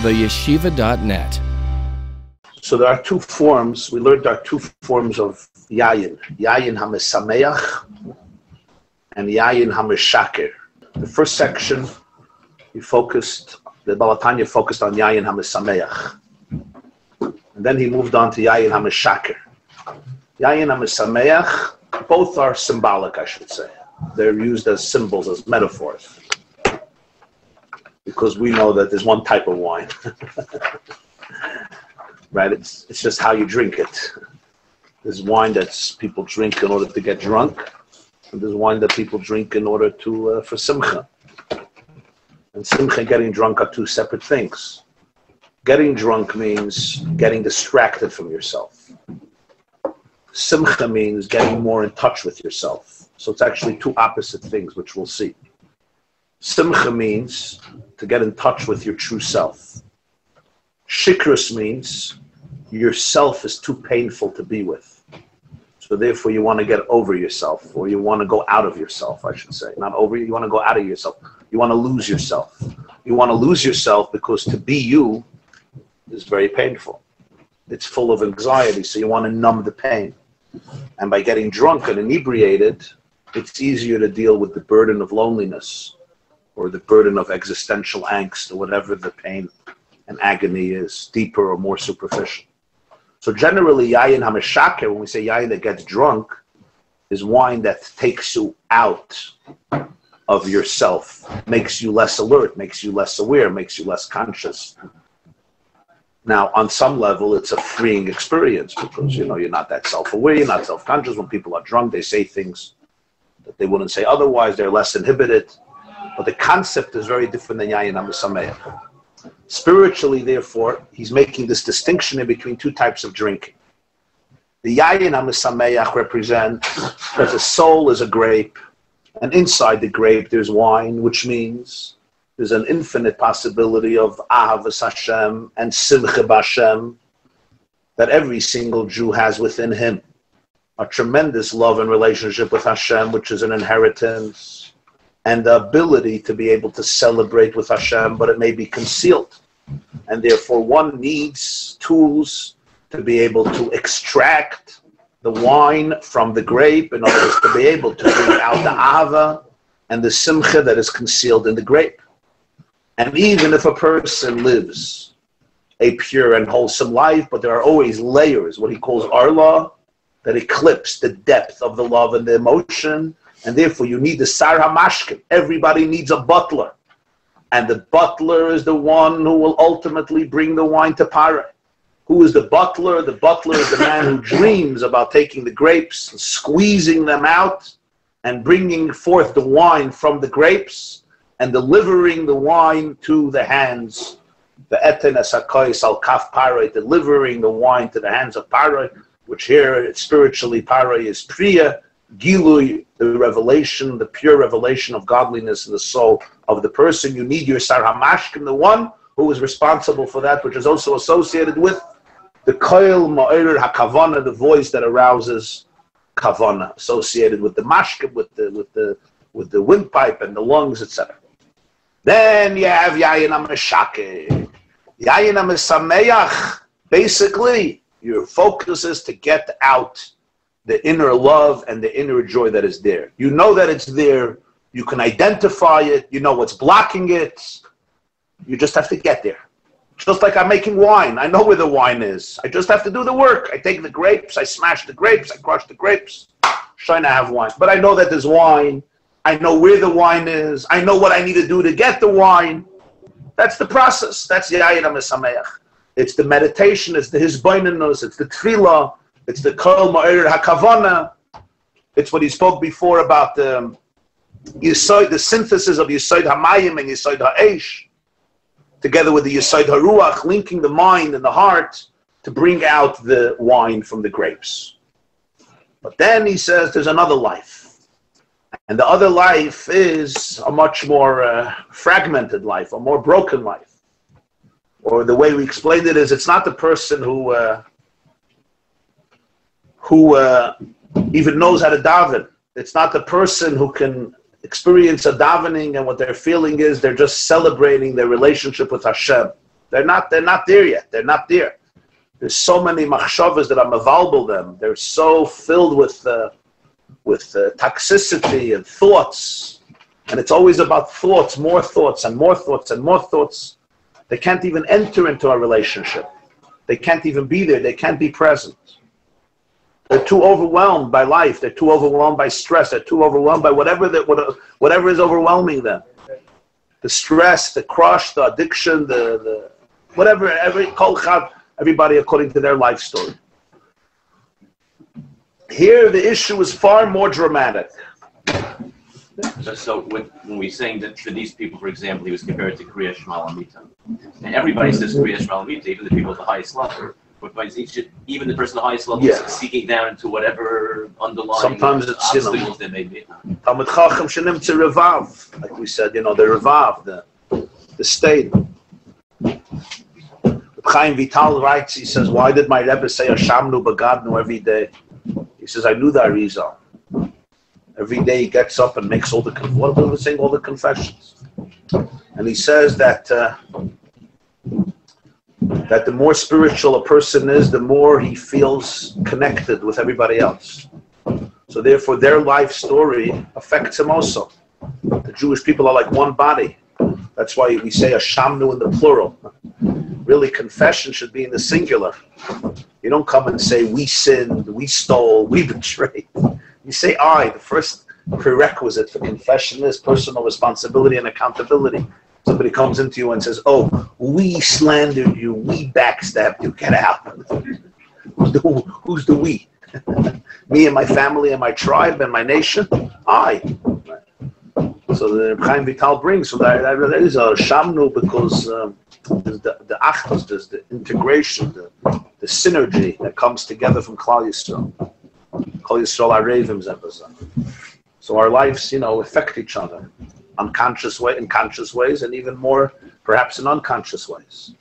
theyeshiva.net. So there are two forms. We learned there are two forms of yayin. Yayin hamesameach and yayin hameshaker. The first section, the Baal HaTanya focused on yayin hamesameach. And then he moved on to yayin hameshaker. Yayin hamesameach, both are symbolic, I should say. They're used as symbols, as metaphors. Because we know that there's one type of wine. Right? It's just how you drink it. There's wine that people drink in order to get drunk, and there's wine that people drink in order for simcha. And simcha and getting drunk are two separate things. Getting drunk means getting distracted from yourself. Simcha means getting more in touch with yourself. So it's actually two opposite things, which we'll see. Simcha means to get in touch with your true self. Shikrus means yourself is too painful to be with. So therefore you want to get over yourself, or you want to go out of yourself, I should say. Not over, you want to go out of yourself. You want to lose yourself. You want to lose yourself because to be you is very painful. It's full of anxiety, so you want to numb the pain. And by getting drunk and inebriated, it's easier to deal with the burden of loneliness or the burden of existential angst or whatever the pain and agony is, deeper or more superficial. So generally, yayin hameshaker, when we say yayin that gets drunk, is wine that takes you out of yourself, makes you less alert, makes you less aware, makes you less conscious. Now, on some level, it's a freeing experience because, you're not that self-aware, you're not self-conscious. When people are drunk, they say things that they wouldn't say otherwise. They're less inhibited. But the concept is very different than yayin hamesameach. Spiritually, therefore, he's making this distinction in between two types of drinking. The yayin hamesameach represents that the soul is a grape, and inside the grape there's wine, which means there's an infinite possibility of ahavas Hashem and simcha b'Hashem that every single Jew has within him. A tremendous love and relationship with Hashem, which is an inheritance, and the ability to be able to celebrate with Hashem, but it may be concealed. And therefore one needs tools to be able to extract the wine from the grape in order to be able to bring out the ahava and the simcha that is concealed in the grape. And even if a person lives a pure and wholesome life, but there are always layers, what he calls arla, that eclipse the depth of the love and the emotion, and therefore you need the sar hamashkin. Everybody needs a butler. And the butler is the one who will ultimately bring the wine to Parah. Who is the butler? The butler is the man who dreams about taking the grapes and squeezing them out and bringing forth the wine from the grapes and delivering the wine to the hands. The eten esakais al kaf Parah, delivering the wine to the hands of Parah, which here spiritually Parah is priya, gilui, the revelation, the pure revelation of godliness in the soul of the person. You need your sar hamashkin, the one who is responsible for that, which is also associated with the koil ma'ir hakavana, the voice that arouses kavana, associated with the mashkin, with the windpipe and the lungs, etc. Then you have yayin hameshake, yayin hamesameach. Basically, your focus is to get out the inner love and the inner joy that is there. You know that it's there. You can identify it. You know what's blocking it. You just have to get there. Just like I'm making wine. I know where the wine is. I just have to do the work. I take the grapes. I smash the grapes. I crush the grapes. Trying to have wine. But I know that there's wine. I know where the wine is. I know what I need to do to get the wine. That's the process. That's the yayin hamesameach. It's the meditation. It's the hisbonenus. It's the tefillah. It's the kol ma'ir hakavana. It's what he spoke before about the synthesis of Yesod Hamayim and Yesod Ha'esh, together with the Yesod Haruach, linking the mind and the heart to bring out the wine from the grapes. But then he says there's another life. And the other life is a much more fragmented life, a more broken life. Or the way we explained it is, it's not the person who even knows how to daven. It's not the person who can experience a davening and what they're feeling is they're just celebrating their relationship with Hashem. They're not there yet. They're not there. There's so many machshavas that are mavalbal them. They're so filled with toxicity and thoughts. And it's always about thoughts, more thoughts, and more thoughts, and more thoughts. They can't even enter into a relationship. They can't even be there. They can't be present. They're too overwhelmed by life. They're too overwhelmed by stress. They're too overwhelmed by whatever is overwhelming them. The stress, the crush, the addiction, the whatever, everybody according to their life story. Here, the issue is far more dramatic. So when we're saying that for these people, for example, he was compared to Kriya Shema Lamita. And everybody says Kriya Shema Lamita, even the people at the highest level. But even the person at the highest level is seeking down into whatever underlying sometimes it's, obstacles they may be. Talmud Chacham shenim to revav, like we said, the revav, the state. Chaim Vital writes, he says, why did my Rebbe say Hashamnu Bagadnu every day? He says, I knew the Arizal. Every day he gets up and makes all the confessions. And he says that that the more spiritual a person is, the more he feels connected with everybody else. So therefore their life story affects him also. The Jewish people are like one body. That's why we say Hashamnu in the plural. Really, confession should be in the singular. You don't come and say, we sinned, we stole, we betrayed. You say, I. The first prerequisite for confession is personal responsibility and accountability. Somebody comes into you and says, oh, we slandered you, we backstabbed you, get out. Who's the we? Me and my family and my tribe and my nation? I. So the Chaim Vital brings, so that is a shamnu because there's the achdus, there's the integration, the synergy that comes together from Klal Yisrael. Klal Yisrael are ravim zebazah. So our lives, affect each other, in conscious ways, and even more, perhaps in unconscious ways.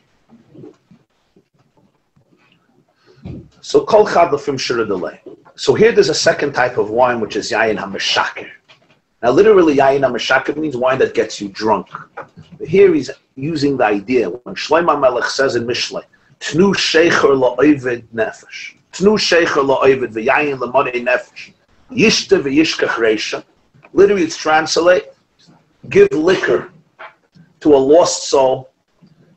So kol chad lefim shira delay. So here there's a second type of wine, which is yayin hameshaker. Now, literally, yayin hameshaker means wine that gets you drunk. But here he's using the idea when Shlomo Melech says in Mishlei, "Tnu shecher la'ovid nefesh, tnu shecher la'ovid v'yayin l'monei nefesh, yishte v'yishkach reisha." Literally, it's translate: give liquor to a lost soul,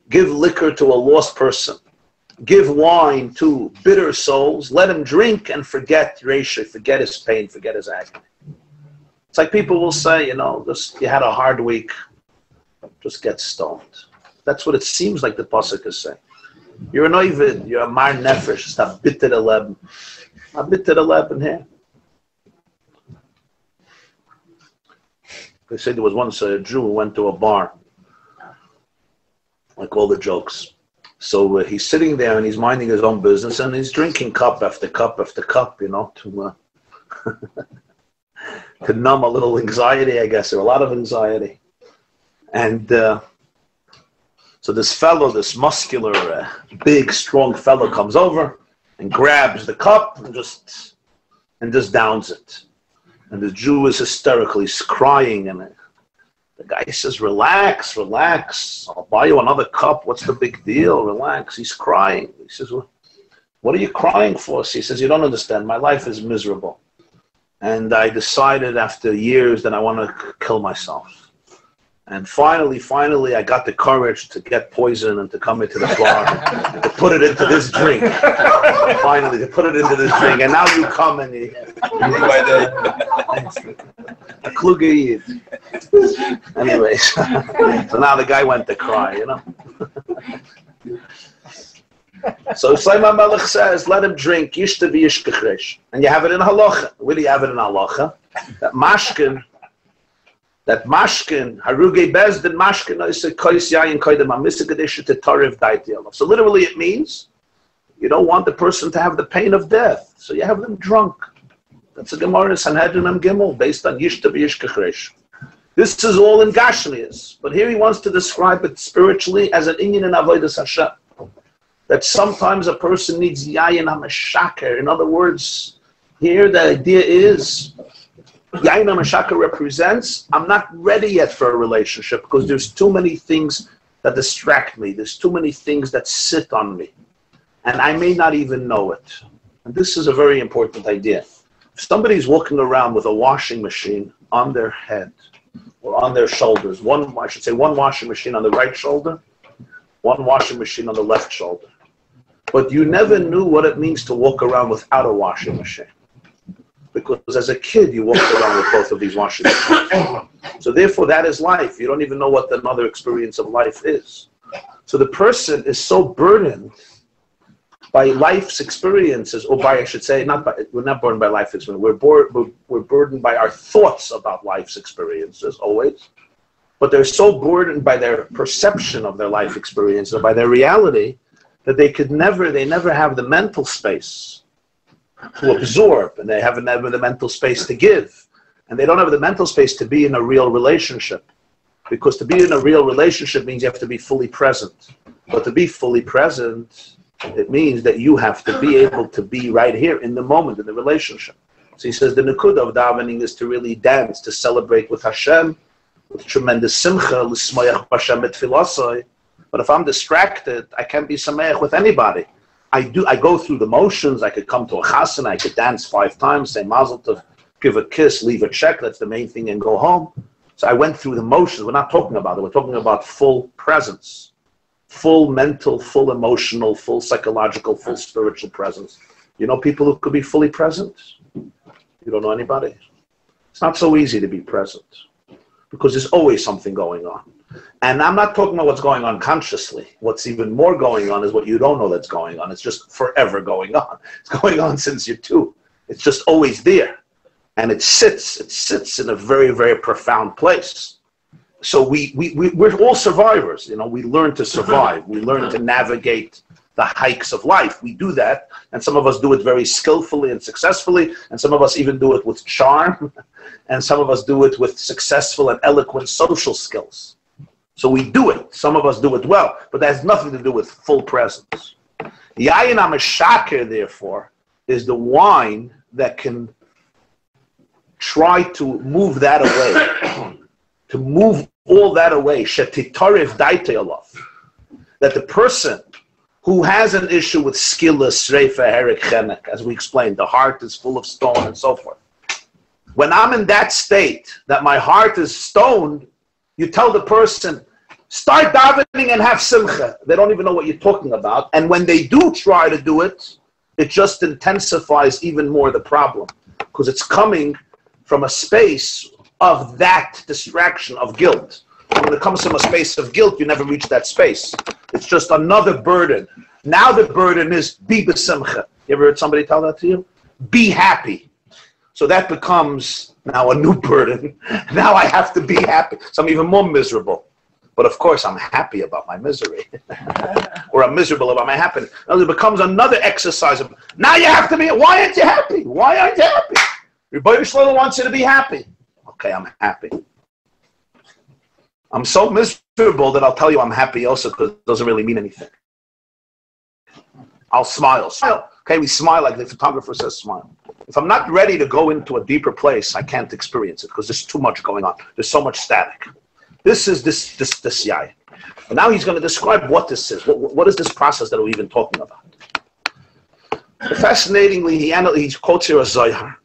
give liquor to a lost person, give wine to bitter souls. Let him drink and forget reisha, forget his pain, forget his agony. It's like people will say, just you had a hard week, just get stoned. That's what it seems like the pasuk is saying. You're an oivid, you're a mar nefesh, it's a bitter 11. A bitter 11 here. They say there was once a Jew who went to a bar, like all the jokes. So he's sitting there and he's minding his own business and he's drinking cup after cup after cup, to to numb a little anxiety, I guess, or a lot of anxiety. And so this fellow, this muscular, big, strong fellow comes over and grabs the cup and just downs it. And the Jew is hysterical. He's crying. And the guy says, relax, relax. I'll buy you another cup. What's the big deal? Relax. He's crying. He says, well, what are you crying for? So he says, you don't understand. My life is miserable. And I decided after years that I want to kill myself. And finally, I got the courage to get poison and to come into the bar and to put it into this drink. Finally, to put it into this drink. And now you come and you a kluge yid. Anyways, so now the guy went to cry, So Shlomo Melech says, let him drink, yishte v'yishkach reish. And you have it in halacha. Where do you have it in halacha? That mashkin, haruge bezdin mashkin, is a kois yayin koidem amisakadisha to tariv daiti. So literally it means you don't want the person to have the pain of death. So you have them drunk. That's a Gemara in Sanhedrin and Gimel, based on yishte v'yishkach reish. This is all in Gashmias. But here he wants to describe it spiritually as an inyan in avodas Hashem. That sometimes a person needs yayin hameshaker. In other words, here the idea is yayin hameshaker represents I'm not ready yet for a relationship because there's too many things that distract me. There's too many things that sit on me, and I may not even know it. And this is a very important idea. If somebody's walking around with a washing machine on their head or on their shoulders, one washing machine on the right shoulder, one washing machine on the left shoulder, but you never knew what it means to walk around without a washing machine. Because as a kid, you walked around with both of these washing machines. So therefore, that is life. You don't even know what another experience of life is. So the person is so burdened by life's experiences, or by, I should say, we're not burdened by life experiences. We're burdened by our thoughts about life's experiences, always. But they're so burdened by their perception of their life experiences, by their reality, that they never have the mental space to absorb, and they haven't ever the mental space to give, and they don't have the mental space to be in a real relationship, because to be in a real relationship means you have to be fully present. But to be fully present, it means that you have to be able to be right here in the moment in the relationship. So he says the nekuda of davening is to really dance, to celebrate with Hashem, with tremendous simcha, l'smayach b'Hashem et filasai. But if I'm distracted, I can't be sameach with anybody. I go through the motions. I could come to a chasana, I could dance 5 times, say mazel tov, give a kiss, leave a check, that's the main thing, and go home. So I went through the motions. We're not talking about it. We're talking about full presence, full mental, full emotional, full psychological, full spiritual presence. You know people who could be fully present? You don't know anybody? It's not so easy to be present, because there's always something going on. And I'm not talking about what's going on consciously. What's even more going on is what you don't know that's going on. It's just forever going on. It's going on since you're 2. It's just always there. And it sits in a very, very profound place. So we're all survivors. You know, we learn to survive. We learn to navigate the hikes of life. We do that. And some of us do it very skillfully and successfully. And some of us even do it with charm. And some of us do it with successful and eloquent social skills. So we do it. Some of us do it well, but that has nothing to do with full presence. Yayin HaMeshaker, therefore, is the wine that can try to move that away, to move all that away. Shetitarif daite alav. That the person who has an issue with skilla, sreifa, herik, chenek, as we explained, the heart is full of stone and so forth. When I'm in that state, that my heart is stoned, you tell the person, start davening and have simcha. They don't even know what you're talking about. And when they do try to do it, it just intensifies even more the problem, because it's coming from a space of that distraction of guilt. When it comes from a space of guilt, you never reach that space. It's just another burden. Now the burden is be b'simcha. You ever heard somebody tell that to you? Be happy. So that becomes now a new burden. Now I have to be happy. So I'm even more miserable. But of course, I'm happy about my misery. Or I'm miserable about my happiness. Now it becomes another exercise of, now you have to be, why aren't you happy? Why aren't you happy? Your Rebbe Shlomo wants you to be happy. Okay, I'm happy. I'm so miserable that I'll tell you I'm happy also, because it doesn't really mean anything. I'll smile. Smile. Okay, we smile like the photographer says smile. If I'm not ready to go into a deeper place, I can't experience it, because there's too much going on. There's so much static. This is this yai. And now he's going to describe what this is. What is this process that we're even talking about? Fascinatingly, he quotes here a Zohar,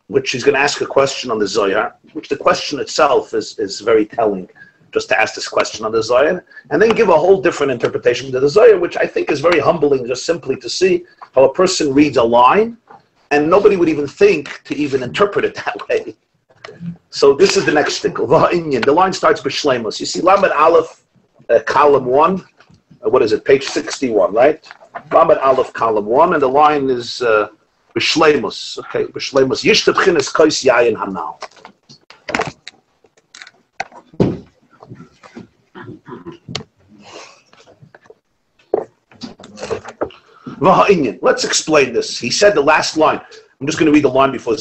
which he's going to ask a question on the Zohar, which the question itself is very telling, just to ask this question on the Zohar, and then give a whole different interpretation to the Zohar, which I think is very humbling, just simply to see how a person reads a line, and nobody would even think to even interpret it that way. So this is the next shtickle. The line starts b'shleimus. You see Lamed Aleph, column 1. What is it? Page 61, right? Lamed Aleph, column 1, and the line is b'shleimus. Okay, b'shleimus. Yishta b'chinas kois yayin hanal. Let's explain this. He said the last line. I'm just going to read the line before. You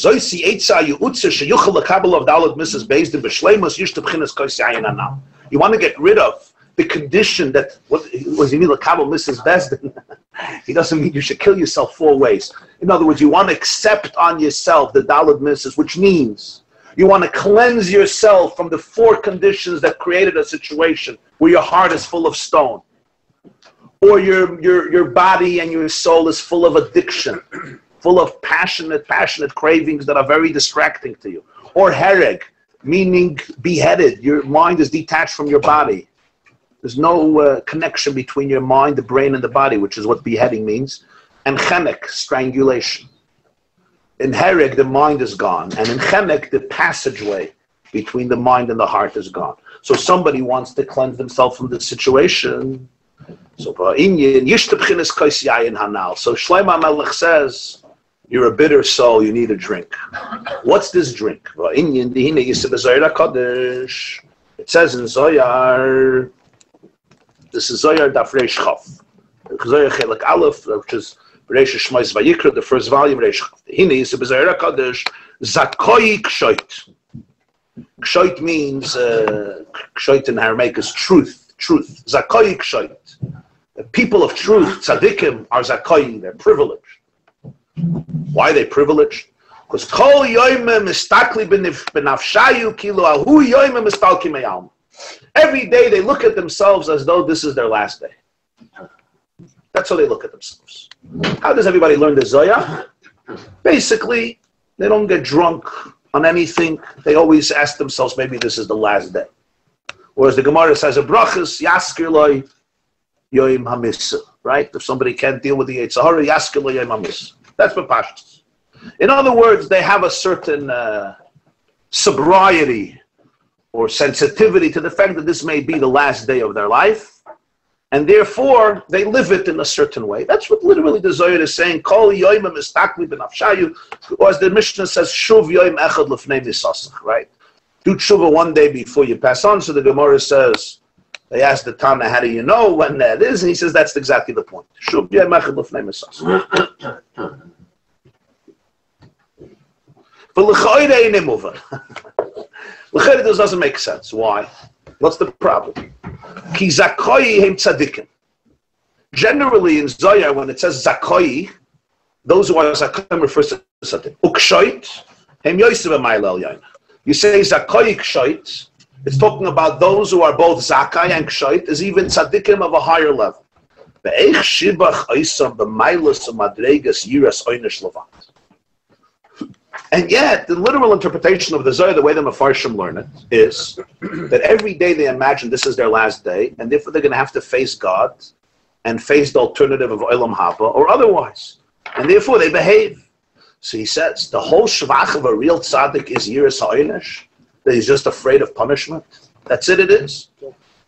want to get rid of the condition that, what was he mean, Lakabel Mrs. Bezdin? He doesn't mean you should kill yourself 4 ways. In other words, you want to accept on yourself the Daled Mrs., which means You want to cleanse yourself from the 4 conditions that created a situation where your heart is full of stone, or your body and your soul is full of addiction, full of passionate cravings that are very distracting to you. Or hereg, meaning beheaded. Your mind is detached from your body. There's no connection between your mind, the brain, and the body, which is what beheading means. And chenek, strangulation. In hereg, the mind is gone. And in chenek, the passageway between the mind and the heart is gone. So somebody wants to cleanse themselves from this situation. So Shlomo Melech says, you're a bitter soul, you need a drink. What's this drink? It says in Zoyar, this is Zoyar Daf Reish Chaf, Zoyar Chelek Aleph, which is Reish Shmois Vayikra, the first volume, Reish Chaf. Hine Yisib Zoyar HaKadosh, Zakoi Kshoit. Kshoit means, Kshoit in Aramaic is truth. Zakoi Kshoit. The people of truth, tzaddikim, are zakoi, they're privileged. Why are they privileged? Because kol yoymem mistakli benafshayu kilo ahu yoymem mistalki meyalma. Every day they look at themselves as though this is their last day. That's how they look at themselves. How does everybody learn the Zoya? Basically, they don't get drunk on anything. They always ask themselves, maybe this is the last day. Whereas the Gemara says, a brachas yaskir loy yoim hamisa, right? If somebody can't deal with the Yetzer Hara, yaskir loy yoim hamisa. That's what Parshas. In other words, they have a certain sobriety or sensitivity to the fact that this may be the last day of their life, and therefore they live it in a certain way. That's what literally the Zohar is saying. Kol yoim mistakli benafshayu, or as the Mishnah says, shuv yoim echad lefnei misasach, right? Do tshuva one day before you pass on. So the Gemara says, they asked the Tana, how do you know when that is? And he says, that's exactly the point. Shuv yoim echad lefnei misasach. But l'chayre ain't moving. L'chayre doesn't make sense. Why? What's the problem? Ki zakoi hem tzadikim. Generally in Zohar, when it says zakoi, those who are zakoim refers to something. Ukshoit hem yosef b'mayla yain. You say zakoi kshoit, it's talking about those who are both zakai and kshoit, is even tzadikim of a higher level. Ve'eich shibach oisam b'maylas u'madregas yiras oynish levat. And yet, the literal interpretation of the Zohar, the way the Mefarshim learn it, is that every day they imagine this is their last day, and therefore they're going to have to face God and face the alternative of Olam Haba or otherwise. And therefore they behave. So he says, the whole shvach of a real tzaddik is yiras ha'onesh, that he's just afraid of punishment. That's it is.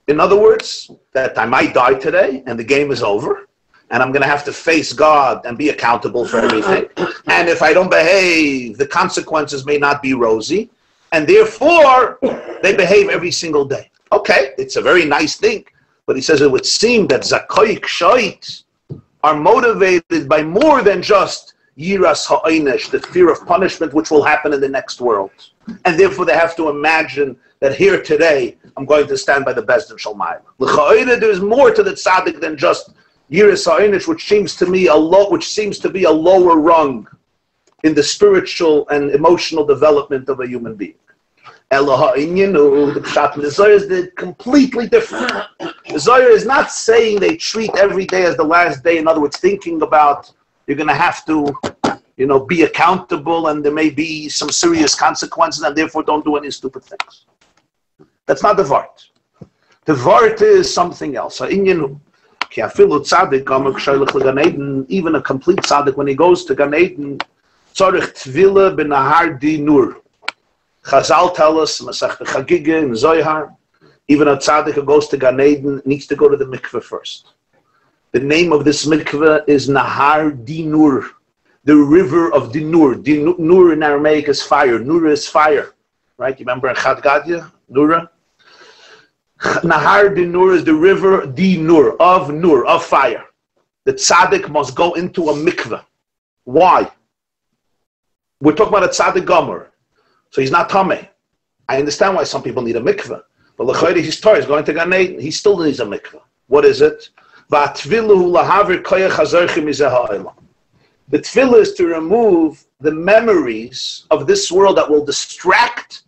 In other words, that I might die today and the game is over, and I'm going to have to face God and be accountable for everything. And if I don't behave, the consequences may not be rosy. And therefore, they behave every single day. Okay, it's a very nice thing. But he says it would seem that zakoi kshoit are motivated by more than just yiras ha'onesh, the fear of punishment, which will happen in the next world. And therefore, they have to imagine that here today, I'm going to stand by the Bezdin Shalmayim. L'cha'oida, there's more to the tzaddik than just yiras ha'onesh, which seems to be a lower rung in the spiritual and emotional development of a human being. The Pshat in the Zohar is completely different. The Zohar is not saying they treat every day as the last day. In other words, thinking about you're going to have to, be accountable, and there may be some serious consequences, and therefore don't do any stupid things. That's not the Vart. The Vart is something else. Even a complete tzaddik, when he goes to Gan Eden, tzarich tvila b'nahar di nur. Chazal tell us, Masech Chagiga in Zohar, even a tzaddik who goes to Gan Eden needs to go to the mikveh first. The name of this mikveh is Nahar Dinur, the river of Dinur. Nur in Aramaic is fire. Nur is fire, right? You remember in Chad Gadya, Nura? Nahar Dinur is the river Dinur, of fire. The tzaddik must go into a mikveh. Why? We're talking about a tzaddik gomer. So he's not tameh. I understand why some people need a mikveh. But l'chayri, his Torah is going to Gan Eden. He still needs a mikveh. What is it? The tefillah is to remove the memories of this world that will distract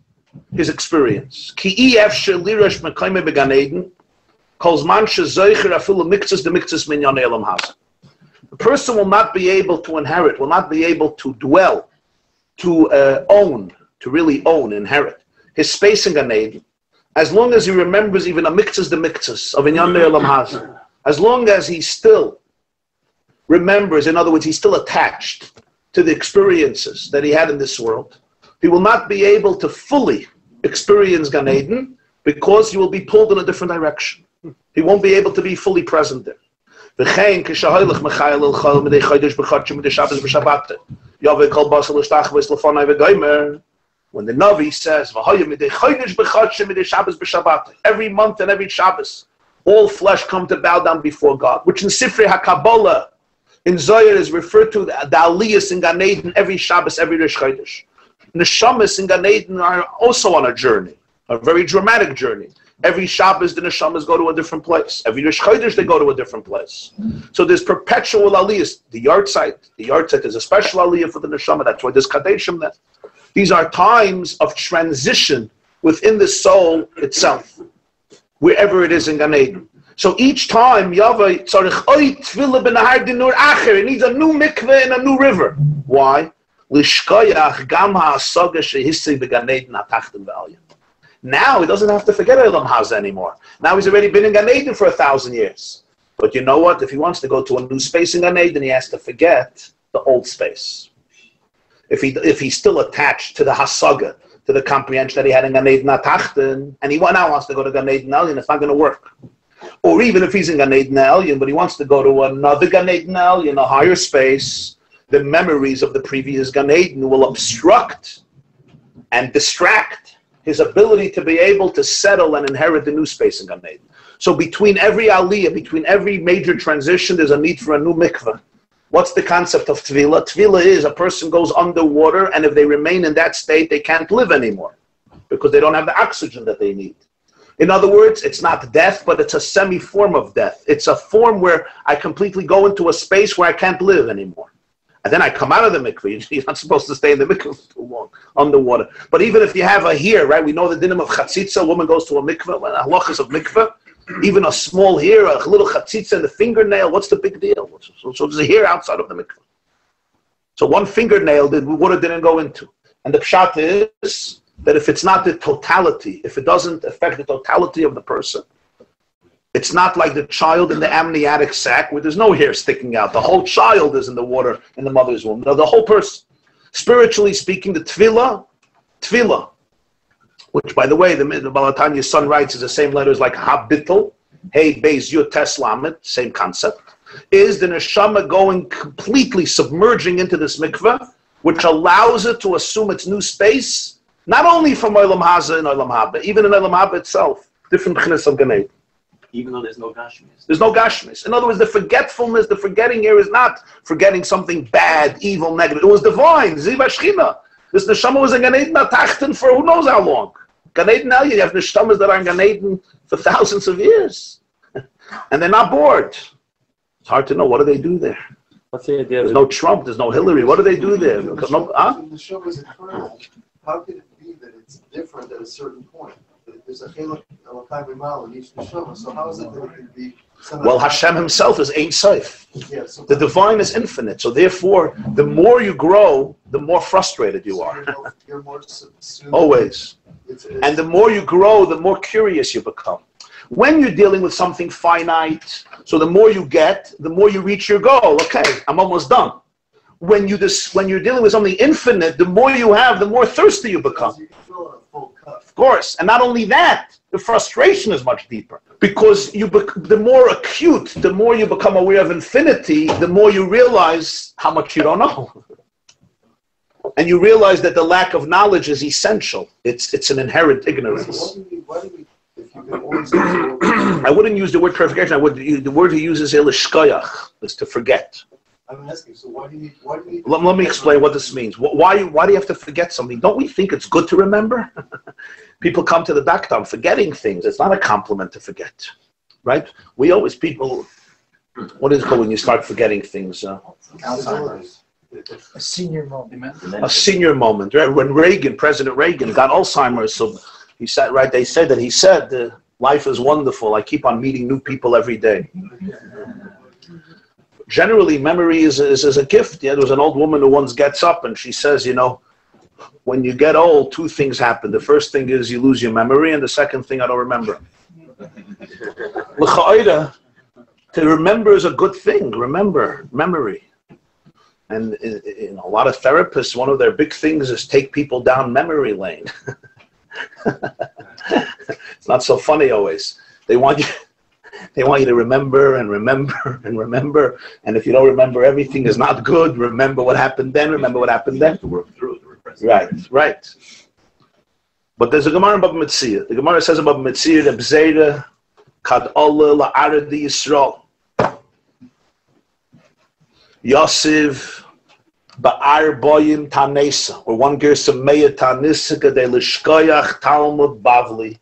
his experience. Ki efshar lirash mekayme began Eden, kol zman shezoicher afilu miktzas de miktzas minyan elam hasa. The person will not be able to inherit, will not be able to dwell, to own, to really own, inherit his space in Gan Eden, as long as he remembers even a miktzas de miktzas of minyan elam hasa. As long as he still remembers, in other words, he's still attached to the experiences that he had in this world, he will not be able to fully experience Gan Eden because he will be pulled in a different direction. He won't be able to be fully present there. When the Navi says, every month and every Shabbos, all flesh come to bow down before God, which in Sifrei HaKabbalah, in Zohar, is referred to the Aliyahs in Gan Eden every Shabbos, every Rosh Chodesh. Neshamas in Gan Eden are also on a journey, a very dramatic journey. Every Shabbos, the Neshamas go to a different place. Every Rosh Chodesh, they go to a different place. So there's perpetual Aliyahs. The Yartzeit is a special Aliyah for the Neshama. That's why there's Kadeshim there. These are times of transition within the soul itself, wherever it is in Gan Eden. So each time, Yahweh tzarich oy tefillah b'nahar dinur acher. It needs a new mikveh and a new river. Why? Lishkoyach gam ha'asaga shehisig b'Gan Eden ha'tachtim v'aliyah. Now he doesn't have to forget Olam Haza anymore. Now he's already been in Gan Eden for 1,000 years. But you know what? If he wants to go to a new space in Gan Eden, he has to forget the old space. If he's still attached to the hasaga, to the comprehension that he had in Gan Eden ha'tachtim, and he now wants to go to Gan Eden Elyon, it's not going to work. Or even if he's in Gan Eden Elyon, but he wants to go to another Gan Eden Elyon, a higher space, the memories of the previous Gan Eden will obstruct and distract his ability to be able to settle and inherit the new space in Gan Eden. So between every aliyah, between every major transition, there's a need for a new mikveh. What's the concept of tefillah? Tefillah is a person goes underwater, and if they remain in that state, they can't live anymore because they don't have the oxygen that they need. In other words, it's not death, but it's a semi-form of death. It's a form where I completely go into a space where I can't live anymore. And then I come out of the mikveh. You're not supposed to stay in the mikveh for too long, underwater. But even if you have a here, right, we know the dinim of chatzitza, a woman goes to a mikveh, halachas of mikveh, even a small hair, a little chatzitza in the fingernail, what's the big deal? So there's a hair outside of the mikveh. So one fingernail, the water didn't go into. And the pshat is that if it's not the totality, if it doesn't affect the totality of the person, it's not like the child in the amniotic sac where there's no hair sticking out. The whole child is in the water in the mother's womb. No, the whole person. Spiritually speaking, the tefillah, which by the way, the Baal HaTanya's son writes is the same letters like habitl, hey, beis yud tes lamed, same concept, is the neshama going completely submerging into this mikveh, which allows it to assume its new space, not only from Olam Haza and Olam Haba, even in Olam Haba itself, different b'chinas of Gan Eden. Even though there's no gashmis. There's no gashmis. In other words, the forgetfulness, the forgetting here is not forgetting something bad, evil, negative. It was divine. Ziva Shechina. This neshama was in Gan Eden Tachten for who knows how long. Gan Eden Elyon, you have neshamas that are in Gan Eden for thousands of years. And they're not bored. It's hard to know. What do they do there? What's the idea? There's no Trump. There's no Hillary. What do they do there? The neshama is eternal. How could it be that it's different at a certain point? There's a chiluk in each neshama. So how is it that it can be? Well, Hashem Himself is Ein Sof. Yeah, so the divine is infinite. So therefore, the more you grow, the more frustrated you are. You're more subsumed. Always. And the more you grow, the more curious you become. When you're dealing with something finite, so the more you get, the more you reach your goal. Okay, I'm almost done. When you're dealing with something infinite, the more you have, the more thirsty you become. You can fill a full cup. Of course. And not only that, the frustration is much deeper. Because the more acute, the more you become aware of infinity, the more you realize how much you don't know. And you realize that the lack of knowledge is essential. It's an inherent ignorance. So why do we if you can always use I wouldn't use the word purification. The word he uses is lishkoyach, is to forget. I'm asking, so why do you need Let me explain what this means. Why do you have to forget something? Don't we think it's good to remember? People come to the doctor, I'm forgetting things. It's not a compliment to forget, right? What is it called when you start forgetting things? Alzheimer's. A senior moment. A senior moment. Right? When President Reagan got Alzheimer's, so he said, right, they said that he said, life is wonderful. I keep on meeting new people every day. Generally, memory is a gift. Yeah, there was an old woman who once gets up and she says, you know, when you get old, two things happen. The first thing is you lose your memory, and the second thing, I don't remember. To remember is a good thing. Remember, memory. And you know, a lot of therapists, one of their big things is take people down memory lane. It's not so funny always. They want you to remember and remember and remember. And if you don't remember, everything is not good. Remember what happened then. Remember what happened then. To work through it. Right. But there's a Gemara about Mitzvah. The Gemara says about Mitzvah, the Bzeira kad ola la'aradi Yisrael. Yosef ba'ar boyim tanesa, or one gersa meya tanisa kadei l'shkoyach Talmud Bavli.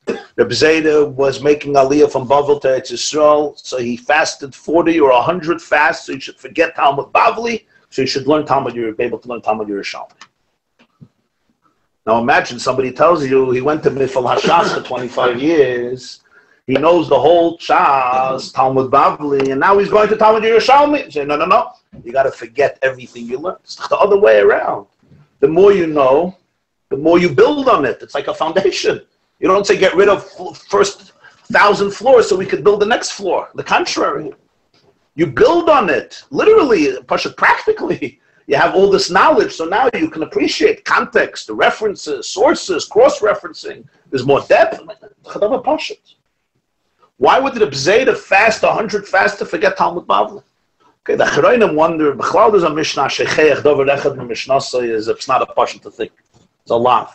The Bzeira was making aliyah from Bavel to Eretz Yisrael, so he fasted 40 or 100 fasts, so you should forget Talmud Bavli, so you should learn Talmud, you'll be able to learn Talmud Yerushalmi. Now imagine somebody tells you he went to Mifal Hashas for 25 years, he knows the whole Shas, Talmud Bavli, and now he's going to Talmud Yerushalmi. You say, no, you got to forget everything you learned. It's the other way around. The more you know, the more you build on it. It's like a foundation. You don't say get rid of first 1,000 floors so we could build the next floor. The contrary. You build on it. Literally, Parshas, practically. You have all this knowledge, so now you can appreciate context, the references, sources, cross-referencing. There's more depth. Why would the Bzeira fast 100 fasts to forget Talmud Bavli? Okay, the Achronim wonder, there's a Mishnah, Shecheich, Dover Echad, Mishnah, is it's not a Pasha to think. It's a lot.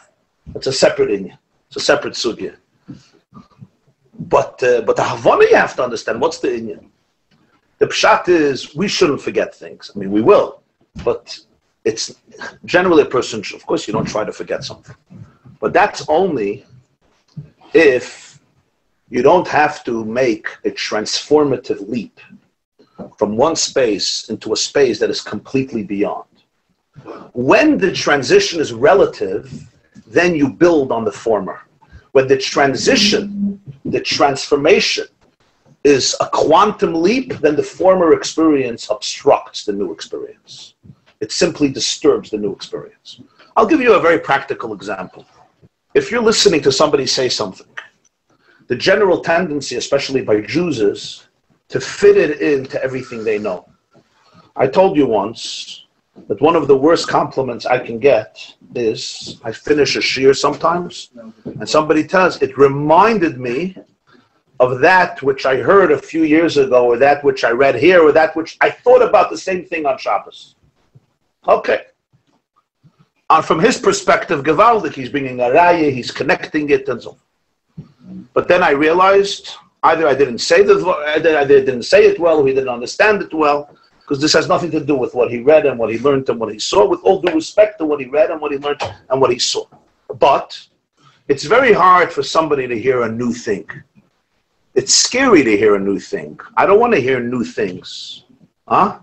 It's a separate inyan. It's a separate sugya. But the Havana you have to understand, what's the inyan? The pshat is, we shouldn't forget things. I mean, we will. But it's generally a person, of course, you don't try to forget something. But that's only if you don't have to make a transformative leap from one space into a space that is completely beyond. When the transition is relative, then you build on the former. When the transition, the transformation is a quantum leap, then the former experience obstructs the new experience. It simply disturbs the new experience. I'll give you a very practical example. If you're listening to somebody say something, the general tendency, especially by Jews, is to fit it into everything they know. I told you once that one of the worst compliments I can get is, I finish a shiur sometimes, and somebody tells, it reminded me of that which I heard a few years ago, or that which I read here, or that which I thought about the same thing on Shabbos. Okay. And from his perspective, Gevaldik, he's bringing a raya, he's connecting it, and so on. But then I realized, either I didn't say it well, or he didn't understand it well, because this has nothing to do with what he read and what he learned and what he saw, with all due respect to what he read and what he learned and what he saw. But it's very hard for somebody to hear a new thing. It's scary to hear a new thing. I don't want to hear new things. Huh?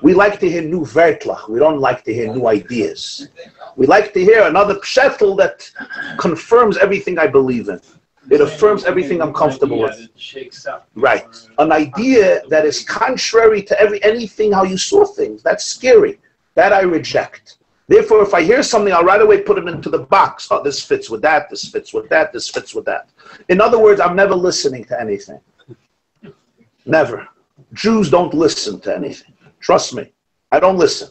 We like to hear new vertlach. We don't like to hear new ideas. We like to hear another pshetel that confirms everything I believe in. It affirms everything I'm comfortable with. Right. An idea that is contrary to anything how you saw things. That's scary. That I reject. Therefore, if I hear something, I'll right away put it into the box. Oh, this fits with that, this fits with that, this fits with that. In other words, I'm never listening to anything. Never. Jews don't listen to anything. Trust me. I don't listen.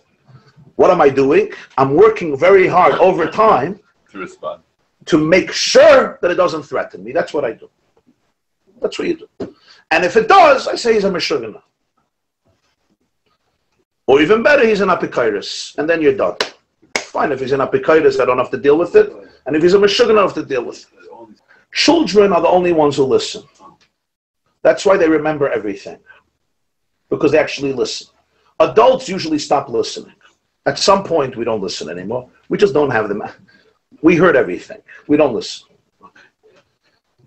What am I doing? I'm working very hard over time to respond, to make sure that it doesn't threaten me. That's what I do. That's what you do. And if it does, I say he's a Meshugana. Or even better, he's an Apikairis. And then you're done. Fine, if he's an Apikairis, I don't have to deal with it. And if he's a Meshugana, I have to deal with it. Children are the only ones who listen. That's why they remember everything. Because they actually listen. Adults usually stop listening. At some point, we don't listen anymore. We just don't have them. We heard everything. We don't listen.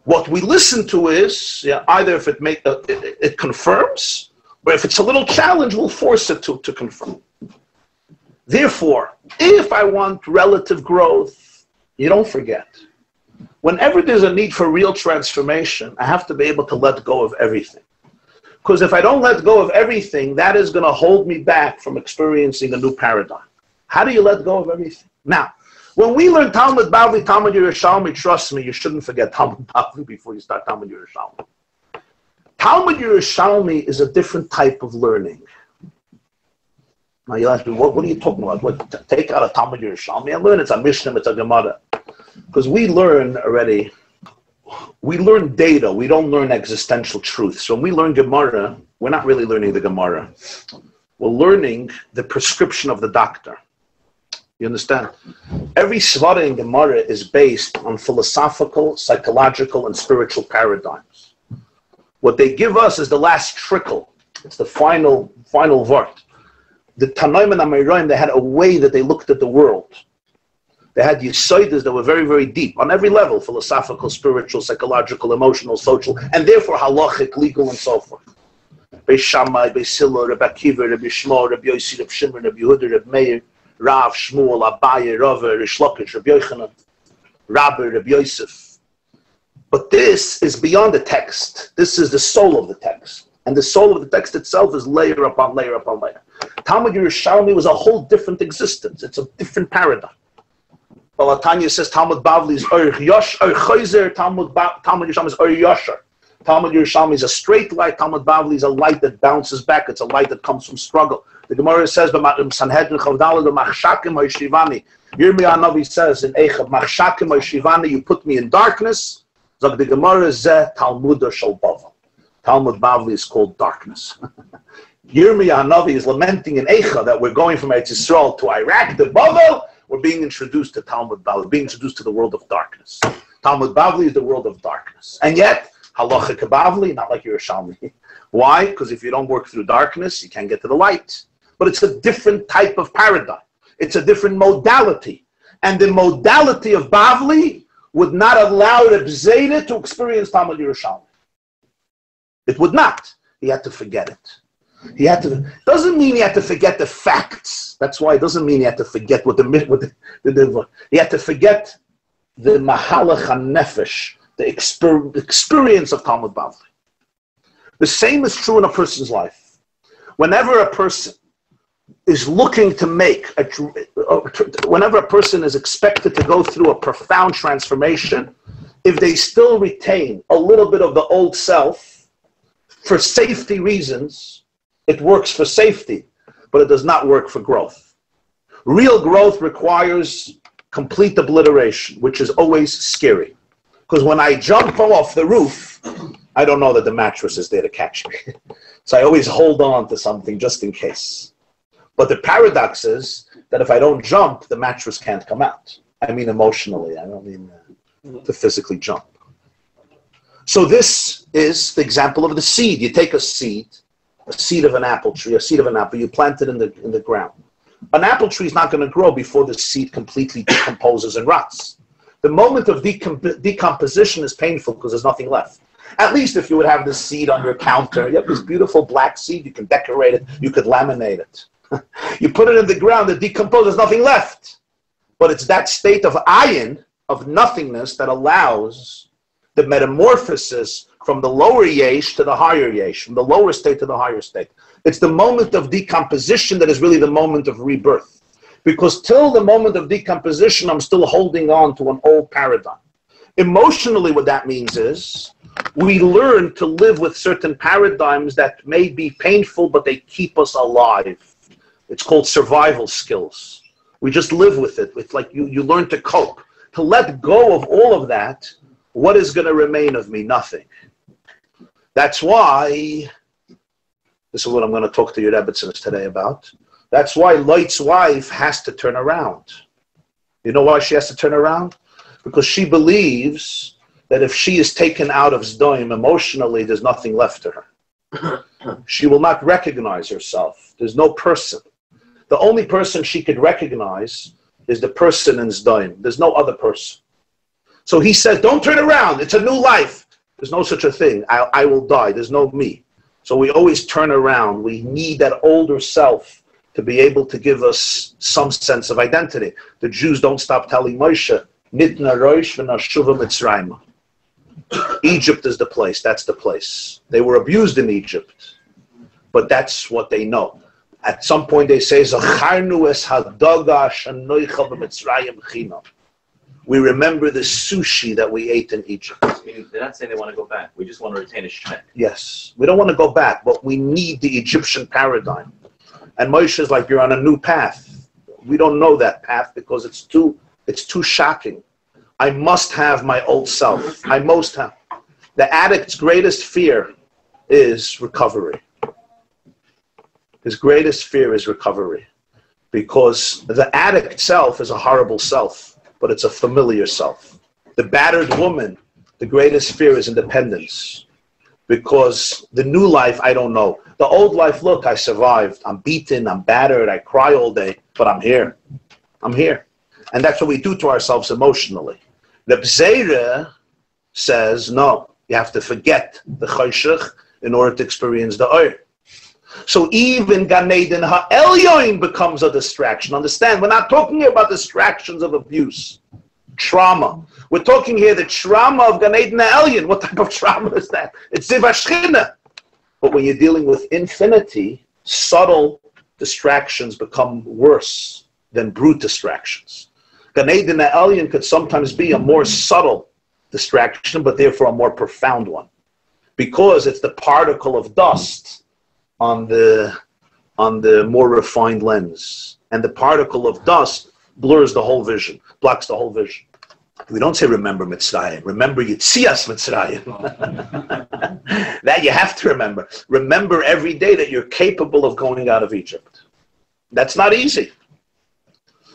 What we listen to is, either if it confirms, or if it's a little challenge, we'll force it to confirm. Therefore, if I want relative growth, you don't forget. Whenever there's a need for real transformation, I have to be able to let go of everything. Because if I don't let go of everything, that is going to hold me back from experiencing a new paradigm. How do you let go of everything? Now, when we learn Talmud Bavli, Talmud Yerushalmi, trust me, you shouldn't forget Talmud Bavli before you start Talmud Yerushalmi. Talmud Yerushalmi is a different type of learning. Now you'll ask me, what are you talking about? What, take out a Talmud Yerushalmi and learn it's a Mishnah, it's a Gemara. Because we learn already, we learn data, we don't learn existential truth. So when we learn Gemara, we're not really learning the Gemara. We're learning the prescription of the doctor. You understand? Every svara in Gemara is based on philosophical, psychological, and spiritual paradigms. What they give us is the last trickle. It's the final vart. The Tanaim and Amayraim, they had a way that they looked at the world. They had yisoidas that were very, very deep on every level: philosophical, spiritual, psychological, emotional, social, and therefore halachic, legal, and so forth. Beis Shammai, Beis Hillel, Rabbi Akiva, Rabbi Shmuel, Rabbi Yossi, Rabbi Shimon, Rabbi Yehuda, Rabbi Meir, Rav, Shmuel, Abaye, Rava, Rish Lakish, Rabbi Yochanan, Rabbi, Rabbi Yosef. But this is beyond the text. This is the soul of the text. And the soul of the text itself is layer upon layer upon layer. Talmud Yerushalmi was a whole different existence. It's a different paradigm. Baal HaTanya says Talmud Bavli is Ohr Chayzer, Talmud Yerushalmi is Ohr Yosher. Talmud Yerushalmi is a straight light. Talmud Bavli is a light that bounces back. It's a light that comes from struggle. The Gemara says, Sanhedrin Chavdala, the Machshakim Oishivani. Yirmiyah Navi says in Eichab, Machshakim Oishivani, you put me in darkness. So the Gemara is Talmud Shal Bavel. Talmud Bavli is called darkness. Yirmiyah Navi is lamenting in Eicha that we're going from Eretz Yisrael to Iraq, to Bavel. We're being introduced to Talmud Bavli, being introduced to the world of darkness. Talmud Bavli is the world of darkness. And yet, Halacha Bavli, not like Yerushalmi. Why? Because if you don't work through darkness, you can't get to the light. But it's a different type of paradigm. It's a different modality. And the modality of Bavli would not allow Reb Zayda to experience Talmud Yerushalmi. It would not. He had to forget it. He had to. Doesn't mean he had to forget the facts. That's why it doesn't mean he had to forget what he had to forget the mahalach hanefesh, the experience of Talmud Bavli. The same is true in a person's life. Whenever a person is looking to whenever a person is expected to go through a profound transformation, if they still retain a little bit of the old self, for safety reasons, it works for safety, but it does not work for growth. Real growth requires complete obliteration, which is always scary. Because when I jump off the roof, I don't know that the mattress is there to catch me. So I always hold on to something just in case. But the paradox is that if I don't jump, the mattress can't come out. I mean emotionally, I don't mean to physically jump. So this is the example of the seed. You take a seed of an apple tree, a seed of an apple, you plant it in the ground. An apple tree is not going to grow before the seed completely decomposes and rots. The moment of decomposition is painful because there's nothing left. At least if you would have this seed on your counter, you have this beautiful black seed, you can decorate it, you could laminate it. You put it in the ground, it decomposes, there's nothing left. But it's that state of ayin, of nothingness, that allows the metamorphosis from the lower yesh to the higher yesh, from the lower state to the higher state. It's the moment of decomposition that is really the moment of rebirth. Because till the moment of decomposition, I'm still holding on to an old paradigm. Emotionally, what that means is we learn to live with certain paradigms that may be painful, but they keep us alive. It's called survival skills. We just live with it. It's like you learn to cope. To let go of all of that, what is going to remain of me? Nothing. That's why, this is what I'm going to talk to your Jacobson today about. That's why Lot's wife has to turn around. You know why she has to turn around? Because she believes that if she is taken out of Zdoim emotionally, there's nothing left to her. She will not recognize herself. There's no person. The only person she could recognize is the person in Zdoim. There's no other person. So he says, don't turn around. It's a new life. There's no such a thing. I will die. There's no me. So we always turn around. We need that older self to be able to give us some sense of identity. The Jews don't stop telling Moshe, Nitna Rosh v'nashuva Mitzrayim. Egypt is the place, that's the place. They were abused in Egypt, but that's what they know. At some point they say, Zacharnu es hadaga shanoicha b'Mitzrayim chino. We remember the sushi that we ate in Egypt. They're not saying they want to go back. We just want to retain a shmek. Yes, we don't want to go back, but we need the Egyptian paradigm. And Moshe is like, you're on a new path. We don't know that path because it's too shocking. I must have my old self. I must have. The addict's greatest fear is recovery. His greatest fear is recovery. Because the addict self is a horrible self, but it's a familiar self. The battered woman, the greatest fear is independence. Because the new life, I don't know. The old life, look, I survived. I'm beaten, I'm battered, I cry all day, but I'm here. I'm here. And that's what we do to ourselves emotionally. The Bzeira says, no, you have to forget the Choshech in order to experience the Ohr. So even Gan Eden HaElyon becomes a distraction. Understand, we're not talking here about distractions of abuse, trauma. We're talking here the trauma of Gan Eden HaElyon. What type of trauma is that? It's Ziv HaShchina. But when you're dealing with infinity, subtle distractions become worse than brute distractions. Gan Eden HaElyon could sometimes be a more subtle distraction, but therefore a more profound one. Because it's the particle of dust on the more refined lens. And the particle of dust blurs the whole vision, blocks the whole vision. We don't say remember Mitzrayim, remember Yitzias Mitzrayim. That you have to remember. Remember every day that you're capable of going out of Egypt. That's not easy.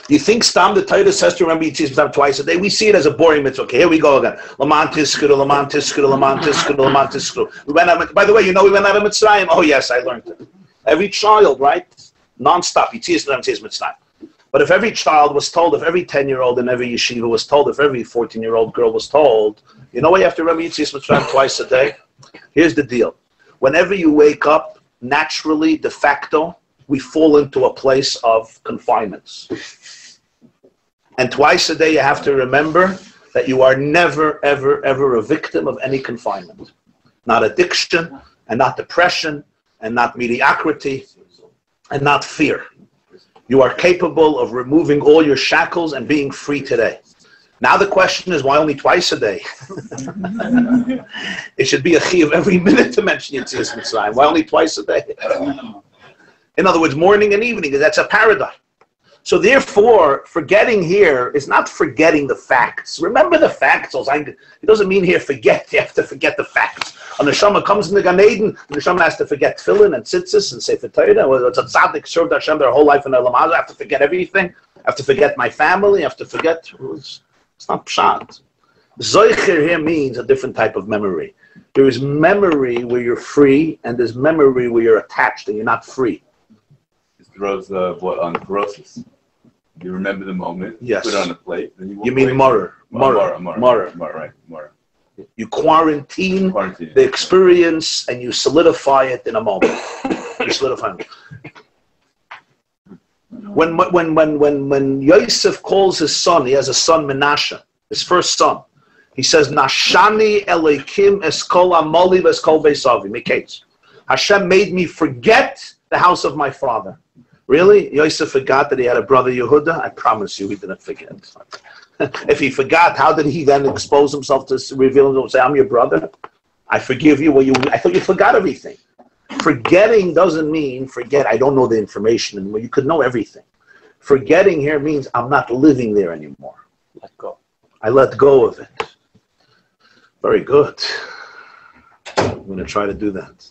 You think Stam the Torah says to remember Yitzias Mitzrayim twice a day? We see it as a boring mitzvah. Okay, here we go again. Laman Tiskuru, Laman Tiskuru, Laman Tiskuru, Laman Tiskuru. By the way, you know we went out of Mitzrayim? Oh yes, I learned it. Every child, right? Non-stop. Yitzias Mitzrayim. But if every child was told, if every 10-year-old in every yeshiva was told, if every 14-year-old girl was told, you know why you have to remember Yitzias Mitzrayim twice a day? Here's the deal. Whenever you wake up, naturally, de facto, we fall into a place of confinements. And twice a day you have to remember that you are never, ever, ever a victim of any confinement. Not addiction, and not depression, and not mediocrity, and not fear. You are capable of removing all your shackles and being free today. Now the question is, why only twice a day? It should be a chiyuv every minute to mention Yitzias Mitzrayim. Why only twice a day? In other words, morning and evening. That's a paradigm. So therefore, forgetting here is not forgetting the facts. Remember the facts. It doesn't mean here forget. You have to forget the facts. A neshama comes in the Gan Eden, the neshama has to forget tefillin and tzitzis and sefer Torah. It's a tzaddik served Hashem their whole life in their lamaz. I have to forget everything. I have to forget my family. I have to forget. It's not pshat. Zoicher here means a different type of memory. There is memory where you're free, and there's memory where you're attached and you're not free. It throws on process. You remember the moment. Yes. Put it on a plate. Then you mean morer. Right. You quarantine the experience and you solidify it in a moment. You solidify it. When Yosef calls his son, he has a son Menashe, his first son. He says, "Nashani Elokim eskol amoli v'eskol beisavi miketz." Hashem made me forget the house of my father. Really? Yosef forgot that he had a brother Yehuda? I promise you he didn't forget. If he forgot, how did he then expose himself to reveal himself and say, I'm your brother? I forgive you. I thought you forgot everything. Forgetting doesn't mean forget, I don't know the information anymore. You could know everything. Forgetting here means I'm not living there anymore. Let go. I let go of it. Very good. I'm going to try to do that.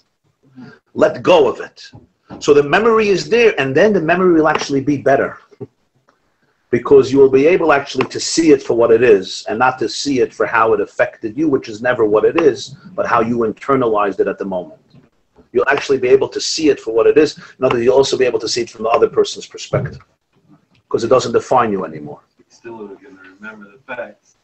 Let go of it. So the memory is there, and then the memory will actually be better. Because you will be able actually to see it for what it is, and not to see it for how it affected you, which is never what it is, but how you internalized it at the moment. You'll actually be able to see it for what it is. In other words, you'll also be able to see it from the other person's perspective. Because it doesn't define you anymore. Still going to remember the facts.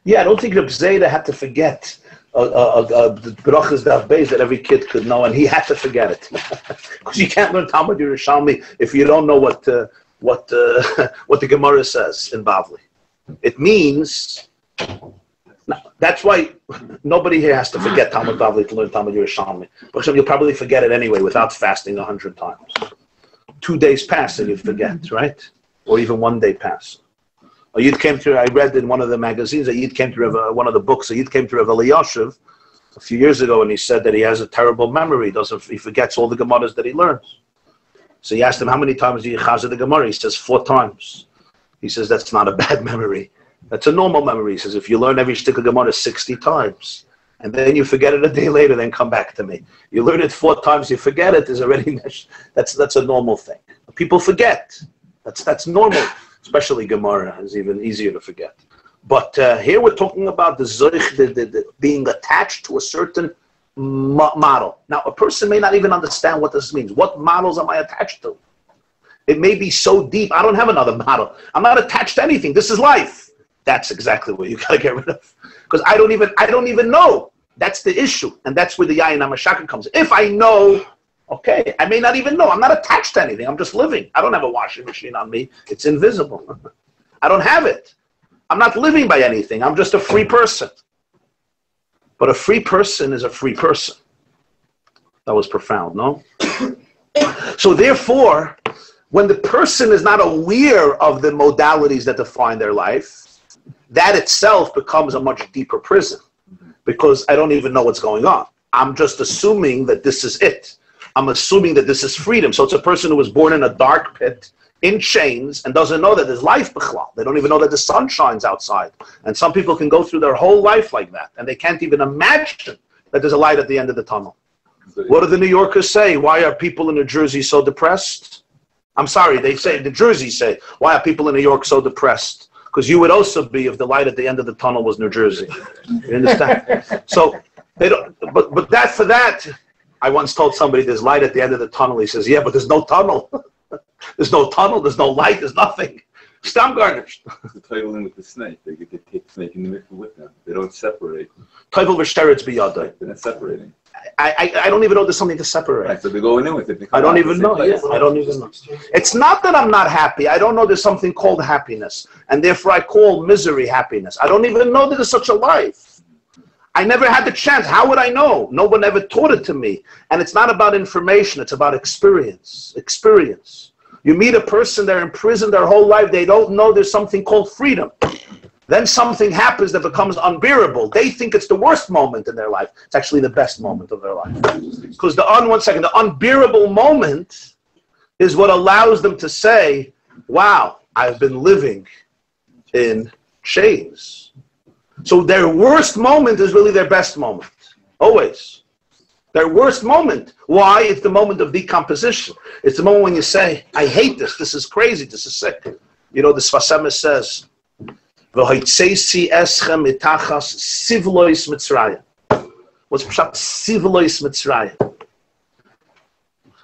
Yeah, I don't think Reb Zayda had to forget brachas daf beis that every kid could know, and he had to forget it because you can't learn Talmud Yerushalmi if you don't know what the Gemara says in Bavli. It means that's why nobody here has to forget Talmud Bavli to learn Talmud Yerushalmi. But you'll probably forget it anyway without fasting 100 times. 2 days pass and you forget, right? Or even 1 day pass. A Yid came to, I read in one of the magazines, a Yid came to one of the books, a Yid came to Rav Eliyashiv a few years ago, and he said that he has a terrible memory. He forgets all the Gemaras that he learns. So he asked him, how many times do you chazer the Gemara? He says, 4 times. He says, that's not a bad memory. That's a normal memory. He says, if you learn every stick of Gemara 60 times, and then you forget it a day later, then come back to me. You learn it 4 times, you forget it, is already, that's a normal thing. People forget. That's normal. Especially Gemara is even easier to forget. But here we're talking about the being attached to a certain model. Now, a person may not even understand what this means. What models am I attached to? It may be so deep. I don't have another model. I'm not attached to anything. This is life. That's exactly what you got to get rid of. Because I don't even know. That's the issue. And that's where the Yayin HaMashaka comes. If I know, okay, I may not even know. I'm not attached to anything. I'm just living. I don't have a washing machine on me. It's invisible. I don't have it. I'm not living by anything. I'm just a free person. But a free person is a free person. That was profound, no? So therefore, when the person is not aware of the modalities that define their life, that itself becomes a much deeper prison. Because I don't even know what's going on. I'm just assuming that this is it. I'm assuming that this is freedom. So it's a person who was born in a dark pit, in chains, and doesn't know that there's life b'chlal. They don't even know that the sun shines outside. And some people can go through their whole life like that, and they can't even imagine that there's a light at the end of the tunnel. What do the New Yorkers say? Why are people in New Jersey so depressed? I'm sorry, they say, the Jerseys say, why are people in New York so depressed? Because you would also be if the light at the end of the tunnel was New Jersey. You understand? So they don't. But that for that, I once told somebody there's light at the end of the tunnel. He says, yeah, but there's no tunnel. There's no tunnel. There's no light. There's nothing. Stam garnished. The title in with the snake. They get the snake in the mikveh with them. They don't separate. Title v'shteretz biyadai. They're not separating. I don't even know there's something to separate. Right, so they're going in with it. I don't even know. Yeah, I don't even know. It's not that I'm not happy. I don't know there's something called happiness. And therefore I call misery happiness. I don't even know that there's such a life. I never had the chance. How would I know? No one ever taught it to me. And it's not about information. It's about experience. Experience. You meet a person, they're in prison their whole life. They don't know there's something called freedom. Then something happens that becomes unbearable. They think it's the worst moment in their life. It's actually the best moment of their life. Because the unbearable moment is what allows them to say, wow, I've been living in chains. So their worst moment is really their best moment. Always. Their worst moment. Why? It's the moment of decomposition. It's the moment when you say, I hate this. This is crazy. This is sick. You know, the Sfas Emes says, What's Pshat Sivlois Mitzrayim?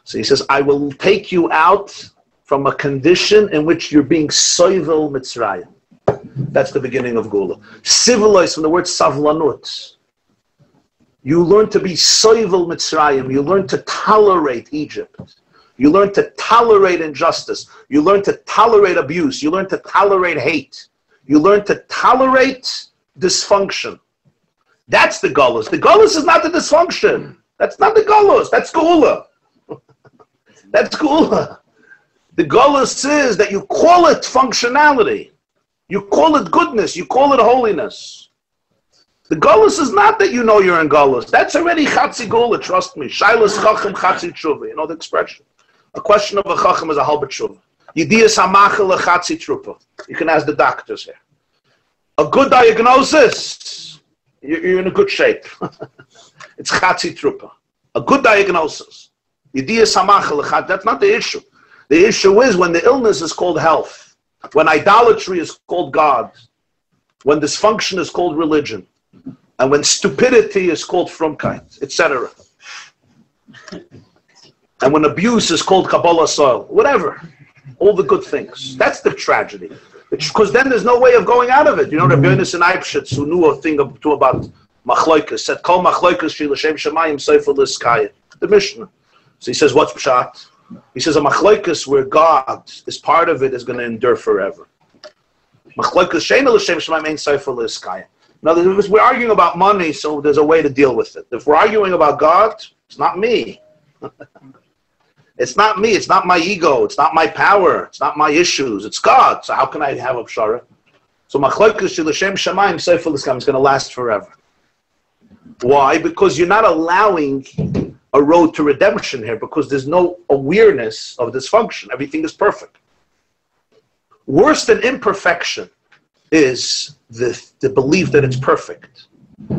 So he says, I will take you out from a condition in which you're being soivel Mitzrayim. That's the beginning of Gula. Sivlois, from the word savlanut. You learn to be soivel Mitzrayim. You learn to tolerate Egypt. You learn to tolerate injustice. You learn to tolerate abuse. You learn to tolerate hate. You learn to tolerate dysfunction. That's the Golus. The Golus is not the dysfunction. That's not the Golus. That's Geula. That's Geula. The Golus is that you call it functionality. You call it goodness. You call it holiness. The Golus is not that you know you're in Golus. That's already Chatzi Geula, trust me. Shailas Chacham Chatzi Tshuva. You know the expression. A question of a Chacham is a halbet Tshuva. Yediyas Hamachel Chatzi Trupa. You can ask the doctors here. A good diagnosis, you're in a good shape. It's Chatzi Trupa. A good diagnosis. Yediyas Hamachel Chatzi. That's not the issue. The issue is when the illness is called health. When idolatry is called God. When dysfunction is called religion. And when stupidity is called frumkeit, etc. And when abuse is called Kabbalah soil. Whatever. All the good things. That's the tragedy. Because then there's no way of going out of it. You know, Rabbi and Eibschitz, who knew a thing or two about Machloikas said, Kol Machloikas Shi L'Shem Shamayim Seifel L'Skaya. The Mishnah. So he says, what's Pshat? He says, a Machloikas where God is part of it is going to endure forever. Machloikas Sheina L'Shem Shamayim Ein Seifel L'Skaya. Now, we're arguing about money, so there's a way to deal with it. If we're arguing about God, it's not me. It's not me. It's not my ego. It's not my power. It's not my issues. It's God. So how can I have a pshara? So Machlokas Shel Hashem Shamayim Seifel L'Skam is going to last forever. Why? Because you're not allowing a road to redemption here, because there's no awareness of dysfunction. Everything is perfect. Worse than imperfection is the belief that it's perfect.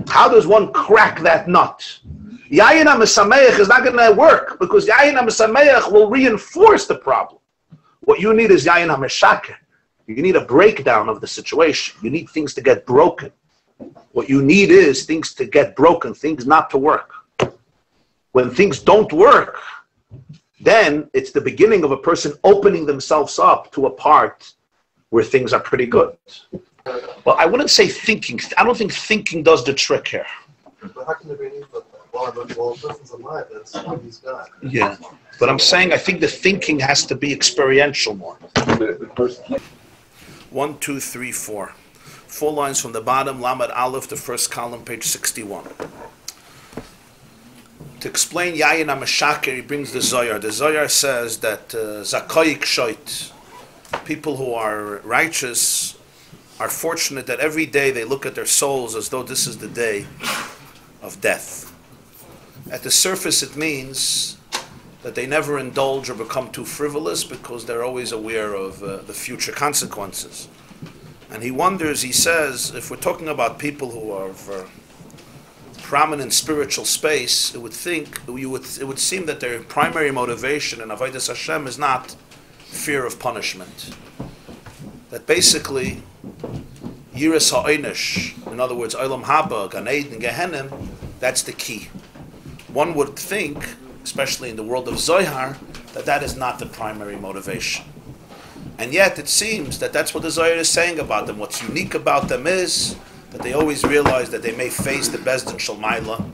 How does one crack that nut? Yayin HaMesameach is not going to work, because Yayin HaMesameach will reinforce the problem. What you need is Yayin HaMeshaker. You need a breakdown of the situation. You need things to get broken. What you need is things to get broken, things not to work. When things don't work, then it's the beginning of a person opening themselves up to a part where things are pretty good. Well, I wouldn't say thinking. I don't think thinking does the trick here. But how can there be any while a person's alive, that's what he's got? Yeah. But I'm saying I think the thinking has to be experiential more. 1, 2, 3, 4. 4 lines from the bottom, Lamed Aleph, the first column, page 61. To explain Yayin HaMeshaker, he brings the Zohar. The Zohar says that Zakoyik Shoit, people who are righteous, are fortunate that every day they look at their souls as though this is the day of death. At the surface it means that they never indulge or become too frivolous because they're always aware of the future consequences. And he wonders, he says, if we're talking about people who are of prominent spiritual space, it would seem that their primary motivation in Avodas Hashem is not fear of punishment. That basically, Yiras Ha'einish, in other words, Olam Haba, Gan Eden, Gehenim, that's the key. One would think, especially in the world of Zohar, that that is not the primary motivation. And yet it seems that that's what the Zohar is saying about them. What's unique about them is that they always realize that they may face the Bezdin Shalmaila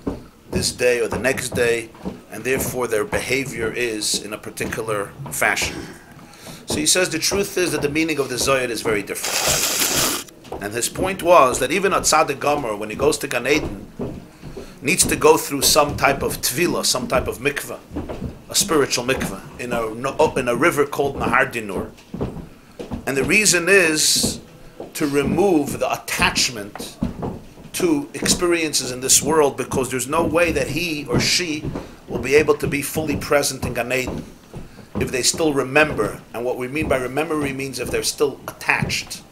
this day or the next day, and therefore their behavior is in a particular fashion. So he says the truth is that the meaning of the Zohar is very different. And his point was that even a Tzaddik Gomer, when he goes to Gan Eden, needs to go through some type of tvila, some type of mikveh, a spiritual mikveh, in a river called Nahar Dinur. And the reason is to remove the attachment to experiences in this world, because there's no way that he or she will be able to be fully present in Gan Eden if they still remember. And what we mean by memory means if they're still attached,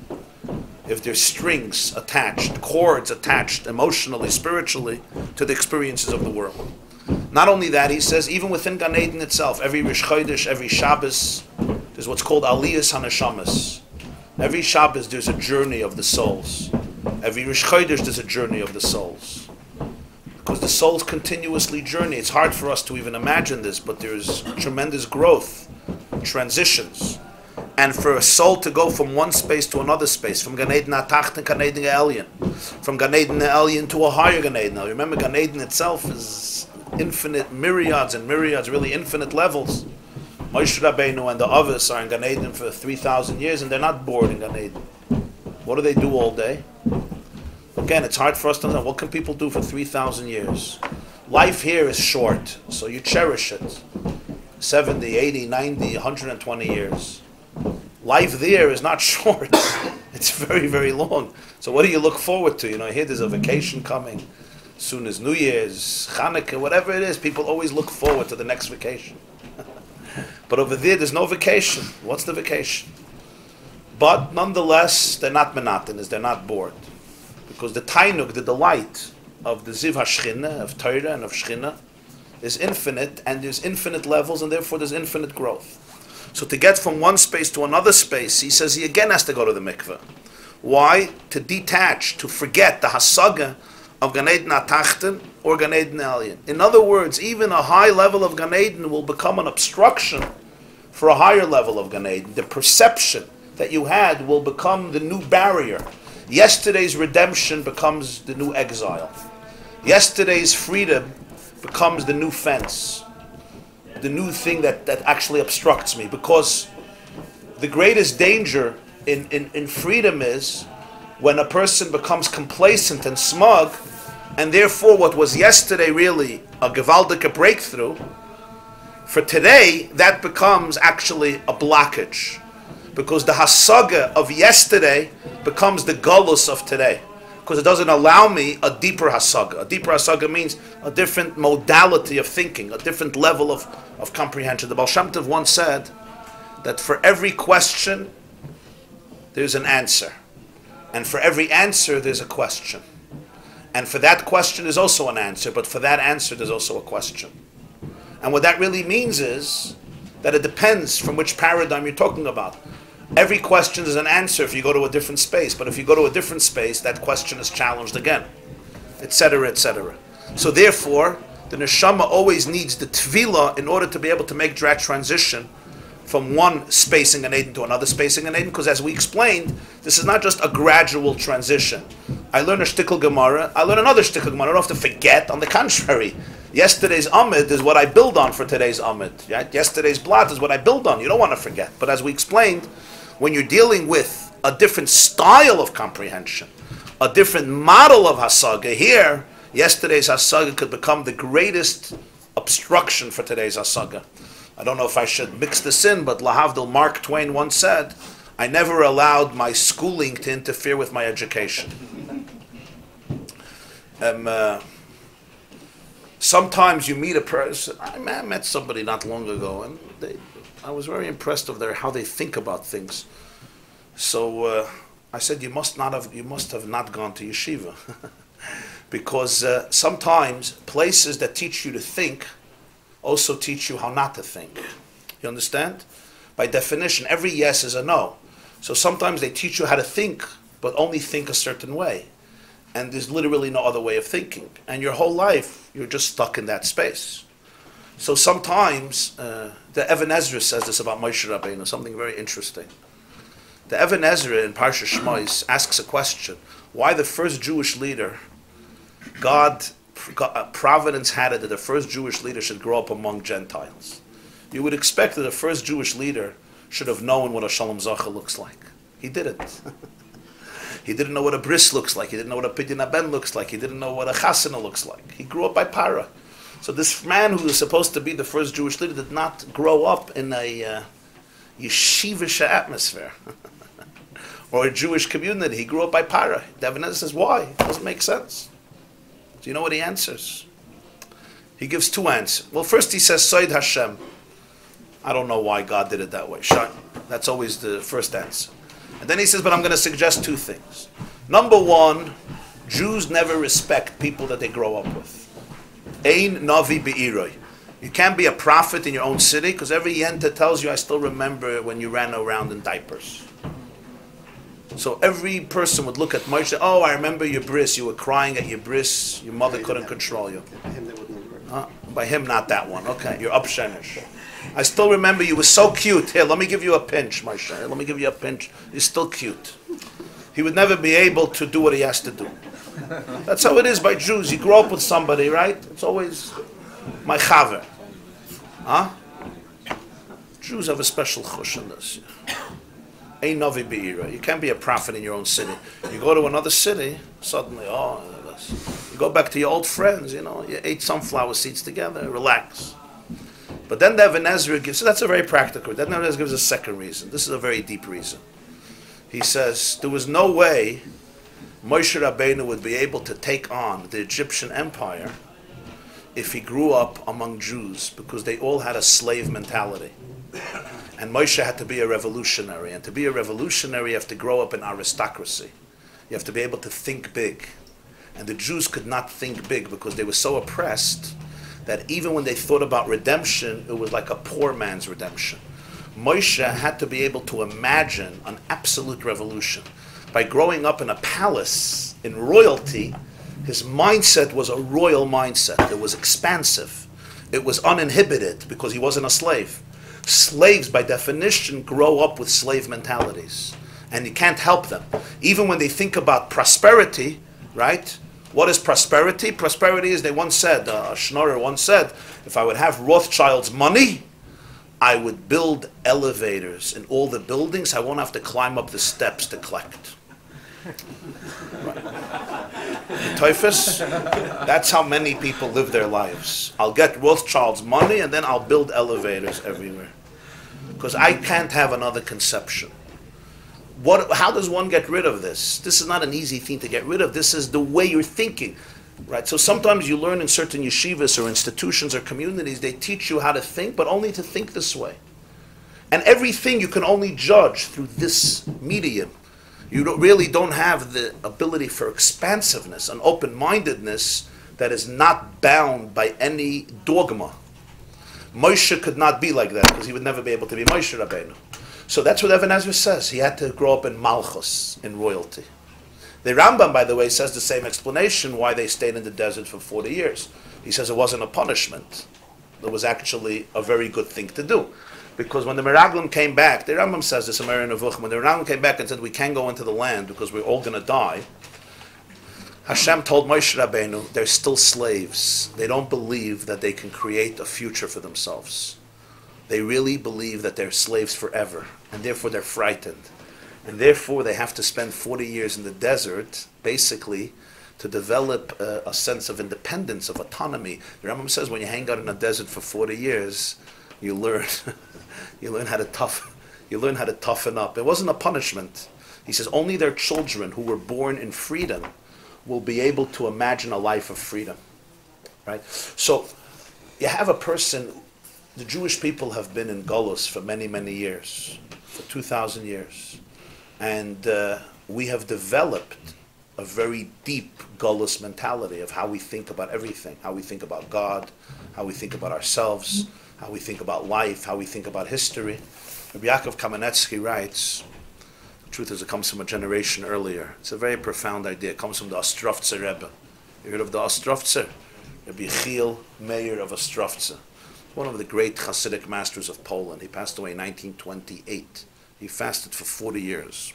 if there's strings attached, cords attached emotionally, spiritually to the experiences of the world. Not only that, he says, even within Gan Eden itself, every Rish Chodesh, every Shabbos, there's what's called Aliyas HaNeshamas. Every Shabbos there's a journey of the souls. Every Rish Chodesh there's a journey of the souls. Because the souls continuously journey. It's hard for us to even imagine this, but there's tremendous growth, transitions. And for a soul to go from one space to another space, from Gan Eden HaTacht to Gan Eden HaElyon, from Gan Eden HaElyon to a higher Gan Eden. Now remember, Gan Eden itself is infinite, myriads and myriads, really infinite levels. Moshe Rabbeinu and the others are in Gan Eden for 3,000 years, and they're not bored in Gan Eden. What do they do all day? Again, it's hard for us to know. What can people do for 3,000 years? Life here is short, so you cherish it. 70, 80, 90, 120 years. Life there is not short. It's very, very long. So what do you look forward to? You know, here there's a vacation coming. Soon as New Year's, Hanukkah, whatever it is, people always look forward to the next vacation. But over there's no vacation. What's the vacation? But nonetheless, they're not menatin, they're not bored. Because the tainuk, the delight of the Ziv HaShchina, of Torah and of Shchina, is infinite, and there's infinite levels, and therefore there's infinite growth. So to get from one space to another space, he says he again has to go to the mikveh. Why? To detach, to forget the hasaga of Gan Eden HaTachten or Gan Eden HaElyon. In other words, even a high level of Gan Eden will become an obstruction for a higher level of Gan Eden. The perception that you had will become the new barrier. Yesterday's redemption becomes the new exile. Yesterday's freedom becomes the new fence, the new thing that actually obstructs me. Because the greatest danger in freedom is when a person becomes complacent and smug, and therefore what was yesterday really a gewaldige breakthrough, for today that becomes actually a blockage. Because the hasaga of yesterday becomes the galus of today. Because it doesn't allow me a deeper hasaga. A deeper hasaga means a different modality of thinking, a different level of comprehension. The Baal Shem Tov once said that for every question, there's an answer. And for every answer, there's a question. And for that question, there's also an answer. But for that answer, there's also a question. And what that really means is that it depends from which paradigm you're talking about. Every question is an answer if you go to a different space. But if you go to a different space, that question is challenged again, etc., etc. So therefore, the neshama always needs the tefillah in order to be able to make that transition from one space in Gan Eden to another space in Gan Eden. Because as we explained, this is not just a gradual transition. I learn a shtickle Gemara, I learn another shtickle Gemara. I don't have to forget. On the contrary, yesterday's Amid is what I build on for today's Amid. Right? Yesterday's blot is what I build on. You don't want to forget. But as we explained, when you're dealing with a different style of comprehension, a different model of hasaga, here, yesterday's hasaga could become the greatest obstruction for today's hasaga. I don't know if I should mix this in, but Lahavdil Mark Twain once said, I never allowed my schooling to interfere with my education. Sometimes you meet a person. I met somebody not long ago, and I was very impressed of how they think about things. So I said, you must have not gone to yeshiva, because sometimes places that teach you to think also teach you how not to think. You understand? By definition, every yes is a no. So sometimes they teach you how to think, but only think a certain way. And there's literally no other way of thinking. And your whole life, you're just stuck in that space. So sometimes, the Even Ezra says this about Moshe Rabbeinu, something very interesting. The Even Ezra in Parshas Shmos asks a question. Why the first Jewish leader, Providence had it that the first Jewish leader should grow up among Gentiles. You would expect that the first Jewish leader should have known what a Shalom Zacha looks like. He didn't. He didn't know what a bris looks like. He didn't know what a pidyon haben looks like. He didn't know what a chasana looks like. He grew up by para. So this man who was supposed to be the first Jewish leader did not grow up in a yeshivish atmosphere or a Jewish community. He grew up by para. Even says, why? It doesn't make sense. Do you know what he answers? He gives two answers. Well, first he says, Soid Hashem. I don't know why God did it that way. That's always the first answer. And then he says, but I'm going to suggest two things. Number one, Jews never respect people that they grow up with. Ein Navi Be'iroi. You can't be a prophet in your own city, because every yenta tells you, I still remember when you ran around in diapers. So every person would look at Moshe, oh, I remember your bris, you were crying at your bris, your mother couldn't control you. By him, not that one. Okay, you're upshenish. I still remember you were so cute. Here, let me give you a pinch, Moshe. Let me give you a pinch. You're still cute. He would never be able to do what he has to do. That's how it is by Jews. You grow up with somebody, right? It's always my chaver. Huh? Jews have a special chush in this. Ein Navi Be'ira. You can't be a prophet in your own city. You go to another city, suddenly, you go back to your old friends, you ate sunflower seeds together, relax. But then the Even Ezra gives, so that's a very practical. Then Even Ezra gives a second reason. This is a very deep reason. He says, there was no way Moshe Rabbeinu would be able to take on the Egyptian empire if he grew up among Jews, because they all had a slave mentality. And Moshe had to be a revolutionary. And to be a revolutionary, you have to grow up in aristocracy. You have to be able to think big. And the Jews could not think big because they were so oppressed that even when they thought about redemption, it was like a poor man's redemption. Moshe had to be able to imagine an absolute revolution. By growing up in a palace, in royalty, his mindset was a royal mindset. It was expansive. It was uninhibited because he wasn't a slave. Slaves, by definition, grow up with slave mentalities. And you can't help them. Even when they think about prosperity, right? What is prosperity? Prosperity is, they once said, Schnorrer once said, if I would have Rothschild's money, I would build elevators in all the buildings. I won't have to climb up the steps to collect. Right. Typhus, that's how many people live their lives. I'll get Rothschild's money and then I'll build elevators everywhere. Because I can't have another conception. How does one get rid of this? This is not an easy thing to get rid of. This is the way you're thinking. Right? So sometimes you learn in certain yeshivas or institutions or communities, they teach you how to think, but only to think this way. And everything you can only judge through this medium. You really don't have the ability for expansiveness and open-mindedness that is not bound by any dogma. Moshe could not be like that because he would never be able to be Moshe Rabbeinu. So that's what Even Ezra says. He had to grow up in Malchus, in royalty. The Rambam, by the way, says the same explanation why they stayed in the desert for 40 years. He says it wasn't a punishment. It was actually a very good thing to do. Because when the Meraglim came back, the Rambam says this in Meir Nevuchim, when the Meraglim came back and said, we can't go into the land because we're all going to die, Hashem told Moshe Rabbeinu, they're still slaves. They don't believe that they can create a future for themselves. They really believe that they're slaves forever, and therefore they're frightened. And therefore they have to spend 40 years in the desert, basically, to develop a sense of independence, of autonomy. The Rambam says when you hang out in a desert for 40 years, you learn how to toughen up. It wasn't a punishment. He says only their children who were born in freedom will be able to imagine a life of freedom. Right? So you have a person, the Jewish people have been in Golus for many, many years, for 2,000 years. And we have developed a very deep Golus mentality of how we think about everything, how we think about God, how we think about ourselves, how we think about life, how we think about history. Rabbi Yaakov Kamenetsky writes, the truth is it comes from a generation earlier. It's a very profound idea. It comes from the Ostrovtzer Rebbe. You heard of the Ostrovtzer? Rabbi Chiel Meir of Ostrovtzer. One of the great Hasidic masters of Poland. He passed away in 1928. He fasted for 40 years.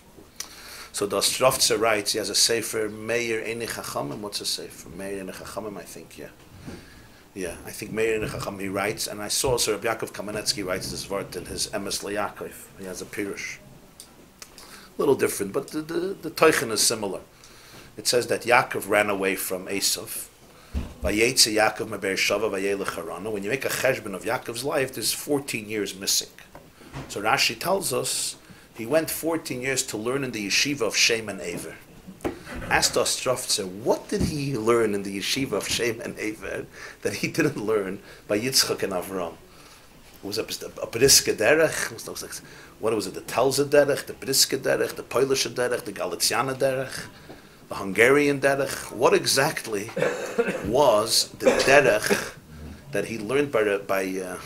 So the Ostrovtzer writes, he has a sefer, Meir Einei Chachamim. What's a sefer? Meir Einei Chachamim, I think, yeah. Yeah, I think Meir Einei Chachamim, he writes, and I saw Sir Rabbi Yaakov Kamenetsky writes this word in his Emes LeYaakov. He has a pirush. A little different, but the Teichen is similar. It says that Yaakov ran away from Esav. Vayetze Yaakov meBe'er Shava vayelech Harana. When you make a cheshbon of Yaakov's life, there's 14 years missing. So Rashi tells us he went 14 years to learn in the yeshiva of Shem and Aver. Asked Ostrovtzer, what did he learn in the yeshiva of Shem and Aver that he didn't learn by Yitzchak and Avram? Was it a Briske Derech? What was it? The Telze Derech, the Briske Derech, the Polish Derech, the Galiciana Derech, the Hungarian Derech? What exactly was the Derech that he learned by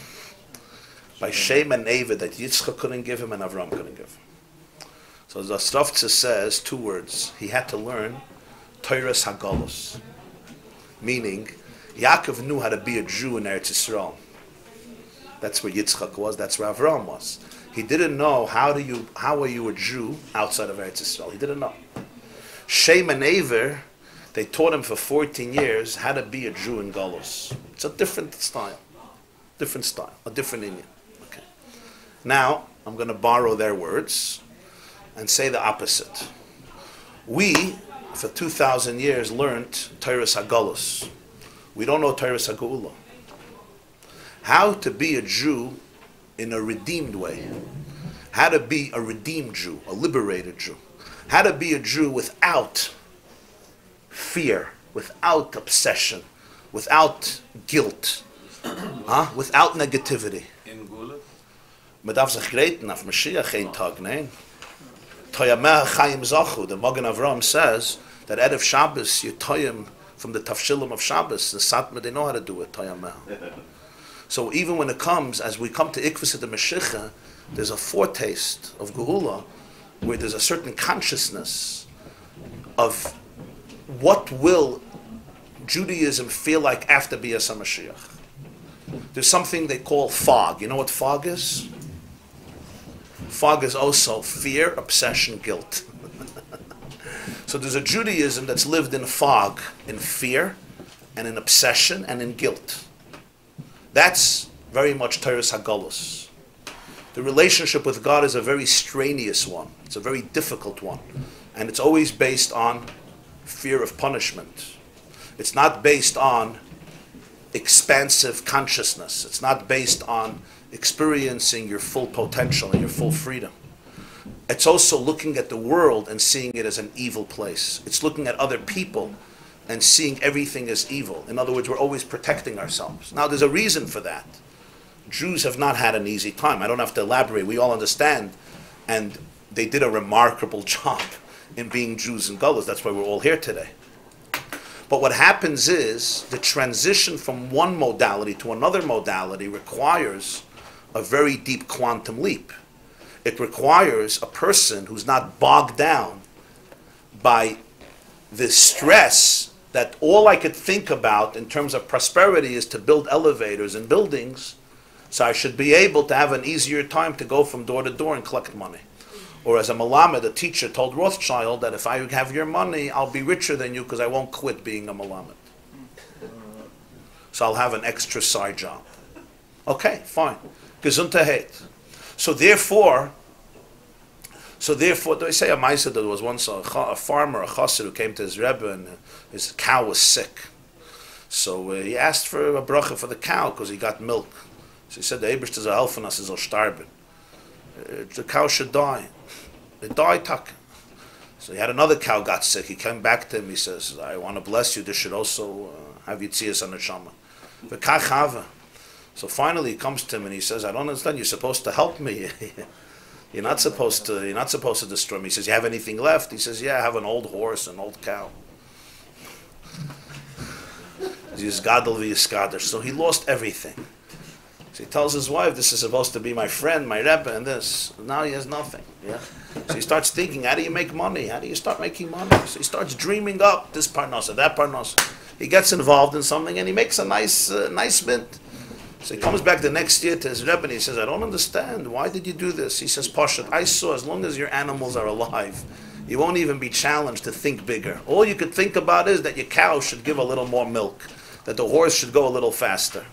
Shem and Aver that Yitzchak couldn't give him and Avram couldn't give him? So the Ostrovtzer says two words. He had to learn Torah Hagolus, meaning Yaakov knew how to be a Jew in Eretz Yisrael. That's where Yitzchak was. That's where Avram was. He didn't know how are you a Jew outside of Eretz Yisrael. He didn't know. Shem and Aver, they taught him for 14 years how to be a Jew in Golus. It's a different style, a different Indian. Okay. Now I'm going to borrow their words and say the opposite. We, for 2,000 years, learned Torah Hagolus. We don't know Torah Hagula. How to be a Jew in a redeemed way. How to be a redeemed Jew, a liberated Jew. How to be a Jew without fear, without obsession, without guilt, without negativity. In Gula? Man darf sich greten auf Mashiach ein Tag, nein? Toyameh Chaim Zachu, the Magen Avram says that out of Shabbos you toyam from the tafshilim of Shabbos. The Satmar, they know how to do it, Toyameh. So even when it comes, as we come to Ikvus at the Mashiach, there's a foretaste of Geula where there's a certain consciousness of what will Judaism feel like after Bias HaMashiach. There's something they call fog. You know what fog is? Fog is also fear, obsession, guilt. So there's a Judaism that's lived in fog, in fear, and in obsession, and in guilt. That's very much Teres HaGolus. The relationship with God is a very strenuous one. It's a very difficult one. And it's always based on fear of punishment. It's not based on expansive consciousness. It's not based on experiencing your full potential and your full freedom. It's also looking at the world and seeing it as an evil place. It's looking at other people and seeing everything as evil. In other words, we're always protecting ourselves. Now, there's a reason for that. Jews have not had an easy time. I don't have to elaborate. We all understand. And they did a remarkable job in being Jews and Gullahs. That's why we're all here today. But what happens is the transition from one modality to another modality requires a very deep quantum leap. It requires a person who's not bogged down by the stress that all I could think about in terms of prosperity is to build elevators and buildings, so I should be able to have an easier time to go from door to door and collect money. Or as a Malamed, a teacher told Rothschild that if I have your money, I'll be richer than you because I won't quit being a Malamed. So I'll have an extra side job. Okay, fine. Gesundheit. So therefore, do I say a Maisa, there was once a farmer, a chassid, who came to his Rebbe and his cow was sick. So he asked for a bracha for the cow because he got milk. So he said, the Eibishter is helping us, is starben. The cow should die. It died, tak. So he had another cow got sick. He came back to him. He says, I want to bless you. This should also have Yitzias on the Shama. V'kach hava. So finally he comes to him and he says, I don't understand. You're supposed to help me. You're not supposed to destroy me. He says, you have anything left? He says, yeah, I have an old horse, an old cow. So he lost everything. So he tells his wife, this is supposed to be my friend, my Rebbe, and this. Now he has nothing. Yeah. So he starts thinking, how do you make money? How do you start making money? So he starts dreaming up this parnasa, that parnasa. He gets involved in something and he makes a nice mint. So he comes back the next year to his Rebbe and he says, I don't understand. Why did you do this? He says, Pashat, I saw as long as your animals are alive, you won't even be challenged to think bigger. All you could think about is that your cow should give a little more milk, that the horse should go a little faster.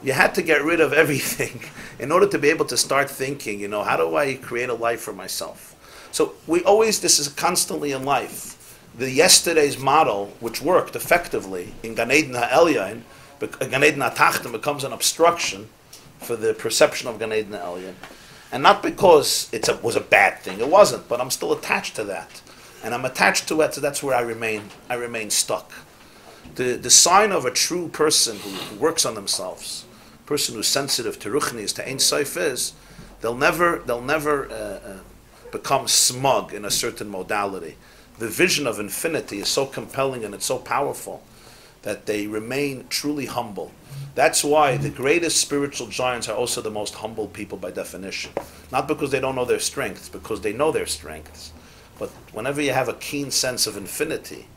You had to get rid of everything in order to be able to start thinking, how do I create a life for myself? So this is constantly in life. The yesterday's model, which worked effectively in Gan Eden HaElyon, Gan Eden HaTachton becomes an obstruction for the perception of Gan Eden HaElyon. And not because it was a bad thing, it wasn't, but I'm still attached to that. And I'm attached to it, so that's where I remain stuck. The sign of a true person who works on themselves, a person who's sensitive to Ruchnis, to Ein Sof, is they'll never become smug in a certain modality. The vision of infinity is so compelling and it's so powerful that they remain truly humble. That's why the greatest spiritual giants are also the most humble people by definition. Not because they don't know their strengths, because they know their strengths. But whenever you have a keen sense of infinity,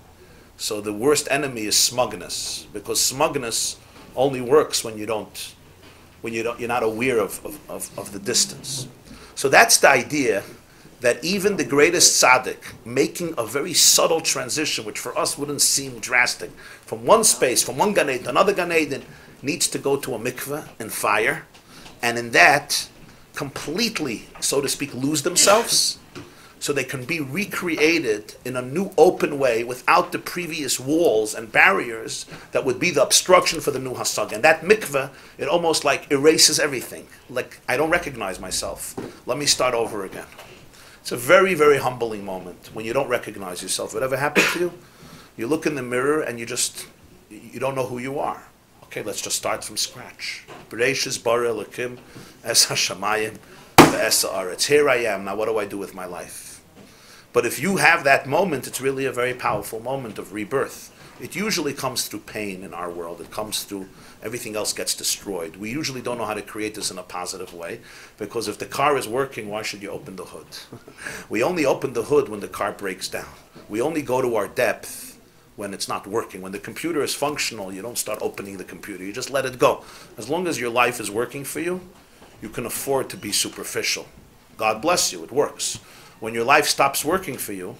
so the worst enemy is smugness, because smugness only works when you're not aware of the distance. So that's the idea that even the greatest tzaddik, making a very subtle transition, which for us wouldn't seem drastic, from one space, from one Gan Eden to another Gan Eden, needs to go to a mikveh and fire, and in that, completely, so to speak, lose themselves, so they can be recreated in a new open way without the previous walls and barriers that would be the obstruction for the new hasag. And that mikveh, it almost like erases everything. Like, I don't recognize myself. Let me start over again. It's a very, very humbling moment when you don't recognize yourself. Whatever happened to you, you look in the mirror and you don't know who you are. Okay, let's just start from scratch. Bereshis bara Elokim es hashamayim ve'es haaretz. Here I am, now what do I do with my life? But if you have that moment, it's really a very powerful moment of rebirth. It usually comes through pain in our world. It comes through everything else gets destroyed. We usually don't know how to create this in a positive way, because if the car is working, why should you open the hood? We only open the hood when the car breaks down. We only go to our depth when it's not working. When the computer is functional, you don't start opening the computer. You just let it go. As long as your life is working for you, you can afford to be superficial. God bless you, it works. When your life stops working for you,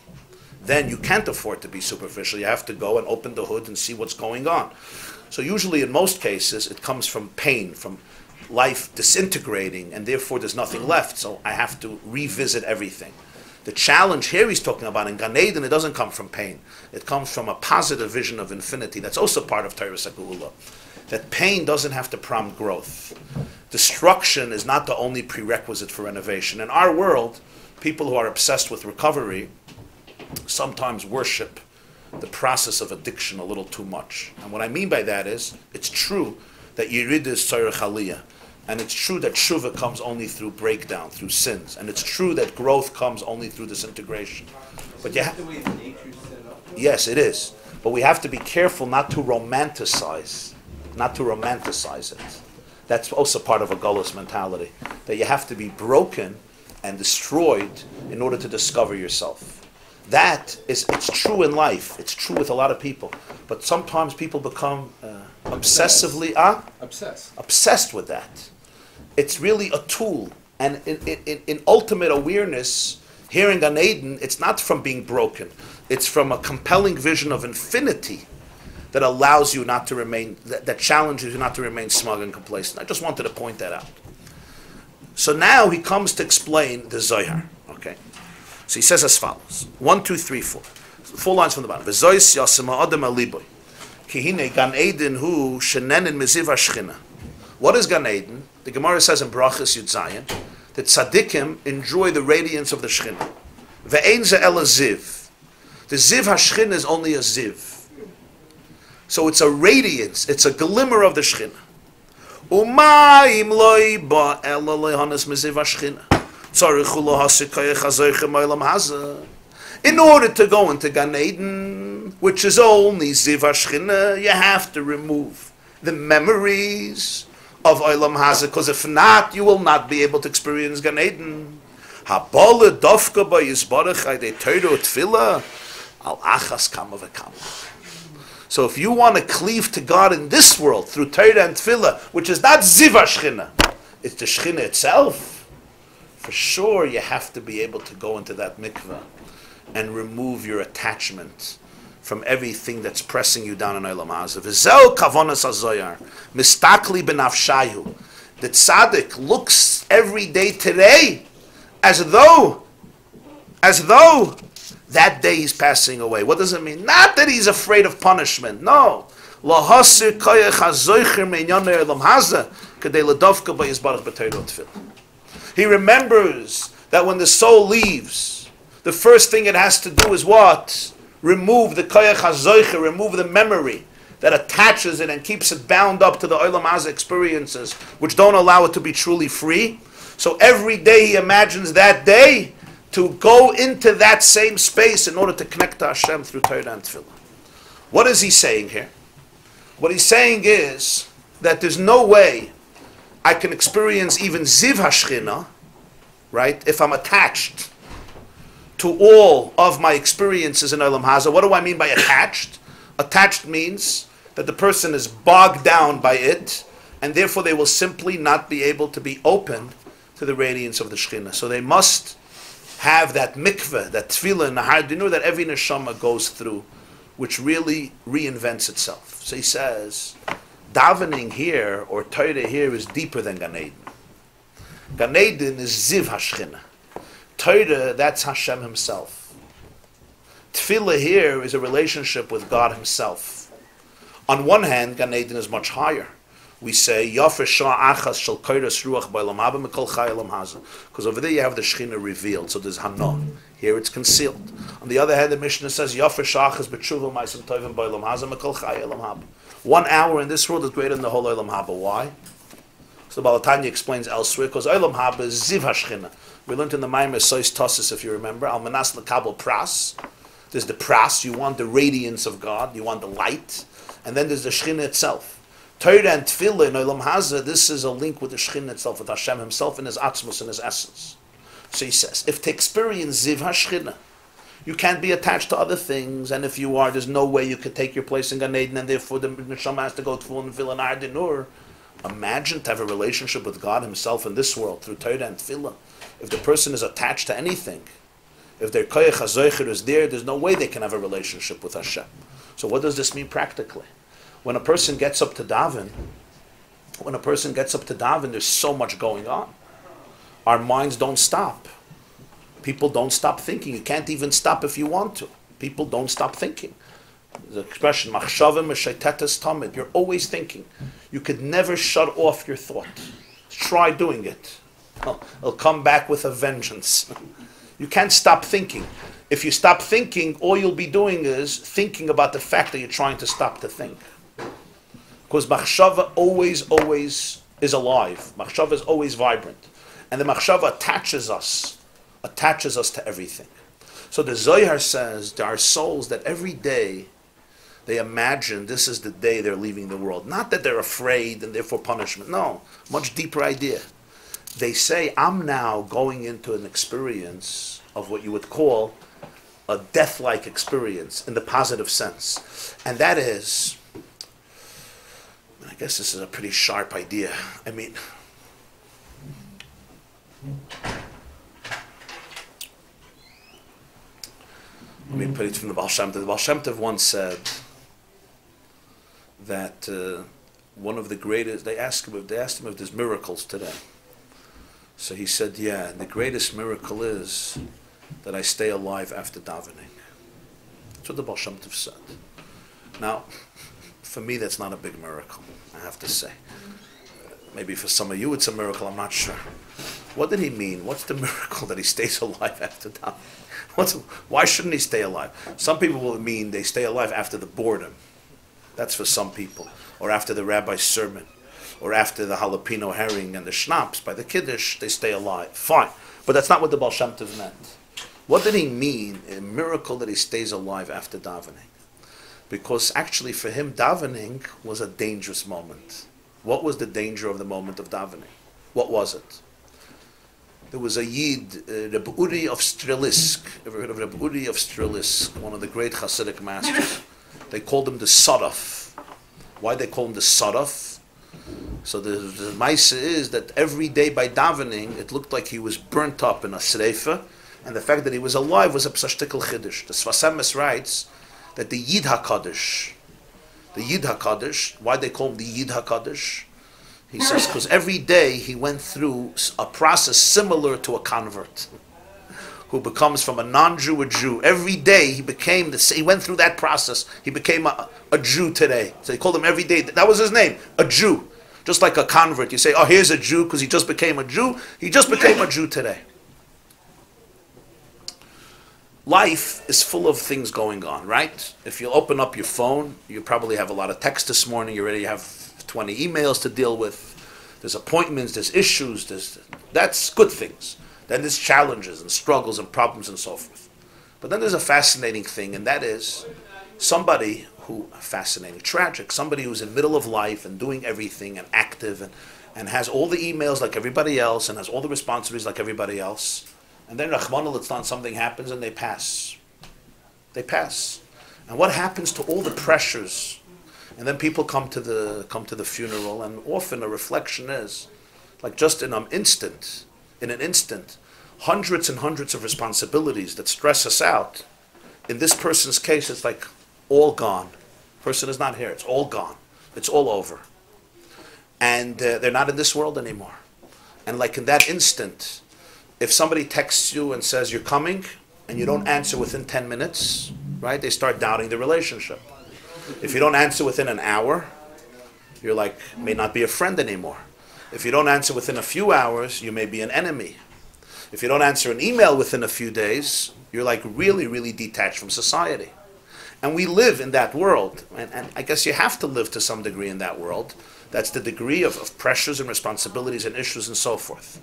then you can't afford to be superficial. You have to go and open the hood and see what's going on. So usually in most cases, it comes from pain, from life disintegrating, and therefore there's nothing left. So I have to revisit everything. The challenge here he's talking about in Gan Eden, it doesn't come from pain. It comes from a positive vision of infinity. That's also part of Torah Or. That pain doesn't have to prompt growth. Destruction is not the only prerequisite for renovation. In our world, people who are obsessed with recovery sometimes worship the process of addiction a little too much. And what I mean by that is, it's true that Yerid is Tzarech Aliyah. And it's true that Shuvah comes only through breakdown, through sins. And it's true that growth comes only through disintegration. But yes, it is. But we have to be careful not to romanticize it. That's also part of a Golos mentality. That you have to be broken and destroyed in order to discover yourself. It's true in life. It's true with a lot of people. But sometimes people become obsessively obsessed with that. It's really a tool. And in ultimate awareness, here in Gan Eden, it's not from being broken. It's from a compelling vision of infinity that allows you not to remain, that challenges you not to remain smug and complacent. I just wanted to point that out. So now he comes to explain the Zohar. Okay. So he says as follows: 1, 2, 3, 4. 4 lines from the bottom. V'zois yasema adam aliboy. Kihine Gan Eden hu shenen in meziv hashchina. What is Gan Eden? The Gemara says in Brachas Yud Zayin that tzaddikim enjoy the radiance of the Shechina. Ve'ein ze ela ziv. The ziv hashchina is only a ziv. So it's a radiance. It's a glimmer of the Shechina. Umayim loy ba ela lehanas meziv hashchina. In order to go into Gan Eden, which is only Ziv HaShchina, you have to remove the memories of Olam Hazeh, because if not, you will not be able to experience Gan Eden. Habole dofka ba yisbarach ayde Torah Tefillah al achas kama v'kama. So if you want to cleave to God in this world through Torah and Tefillah, which is not Ziv HaShchina, it's the Shechina itself, for sure you have to be able to go into that mikveh and remove your attachment from everything that's pressing you down in Olam Hazeh. V'zeu kavonas hazoyar mistakli b'nafshayu. The tzaddik looks every day today as though that day is passing away. What does it mean? Not that he's afraid of punishment. No. Lahasir koyach hazoycher me'inyanei Olam Hazeh k'dei ledovka b'yizbarach b'Torah Tefillah. He remembers that when the soul leaves, the first thing it has to do is what? Remove the koyach hazoicha, remove the memory that attaches it and keeps it bound up to the Olam Hazeh experiences, which don't allow it to be truly free. So every day he imagines that day to go into that same space in order to connect to Hashem through Torah and Tefillah. What is he saying here? What he's saying is that there's no way I can experience even Ziv HaShchina, right, if I'm attached to all of my experiences in Olam Hazeh. What do I mean by attached? Attached means that the person is bogged down by it, and therefore they will simply not be able to be open to the radiance of the Shechina. So they must have that mikveh, that tefillah, and the har dinur that every neshama goes through, which really reinvents itself. So he says, davening here, or Torah here, is deeper than Gan Eden. Gan Eden is Ziv HaShchina. Torah, that's Hashem himself. Tefillah here is a relationship with God himself. On one hand, Gan Eden is much higher. We say, Yafer Shah Achas Shal Koiras Ruach B'Olam Haba Mikol Chai Olam Hazeh. Because over there you have the Shechina revealed, so there's Hana. Here it's concealed. On the other hand, the Mishnah says, Yafer Shah Achas B'Tshuva Ma'asim Tovim B'Olam Hazeh Mikol Chai Olam Haba. 1 hour in this world is greater than the whole Olam Haba. Why? So the Baal HaTanya explains elsewhere, because Olam Haba is Ziv HaShchina. We learned in the Maimer Sois Tossis, if you remember, Al Manas L'Kabel Pras. There's the Pras, you want the radiance of God, you want the light, and then there's the Shechina itself. Torah and Tefillah in Olam Hazeh, this is a link with the Shechina itself, with Hashem himself in his Atzmos, in his essence. So he says, if to experience Ziv HaShechina, you can't be attached to other things, and if you are, there's no way you could take your place in Gan Eden, and therefore the Neshama has to go to and Tefillah and har dinur. Imagine to have a relationship with God himself in this world through Torah and Tefillah. If the person is attached to anything, If their koyach hazoicher is there, there's no way they can have a relationship with Hashem. So what does this mean practically? When a person gets up to daven, there's so much going on. Our minds don't stop. People don't stop thinking. You can't even stop if you want to. People don't stop thinking. The expression, machshava meshaitetes tamid. You're always thinking. You could never shut off your thought. Try doing it. It'll come back with a vengeance. You can't stop thinking. If you stop thinking, all you'll be doing is thinking about the fact that you're trying to stop to think. Because machshava always is alive. Machshava is always vibrant. And the machshava attaches us to everything. So the Zohar says there are souls that every day they imagine this is the day they're leaving the world. Not that they're afraid and therefore punishment. No, much deeper idea. They say, I'm now going into an experience of what you would call a death-like experience in the positive sense. And that is, I guess this is a pretty sharp idea. I mean, let me put it from the Baal Shem Tov. The Baal Shem Tov once said that one of the greatest, they asked him if there's miracles today. So he said, yeah, the greatest miracle is that I stay alive after davening. That's what the Baal Shem Tov said. Now, for me, that's not a big miracle, I have to say. Maybe for some of you it's a miracle, I'm not sure. What did he mean? What's the miracle that he stays alive after davening? Why shouldn't he stay alive? Some people will mean they stay alive after the boredom. That's for some people. Or after the rabbi's sermon. Or after the jalapeno herring and the schnapps by the kiddush, they stay alive. Fine. But that's not what the Baal Shem Tov meant. What did he mean? A miracle that he stays alive after davening. Because actually for him, davening was a dangerous moment. What was the danger of the moment of davening? What was it? There was a Yid, Rabbi Uri of Strelisk. Ever heard of Rabbi Uri of Strelisk? One of the great Hasidic masters. They called him the Sadaf. Why they call him the Sadaf? So the Maisa is that every day by davening, it looked like he was burnt up in a sreifa, and the fact that he was alive was a psashtikal chiddush. The Sfas Emes writes that the Yid HaKadosh, why they call him the Yid HaKadosh? He says, because every day he went through a process similar to a convert who becomes from a non-Jew a Jew. Every day he went through that process. He became a Jew today. So they called him every day. That was his name, a Jew. Just like a convert. You say, oh, here's a Jew because he just became a Jew. He just became a Jew today. Life is full of things going on, right? If you open up your phone, you probably have a lot of text this morning. You already have 20 emails to deal with. There's appointments, there's issues, that's good things. Then there's challenges and struggles and problems and so forth. But then there's a fascinating thing, and that is somebody tragic, somebody who's in the middle of life and doing everything and active and has all the emails like everybody else and has all the responsibilities like everybody else. And then Rahman al-Islam, something happens and they pass. They pass. And what happens to all the pressures? And then people come to the funeral, and often a reflection is, like just in an instant, hundreds and hundreds of responsibilities that stress us out. In this person's case, it's like all gone. Person is not here. It's all gone. It's all over. And they're not in this world anymore. And like in that instant, if somebody texts you and says you're coming, and you don't answer within 10 minutes, right? They start doubting the relationship. If you don't answer within an hour, you're like, may not be a friend anymore. If you don't answer within a few hours, you may be an enemy. If you don't answer an email within a few days, you're like really, really detached from society. And we live in that world. And I guess you have to live to some degree in that world. That's the degree of pressures and responsibilities and issues and so forth.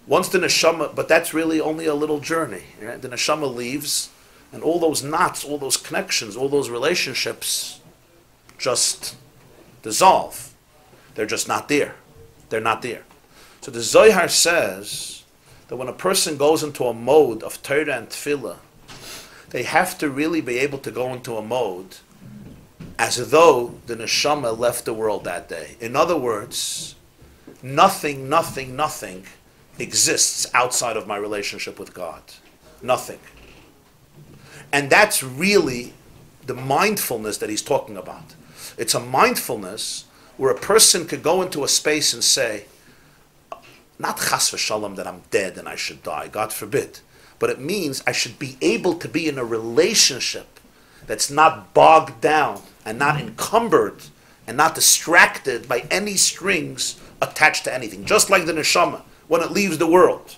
Once the neshama, but that's really only a little journey. Right? The neshama leaves, and all those knots, all those connections, all those relationships just dissolve. They're just not there. They're not there. So the Zohar says that when a person goes into a mode of Torah and Tefillah, they have to really be able to go into a mode as though the neshama left the world that day. In other words, nothing exists outside of my relationship with God. Nothing. And that's really the mindfulness that he's talking about. It's a mindfulness where a person could go into a space and say, not chas v'shalom that I'm dead and I should die, God forbid, but it means I should be able to be in a relationship that's not bogged down and not encumbered and not distracted by any strings attached to anything. Just like the neshama, when it leaves the world.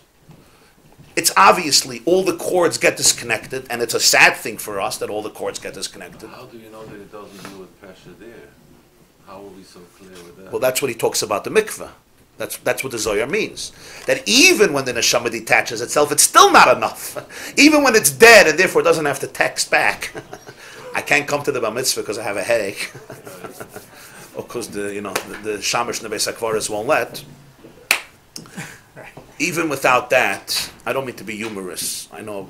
It's obviously all the cords get disconnected, and it's a sad thing for us that all the cords get disconnected. How do you know that it doesn't deal with pressure there? How are we so clear with that? Well, that's what he talks about the mikveh. That's what the Zohar means. That even when the neshama detaches itself, it's still not enough. Even when it's dead and therefore doesn't have to text back. I can't come to the bar mitzvah because I have a headache. Or because the shamash nebeis hakvaros won't let. Even without that, I don't mean to be humorous. I know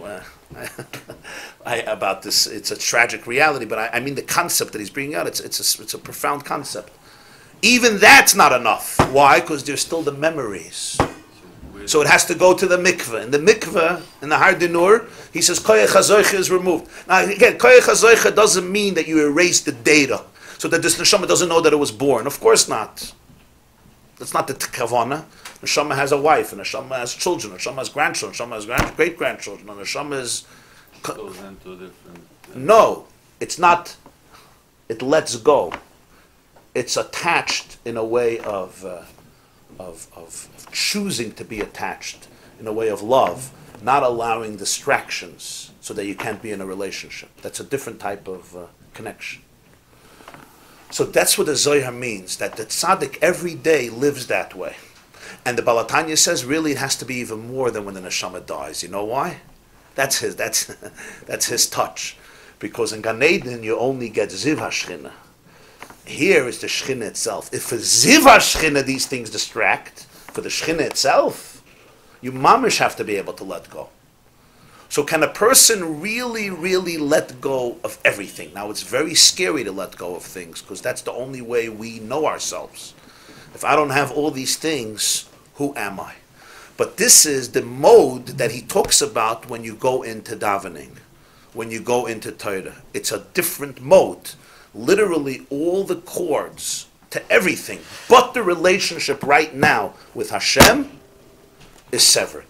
about this. It's a tragic reality, but I mean the concept that he's bringing out. It's a profound concept. Even that's not enough. Why? Because there's still the memories. So it has to go to the mikveh. In the mikveh, in the Har Dinur, he says koyach hazoicha is removed. Now again, koyach hazoicha doesn't mean that you erase the data, so that this neshama doesn't know that it was born. Of course not. That's not the kavana. Neshama has a wife, and Neshama has children, Neshama has grandchildren, Neshama has great-grandchildren, and Neshama is... Goes into different... No, it's not. It lets go. It's attached in a way of choosing to be attached, in a way of love, not allowing distractions so that you can't be in a relationship. That's a different type of connection. So that's what the Zohar means, that the tzaddik every day lives that way. And the Baal HaTanya says, really, it has to be even more than when the neshama dies. You know why? That's his touch. Because in Gan Eden, you only get Ziv HaShchina. Here is the Shchina itself. If for Ziv HaShchina these things distract, for the Shchina itself, you mamish have to be able to let go. So can a person really, really let go of everything? Now, it's very scary to let go of things, because that's the only way we know ourselves. If I don't have all these things, who am I? But this is the mode that he talks about when you go into davening, when you go into Torah. It's a different mode. Literally all the cords to everything, but the relationship right now with Hashem is severed.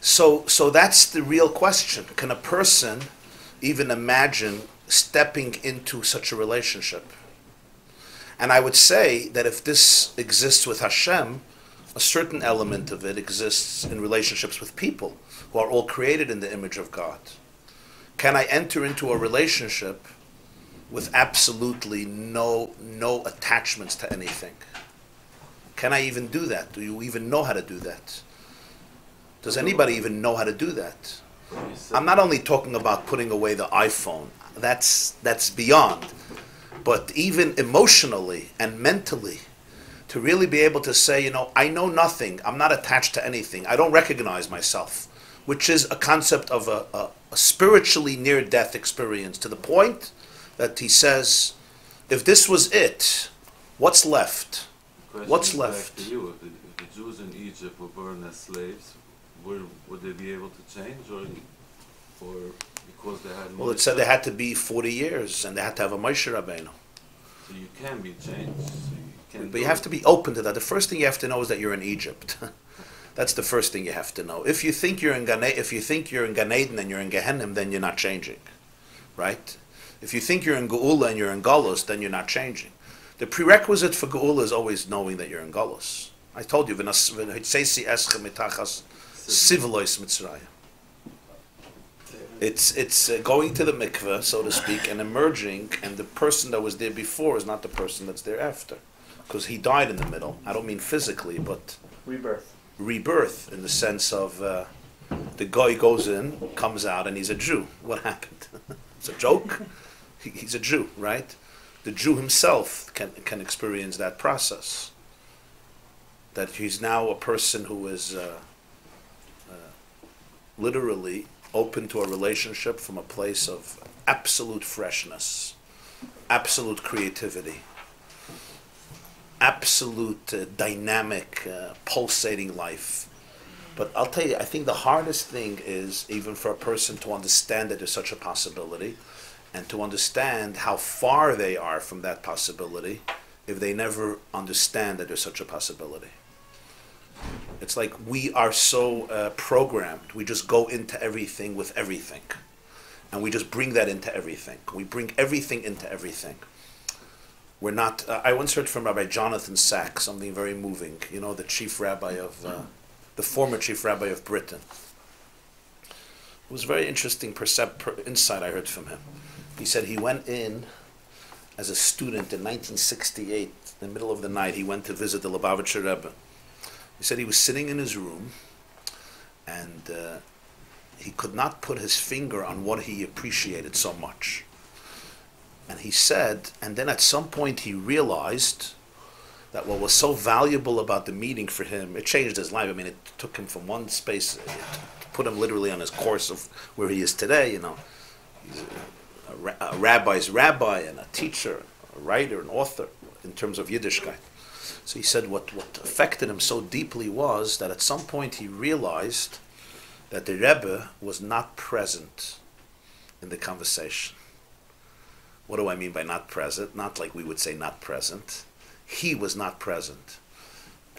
So that's the real question. Can a person even imagine stepping into such a relationship? And I would say that if this exists with Hashem, a certain element of it exists in relationships with people who are all created in the image of God. Can I enter into a relationship with absolutely no attachments to anything? Can I even do that? Do you even know how to do that? Does anybody even know how to do that? I'm not only talking about putting away the iPhone. That's beyond. But even emotionally and mentally, to really be able to say, I know nothing. I'm not attached to anything. I don't recognize myself, which is a concept of a spiritually near-death experience, to the point that he says, if this was it, what's left? What's left? Back to you. If the Jews in Egypt were burned as slaves, would they be able to change, or because they had... Well, it said they had to be 40 years, and they had to have a Moshe Rabbeinu. So you can be changed. But you have to be open to that. The first thing you have to know is that you're in Egypt. That's the first thing you have to know. If you think you're in Gan Eden and you're in Gehenna, then you're not changing, right? If you think you're in Geula and you're in Galus, then you're not changing. The prerequisite for Geula is always knowing that you're in Galus. I told you, it's going to the mikveh, so to speak, and emerging, and the person that was there before is not the person that's there after, because he died in the middle. I don't mean physically, but rebirth in the sense of the guy goes in, comes out, and he's a Jew. What happened? It's a joke. He's a Jew, right? The Jew himself can experience that process. That he's now a person who is literally open to a relationship from a place of absolute freshness, absolute creativity, absolute dynamic, pulsating life. But I'll tell you, I think the hardest thing is even for a person to understand that there's such a possibility, and to understand how far they are from that possibility if they never understand that there's such a possibility. It's like we are so programmed. We just go into everything with everything. And we just bring that into everything. We bring everything into everything. We're not... I once heard from Rabbi Jonathan Sacks something very moving. You know, the chief rabbi of... the former chief rabbi of Britain. It was a very interesting insight I heard from him. He said he went in as a student in 1968, in the middle of the night, he went to visit the Lubavitcher Rebbe. He said he was sitting in his room, and he could not put his finger on what he appreciated so much. And he said, and then at some point he realized that what was so valuable about the meeting for him, it changed his life. I mean, it took him from one space, it put him literally on his course of where he is today, you know. He's a rabbi's rabbi and a teacher, a writer, an author, in terms of Yiddishkeit. So he said what affected him so deeply was that at some point he realized that the Rebbe was not present in the conversation. What do I mean by not present? Not like we would say not present. He was not present.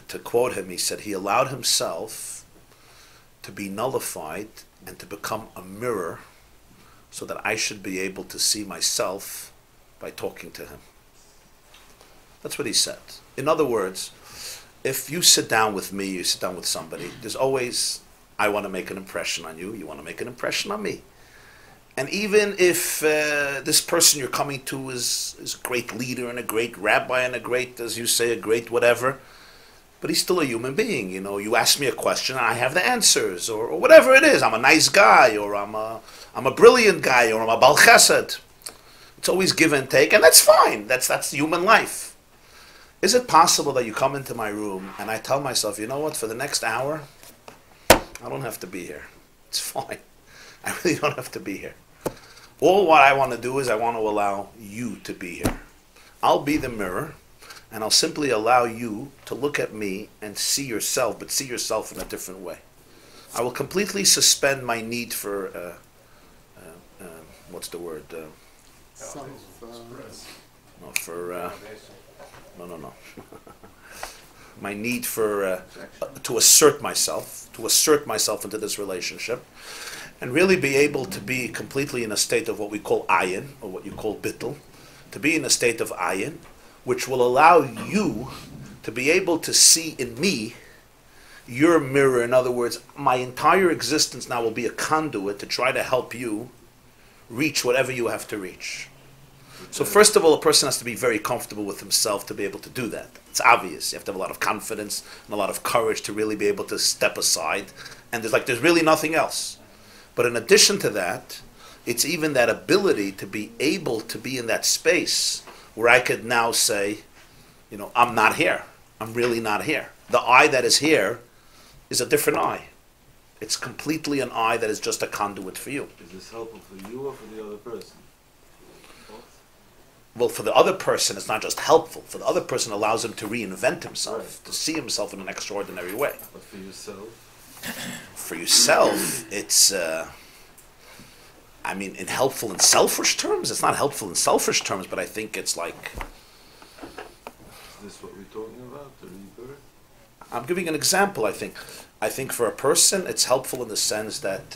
To quote him, he said he allowed himself to be nullified and to become a mirror so that I should be able to see myself by talking to him. That's what he said. In other words, if you sit down with me, you sit down with somebody, there's always, I want to make an impression on you, you want to make an impression on me. And even if this person you're coming to is a great leader and a great rabbi and a great, as you say, a great whatever, but he's still a human being. You know, you ask me a question, I have the answers, or whatever it is. I'm a nice guy, or I'm a brilliant guy, or I'm a Baal Chesed. It's always give and take, and that's fine. That's human life. Is it possible that you come into my room and I tell myself, you know what, for the next hour, I don't have to be here. It's fine. I really don't have to be here. All what I want to do is I want to allow you to be here. I'll be the mirror, and I'll simply allow you to look at me and see yourself, but see yourself in a different way. I will completely suspend my need for, what's the word? No. My need for, to assert myself into this relationship, and really be able to be completely in a state of what we call ayin, or what you call bittul, to be in a state of ayin, which will allow you to be able to see in me your mirror. In other words, my entire existence now will be a conduit to try to help you reach whatever you have to reach. So first of all, a person has to be very comfortable with himself to be able to do that. It's obvious. You have to have a lot of confidence and a lot of courage to really be able to step aside. And there's really nothing else. But in addition to that, it's even that ability to be able to be in that space where I could now say, you know, I'm not here. I'm really not here. The I that is here is a different I. It's completely an I that is just a conduit for you. Is this helpful for you or for the other person? Well, for the other person, it's not just helpful. For the other person, it allows him to reinvent himself, to see himself in an extraordinary way. But for yourself? For yourself, it's, in helpful in selfish terms. It's not helpful in selfish terms, but I think it's like... Is this what we're talking about, the rebirth? I'm giving an example, I think. I think for a person, it's helpful in the sense that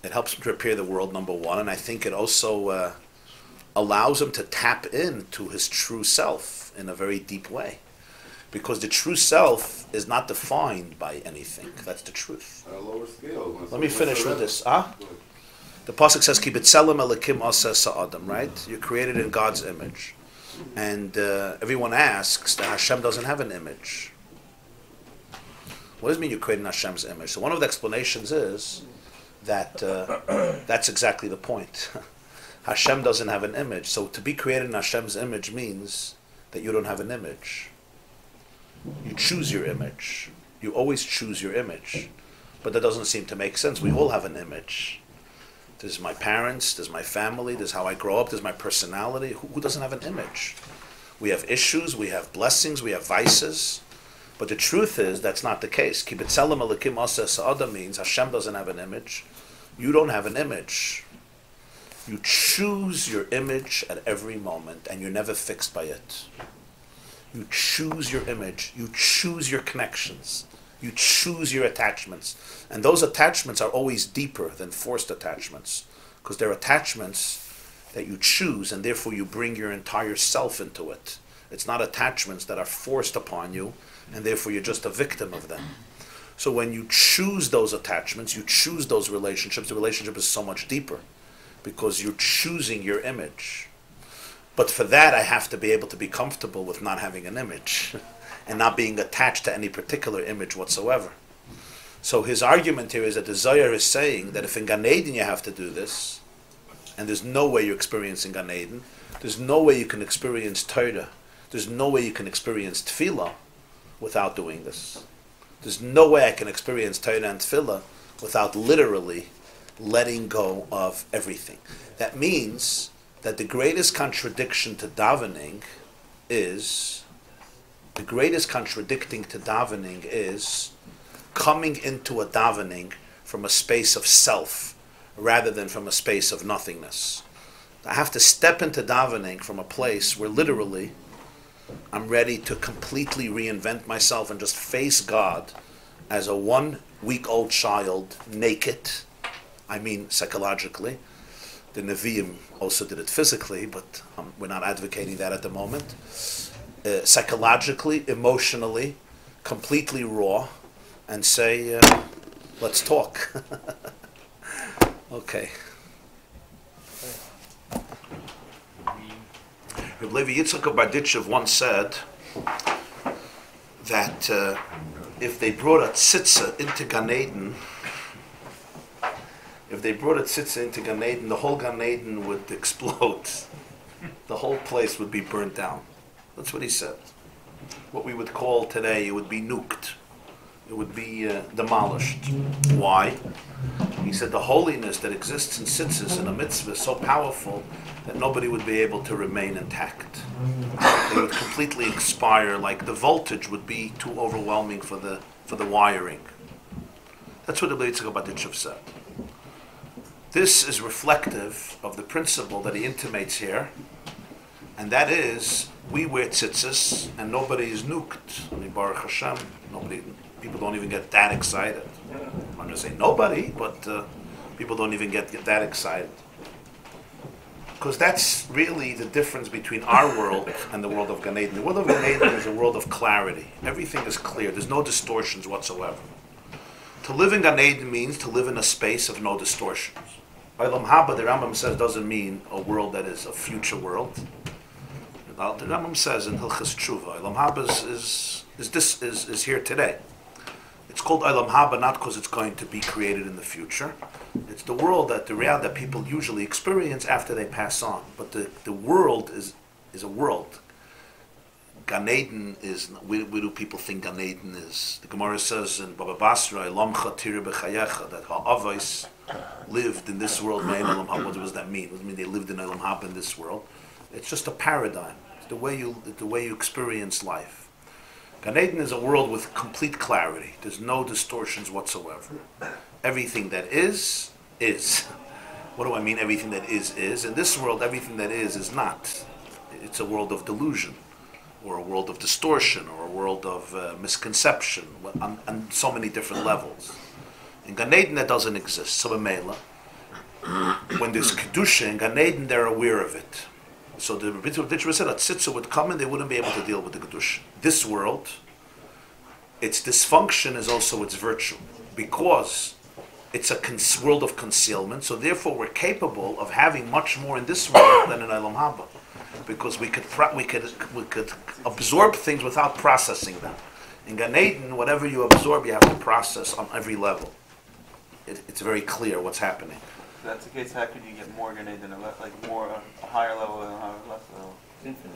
it helps him to repair the world, number one, and I think it also allows him to tap into his true self in a very deep way. Because the true self is not defined by anything. That's the truth. At a lower scale. Let me finish with this. The Pasuk says, Ki b'tselem Elokim aseh sa'adam, right? You're created in God's image. And everyone asks that Hashem doesn't have an image. What does it mean you're created in Hashem's image? So one of the explanations is that that's exactly the point. Hashem doesn't have an image. So to be created in Hashem's image means that you don't have an image. You choose your image. You always choose your image. But that doesn't seem to make sense. We all have an image. There's my parents, there's my family, there's how I grow up, there's my personality. Who doesn't have an image? We have issues, we have blessings, we have vices. But the truth is, that's not the case. Kibitzelam Elikim Asa Sa'ada means Hashem doesn't have an image. You don't have an image. You choose your image at every moment, and you're never fixed by it. You choose your image. You choose your connections. You choose your attachments. And those attachments are always deeper than forced attachments, because they're attachments that you choose, and therefore you bring your entire self into it. It's not attachments that are forced upon you, and therefore you're just a victim of them. So when you choose those attachments, you choose those relationships, the relationship is so much deeper, because you're choosing your image. But for that, I have to be able to be comfortable with not having an image, and not being attached to any particular image whatsoever. So his argument here is that the Zohar is saying that if in Gan Eden you have to do this, and there's no way you're experiencing Gan Eden, there's no way you can experience Torah, there's no way you can experience Tefillah without doing this. There's no way I can experience Torah and Tefillah without literally letting go of everything. That means that the greatest contradiction to davening is coming into a davening from a space of self rather than from a space of nothingness. I have to step into davening from a place where literally I'm ready to completely reinvent myself and just face God as a 1 week-old child, naked. I mean psychologically. The Nevi'im also did it physically, but we're not advocating that at the moment. Psychologically, emotionally, completely raw, and say, let's talk. Okay. Rabbi Yitzchak of Barditchev once said that if they brought a tzitzah into Gan Eden, the whole Gan Eden would explode. The whole place would be burnt down. That's what he said. What we would call today, it would be nuked. It would be demolished. Why? He said the holiness that exists in tzitzis and a mitzvah is so powerful that nobody would be able to remain intact. They would completely expire, like the voltage would be too overwhelming for the wiring. That's what the Yitzchak Barditchev said. This is reflective of the principle that he intimates here, and that is, we wear tzitzis and nobody is nuked. I mean, Baruch Hashem, people don't even get that excited. I'm not going to say nobody, but people don't even get that excited. Because that's really the difference between our world and the world of Gan Eden. The world of Gan Eden is a world of clarity. Everything is clear. There's no distortions whatsoever. To live in Gan Eden means to live in a space of no distortions. Olam Haba, the Rambam says, doesn't mean a world that is a future world. The Rambam says in Hilchas Tshuva, Olam Haba is here today. It's called Olam Haba not because it's going to be created in the future. It's the world the reality that people usually experience after they pass on. But the world is a world. Gan Eden is, where do people think Gan Eden is? The Gemara says in Baba Basra, Elamcha tira b'chayecha, that ha'avos lived in this world. What does that mean? What does it mean they lived in Olam Haba in this world? It's just a paradigm. It's the way you experience life. Gan Eden is a world with complete clarity. There's no distortions whatsoever. Everything that is. What do I mean everything that is? In this world, everything that is not. It's a world of delusion, or a world of distortion, or a world of misconception, on so many different levels. In Gan Eden, that doesn't exist. So b'meila, when there's Kedusha in Gan Eden, they're aware of it. So the Rabbi said that Tzitza would come and they wouldn't be able to deal with the Kedusha. This world, its dysfunction is also its virtue, because it's a world of concealment, so therefore we're capable of having much more in this world than in Olam Haba, because we could absorb things without processing them. In Gan Eden, whatever you absorb, you have to process on every level. It's very clear what's happening. If that's the case, how could you get more Gan Eden, a higher level and a less level? Infinite.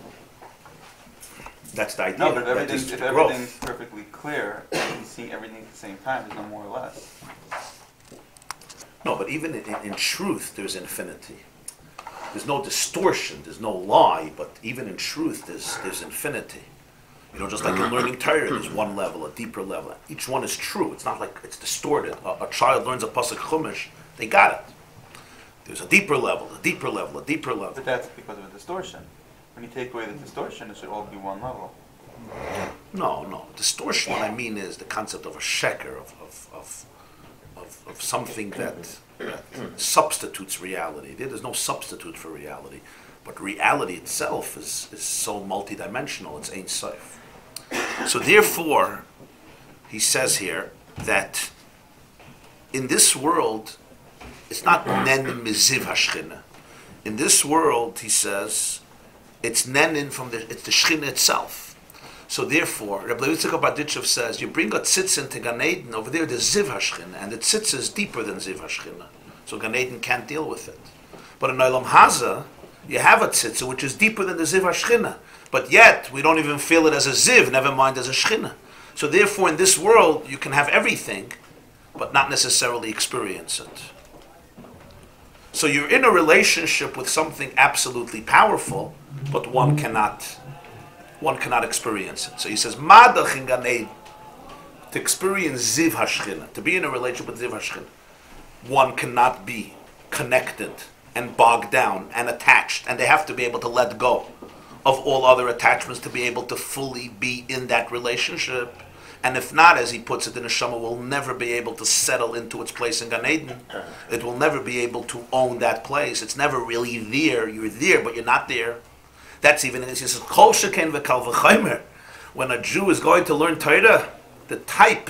That's the idea. No, but if everything's perfectly clear, and you see everything at the same time, there's no more or less. No, but even in truth, there's infinity. There's no distortion, there's no lie, but even in truth, there's infinity. Just like in learning Torah, there's one level, a deeper level. Each one is true. It's not like it's distorted. A child learns a pasuk chumash, they got it. There's a deeper level, a deeper level, a deeper level. But that's because of a distortion. When you take away the distortion, it should all be one level. No. Distortion, what I mean is the concept of a sheker, of something that substitutes reality. There's no substitute for reality. But reality itself is so multidimensional, it's Ein Sof. So therefore, he says here that in this world, it's not nen miziv hashchina. In this world, he says, it's nenin it's the shchina itself. So therefore, Rabbi Yitzchak Barditchev says, you bring a tzitz into Gan Eden, over there there's ziv hashchina, and the tzitz is deeper than ziv hashchina. So Gan Eden can't deal with it. But in Olam Haza, you have a tzitz which is deeper than the ziv hashchina. But yet, we don't even feel it as a ziv, never mind as a shchina. So therefore, in this world, you can have everything, but not necessarily experience it. So you're in a relationship with something absolutely powerful, but one cannot experience it. So he says, Madach in Gan Eden, to experience ziv hashchina, to be in a relationship with ziv hashchina, one cannot be connected and bogged down and attached, and they have to be able to let go of all other attachments to be able to fully be in that relationship. And if not, as he puts it, the neshama will never be able to settle into its place in Gan Eden. It will never be able to own that place. It's never really there. You're there, but you're not there. That's even, he says, Kol sheken v'kal v'chaimer. When a Jew is going to learn Torah, the type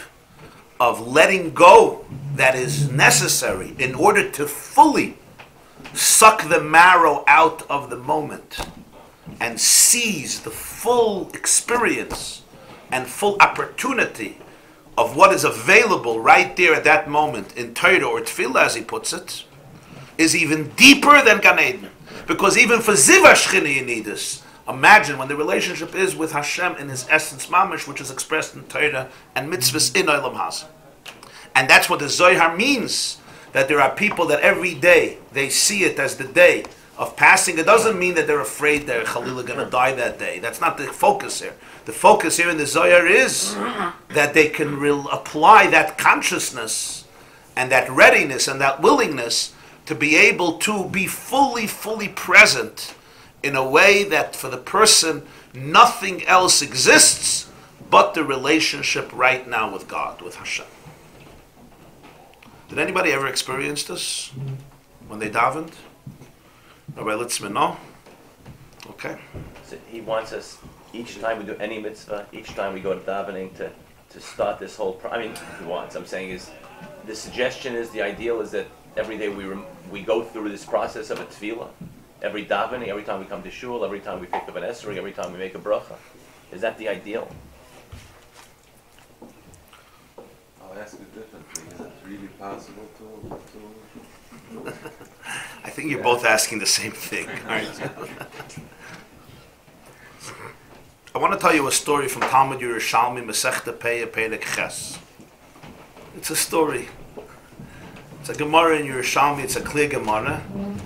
of letting go that is necessary in order to fully suck the marrow out of the moment and seize the full experience and full opportunity of what is available right there at that moment in Torah or Tefillah, as he puts it, is even deeper than Gan Eden. Because even for Ziv HaShchina you need this. Imagine when the relationship is with Hashem in his essence mamish, which is expressed in Torah and mitzvahs in Olam Hazeh. And that's what the Zohar means, that there are people that every day they see it as the day of passing. It doesn't mean that they're afraid they're Khalil going to die that day. That's not the focus here. The focus here in the Zohar is that they can apply that consciousness and that readiness and that willingness to be able to be fully present in a way that for the person nothing else exists but the relationship right now with God, with Hashem. Did anybody ever experience this when they davened? Rabbi Litzman, no? Okay. So he wants us, each time we do any mitzvah, each time we go to davening, to start this whole, he wants, I'm saying is, the suggestion is, the ideal is that every day we go through this process of a tefillah, every davening, every time we come to shul, every time we pick up an esrog, every time we make a bracha. Is that the ideal? I'll ask you differently. Is it really possible to I think you're both asking the same thing. I want to tell you a story from Talmud Yerushalmi, Masechta Peah, Perek Ches. It's a story. It's a Gemara in Yerushalmi. It's a clear Gemara.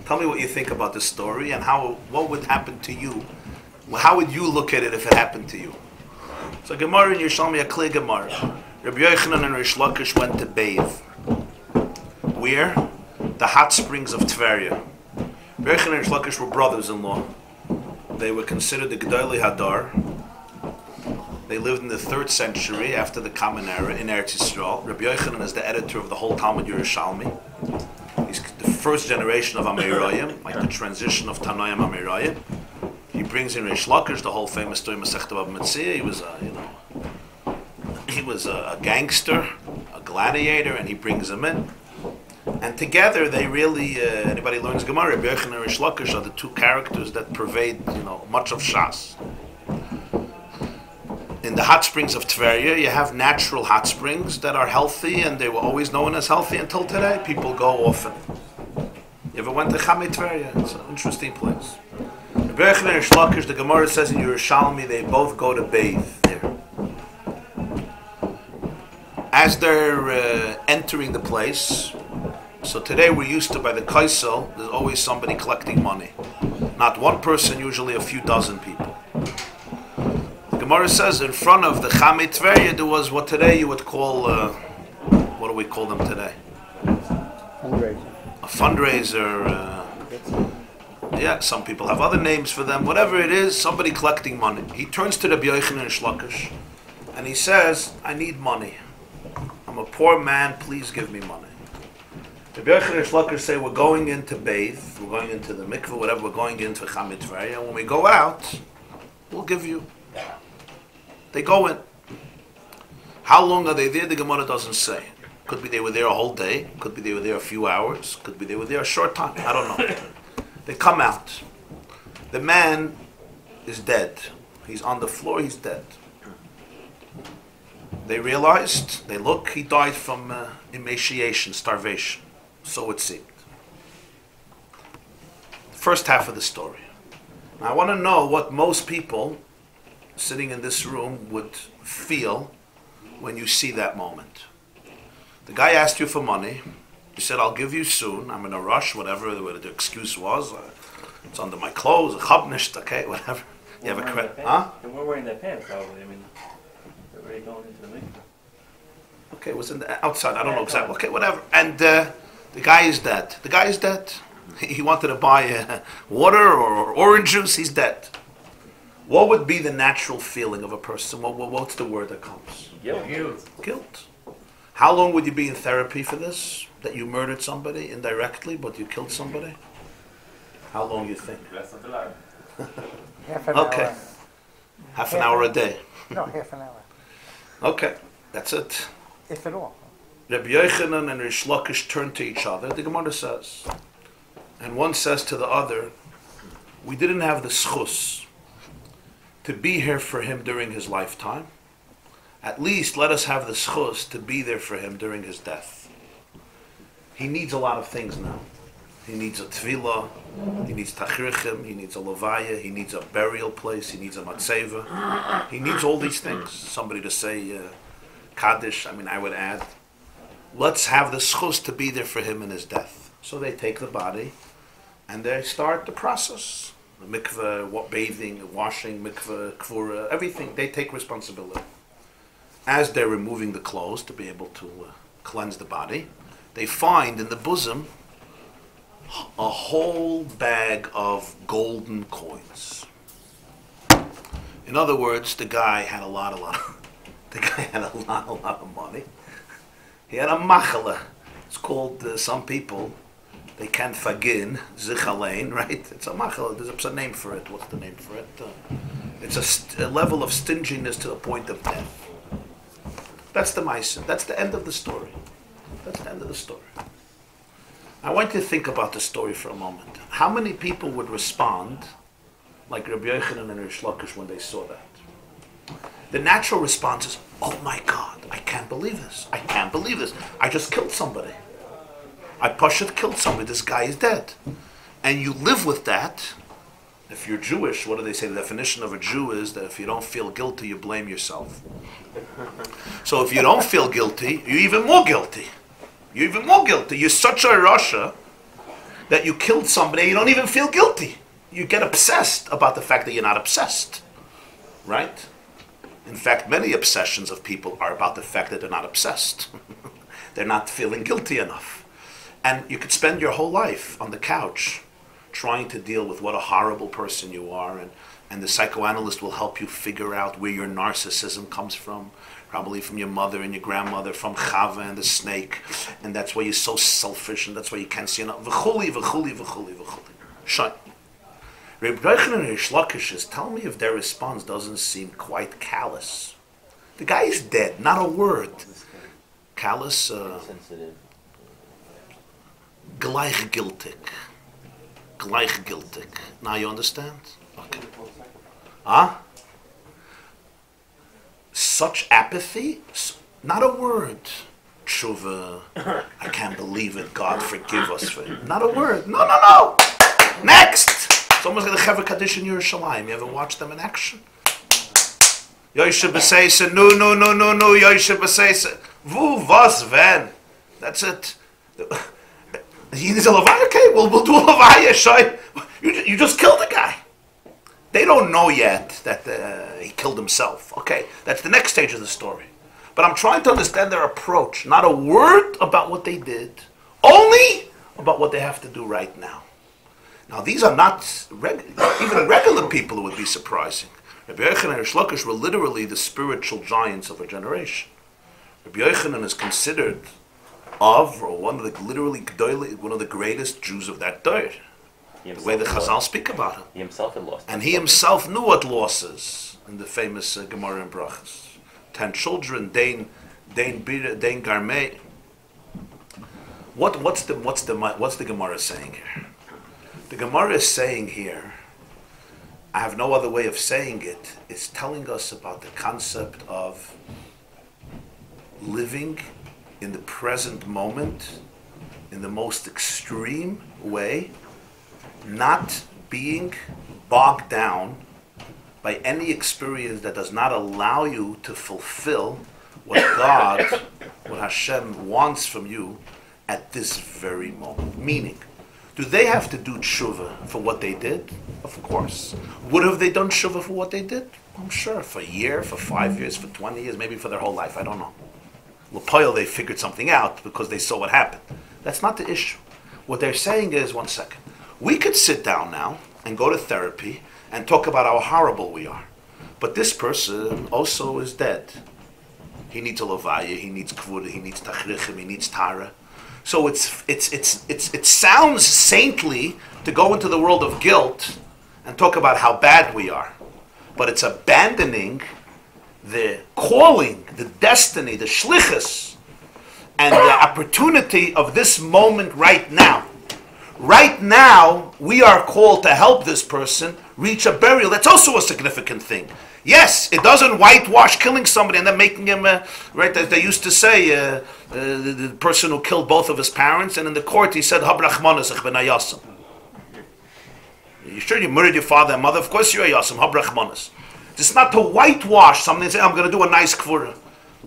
Tell me what you think about this story and what would happen to you. How would you look at it if it happened to you? It's a Gemara in Yerushalmi, a clear Gemara. Rabbi Yochanan and Rish Lakish went to bathe. Where? The hot springs of Tveria. Rabbi Yochanan and Rish Lakish were brothers-in-law. They were considered the Gedolei Hadar. They lived in the 3rd century after the Common Era in Eretz Yisrael. Rabbi Yochanan is the editor of the whole Talmud Yerushalmi. He's the first generation of Amirayim, like the transition of Tanoim Amirayim. He brings in Rish Lakish, the whole famous story Masechta Bava Metzia. He was a gangster, a gladiator, and he brings him in. And together they really, anybody learns Gemara, Rabbi Yochanan and Rish Lakish are the two characters that pervade, much of Shas. In the hot springs of Tveria, you have natural hot springs that are healthy, and they were always known as healthy until today. People go often. You ever went to Chamei Tveria? It's an interesting place. Rabbi Yochanan and Rish Lakish, the Gemara says in Yerushalmi, they both go to bathe there. As they're entering the place, so today we're used to, by the Kaisel, there's always somebody collecting money. Not one person, usually a few dozen people. The Gemara says in front of the Chamei Tveria there was what today you would call, what do we call them today? A fundraiser. Yeah, some people have other names for them. Whatever it is, somebody collecting money. He turns to the Rabbi Yochanan and Shlokish and he says, I need money. I'm a poor man, please give me money. Rabbi Yochanan and Shlokish say, we're going in to bathe, we're going into the mikveh, whatever, we're going into Chamei Tveria, and when we go out, we'll give you. They go in. How long are they there? The Gemara doesn't say. Could be they were there a whole day, could be they were there a few hours, could be they were there a short time, I don't know. They come out. The man is dead. He's on the floor, he's dead. They realized, they look, he died from emaciation, starvation. So it seemed. First half of the story. Now I want to know what most people sitting in this room would feel when you see that moment. The guy asked you for money. You said, I'll give you soon. I'm in a rush, whatever the excuse was. It's under my clothes, chabnisht, okay, whatever. You have a credit, huh? They weren't wearing their pants, probably. I mean, they're already going into the mikveh. Okay, it was in the outside. I don't know exactly. Okay, whatever. And the guy is dead. The guy is dead. He wanted to buy water or orange juice. He's dead. What would be the natural feeling of a person? What's the word that comes? Guilt. Guilt. How long would you be in therapy for this? That you murdered somebody indirectly, but you killed somebody? How long you think? Rest of the life. Half an Okay. hour. Half an hour a day. No, half an hour. Okay, that's it. If at all. Rabbi Yochanan and Rish Lakish turn to each other, the Gemara says. And one says to the other, we didn't have the schus to be here for him during his lifetime. At least let us have the schus to be there for him during his death. He needs a lot of things now. He needs a tefillah, he needs tachrichim, he needs a levaya, he needs a burial place, he needs a matzeva. He needs all these things. Somebody to say Kaddish, I would add. Let's have the schus to be there for him in his death. So they take the body and they start the process. The mikveh, bathing, washing, mikveh, kvura, everything. They take responsibility. As they're removing the clothes to be able to cleanse the body, they find in the bosom a whole bag of golden coins. In other words, the guy had a lot of money. He had a machala. It's called, some people, they can't fagin, zichalein, right? It's a machala, there's a name for it. What's the name for it? It's a level of stinginess to the point of death. That's the Monsey. That's the end of the story. That's the end of the story. I want you to think about the story for a moment. How many people would respond like Rabbi Yochanan and Rish Lakish when they saw that? The natural response is, oh my God, I can't believe this. I can't believe this. I just killed somebody. I Pashat killed somebody. This guy is dead. And you live with that. If you're Jewish, what do they say? The definition of a Jew is that if you don't feel guilty, you blame yourself. So if you don't feel guilty, you're even more guilty. You're even more guilty. You're such a rasha that you killed somebody, you don't even feel guilty. You get obsessed about the fact that you're not obsessed. Right? In fact, many obsessions of people are about the fact that they're not obsessed. They're not feeling guilty enough. And you could spend your whole life on the couch trying to deal with what a horrible person you are, and the psychoanalyst will help you figure out where your narcissism comes from, probably from your mother and your grandmother, from Chava and the snake, and that's why you're so selfish, and that's why you can't see enough. V'chuli, v'chuli, v'chuli, v'chuli. Shine. Rabbi Yochanan and Rish Lakish is, tell me if their response doesn't seem quite callous. The guy is dead, not a word. Callous, gleichgültig. Gleichgültig. Now you understand? Okay. Huh? Such apathy? Not a word. Tshuva. I can't believe it. God forgive us for it. Not a word. No. Next! It's almost like the Chevra Kaddish in Yerushalayim. You ever watch them in action? Yoshe B'seise. No. Yoshe B'seise. Vu, was, when. That's it. He needs a levaya? Okay, we'll do a levaya, Shai. You just killed the guy. They don't know yet that he killed himself. Okay, that's the next stage of the story. But I'm trying to understand their approach. Not a word about what they did, only about what they have to do right now. Now, these are not even regular people. It would be surprising. Rabbi Yochanan and Rish Lakish were literally the spiritual giants of a generation. Rabbi Yochanan is considered one of the greatest Jews of that day. The way the Chazal speak about him. He himself had lost. And he himself knew what losses in the famous Gemara in Brachas. 10 children, Dain Garmei. What's the Gemara saying here? The Gemara is saying here, I have no other way of saying it, it's telling us about the concept of living in the present moment in the most extreme way, not being bogged down by any experience that does not allow you to fulfill what God, what Hashem wants from you at this very moment. Meaning, do they have to do tshuva for what they did? Of course. Would have they done tshuva for what they did? I'm sure. For a year, for 5 years, for 20 years, maybe for their whole life. I don't know. L'poil, they figured something out because they saw what happened. That's not the issue. What they're saying is, one second, we could sit down now and go to therapy and talk about how horrible we are. But this person also is dead. He needs a levaya, he needs kvura, he needs tachrichim, he needs tara. So it sounds saintly to go into the world of guilt and talk about how bad we are. But it's abandoning the calling, the destiny, the shlichus, and the opportunity of this moment right now. Right now, we are called to help this person reach a burial. That's also a significant thing. Yes, it doesn't whitewash killing somebody and then making him, right, as they used to say, the person who killed both of his parents, and in the court he said, Habrachmanas, ich ben ayasam. You sure you murdered your father and mother? Of course you're ayasam, Habrachmanas. It's not to whitewash something and say, I'm going to do a nice kvura.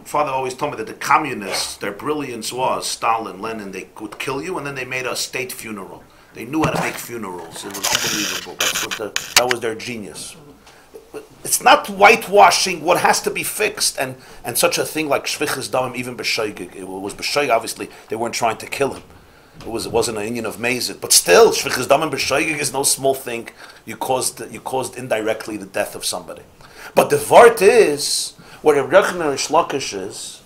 Father always told me that the communists, their brilliance was, Stalin, Lenin, they would kill you and then they made a state funeral. They knew how to make funerals. It was unbelievable. That was their genius. It's not whitewashing what has to be fixed, and such a thing like shvichas damim, even b'shoigig. It was b'shoigig, obviously, they weren't trying to kill him. It wasn't an Indian of Mazid. But still, shvichas damim b'shoigig is no small thing. You caused indirectly the death of somebody. But the vart is, what Rabbi Yochanan and Rish Lakish is,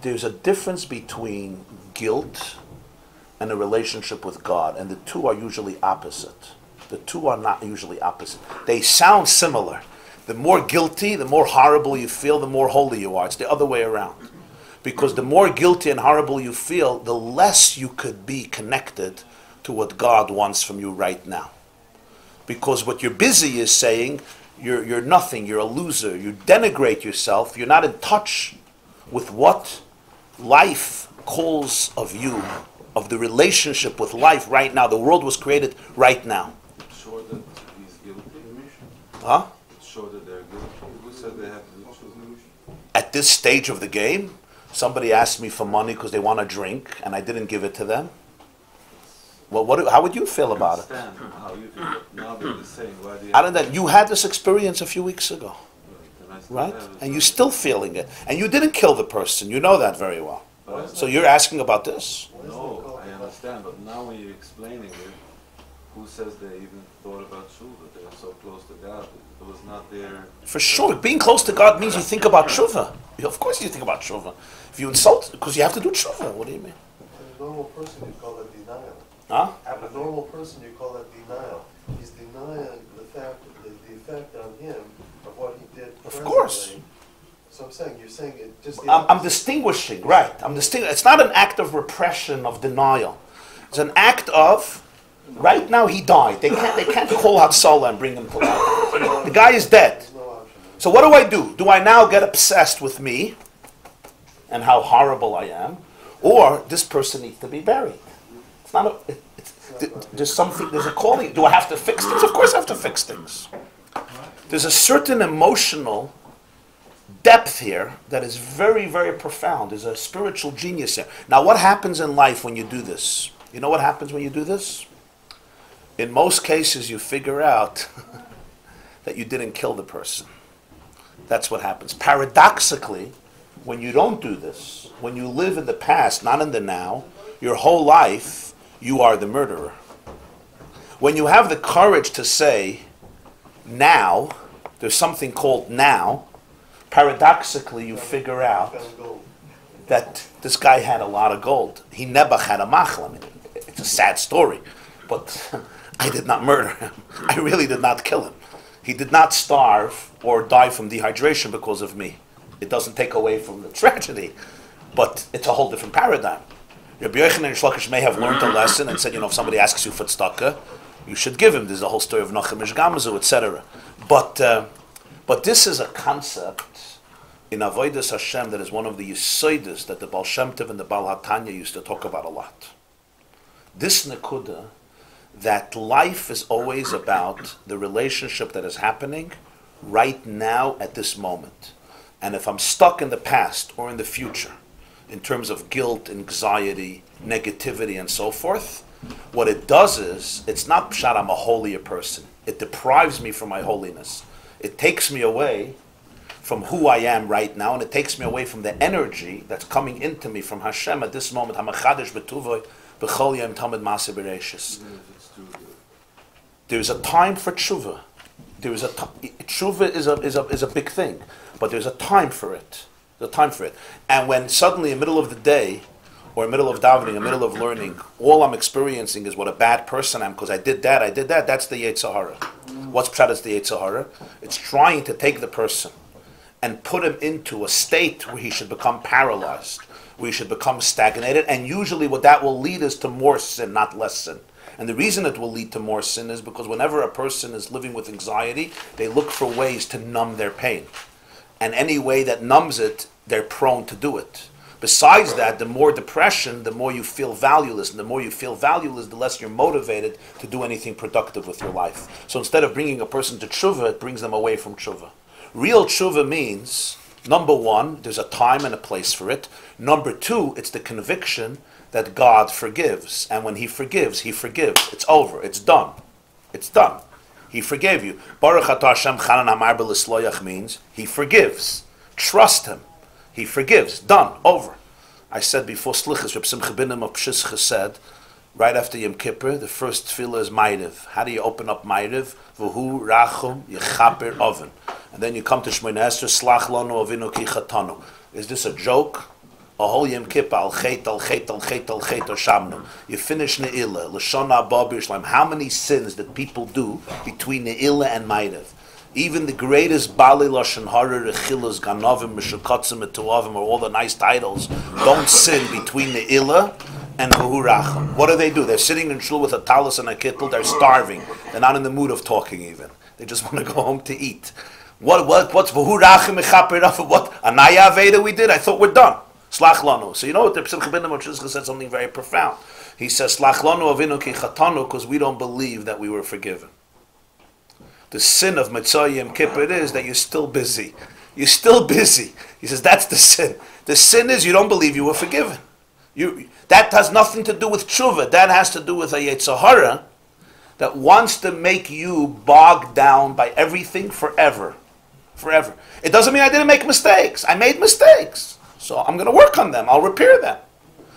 there's a difference between guilt and a relationship with God, and the two are usually opposite. The two are not usually opposite. They sound similar. The more guilty, the more horrible you feel, the more holy you are. It's the other way around. Because the more guilty and horrible you feel, the less you could be connected to what God wants from you right now. Because what you're busy is saying, you're nothing, you're a loser, you denigrate yourself, you're not in touch with what life calls of you, of the relationship with life right now. The world was created right now. Sure that he's guilty? Huh? Sure that they're guilty? Who said they have to do tshuva? At this stage of the game, somebody asked me for money because they want a drink, and I didn't give it to them. Well, how would you feel about it? How you feel. Now they're the same. Why do you I don't know. You had this experience a few weeks ago, then I still right? have it. And you're still feeling it. And you didn't kill the person. You know that very well. So you're asking about this? No, I understand, but now when you're explaining it, who says they even thought about tshuva? They're so close to God. It was not their... For sure. Being close to God means you think about tshuva. Of course you think about tshuva. If you insult, because you have to do tshuva. What do you mean? A normal person, you call that denial. Huh? A normal person, you call that denial. He's denying the effect on him of what he did. Of course. So I'm saying, you're saying it just. I'm distinguishing, right? It's not an act of repression, of denial. It's an act of, right now he died. They can't call Hatzalah and bring him to life. The guy is dead. So what do? Do I now get obsessed with me and how horrible I am, or this person needs to be buried? It's not there's a calling. Do I have to fix things? Of course I have to fix things. There's a certain emotional depth here that is very, very profound. There's a spiritual genius here. Now, what happens in life when you do this? You know what happens when you do this? In most cases, you figure out that you didn't kill the person. That's what happens. Paradoxically, when you don't do this, when you live in the past, not in the now, your whole life, you are the murderer. When you have the courage to say, now, there's something called now, paradoxically you figure out that this guy had a lot of gold. He Nebuch had a machal. I mean, it's a sad story, but I did not murder him. I really did not kill him. He did not starve or die from dehydration because of me. It doesn't take away from the tragedy, but it's a whole different paradigm. Rabbi Yochanan and Shlokish may have learned a lesson and said, if somebody asks you for tzedakah, you should give him. There's the whole story of Nachem Ishgamazu, etc. But this is a concept in Avodas Hashem that is one of the Yisoides that the Baal Shem Tov and the Baal HaTanya used to talk about a lot. This nekuda, that life is always about the relationship that is happening right now at this moment. And if I'm stuck in the past or in the future, in terms of guilt, anxiety, negativity, and so forth, what it does is, it's not pshat I'm a holier person. It deprives me from my holiness. It takes me away from who I am right now, and it takes me away from the energy that's coming into me from Hashem at this moment. There's a time for tshuva. Tshuva is a big thing, but there's a time for it. There's a time for it. And when suddenly in the middle of the day, or in the middle of davening, in the middle of learning, all I'm experiencing is what a bad person I am because I did that, that's the Yetzer Hara. What's pshat is the Yetzer Hara? It's trying to take the person and put him into a state where he should become paralyzed, where he should become stagnated, and usually what that will lead is to more sin, not less sin. And the reason it will lead to more sin is because whenever a person is living with anxiety, they look for ways to numb their pain. And any way that numbs it, they're prone to do it. Besides that, the more depression, the more you feel valueless. And the more you feel valueless, the less you're motivated to do anything productive with your life. So instead of bringing a person to tshuva, it brings them away from tshuva. Real tshuva means, number one, there's a time and a place for it. Number two, it's the conviction that God forgives. And when He forgives, He forgives. It's over. It's done. It's done. He forgave you. Baruch atah Hashem chanan amar b'lisloyach means He forgives. Trust Him. He forgives. Done. Over. I said before Slichas, Reb Simcha Binim of Pshischa said, right after Yom Kippur, the first tefillah is Ma'ariv. How do you open up Ma'ariv? V'hu rachum yechaper oven. And then you come to Shmoneh Esrei, Slach lanu avinu ki chatanu. Is this a joke? A whole Yom Kippur, al chet, al chet, al chet, al chet, al shamnu. You finish Ne'ilah, L'shon haba b'Yerushalayim. How many sins did people do between Ne'ilah and Ma'ariv? Even the greatest Bali Lashon Hara, Rechilas, Ganovim, Meshukotzim, Metuavim, or all the nice titles, don't sin between the Ila and V'hu Racham. What do? They're sitting in shul with a talis and a kittel, they're starving. They're not in the mood of talking even. They just want to go home to eat. What's V'hu Racham, Mechaper Racham? What? Anaya Veda we did? I thought we're done. Slach Lanu. So you know what the Simcha Binim of Shizcha said something very profound. He says, Slach Lanu Avinu Ki Chatanu, because we don't believe that we were forgiven. The sin of Mitzvah Yom Kippur is that you're still busy. You're still busy. He says that's the sin. The sin is you don't believe you were forgiven. That has nothing to do with tshuva. That has to do with a Yetzer Hara that wants to make you bogged down by everything forever. Forever. It doesn't mean I didn't make mistakes. I made mistakes. So I'm going to work on them. I'll repair them.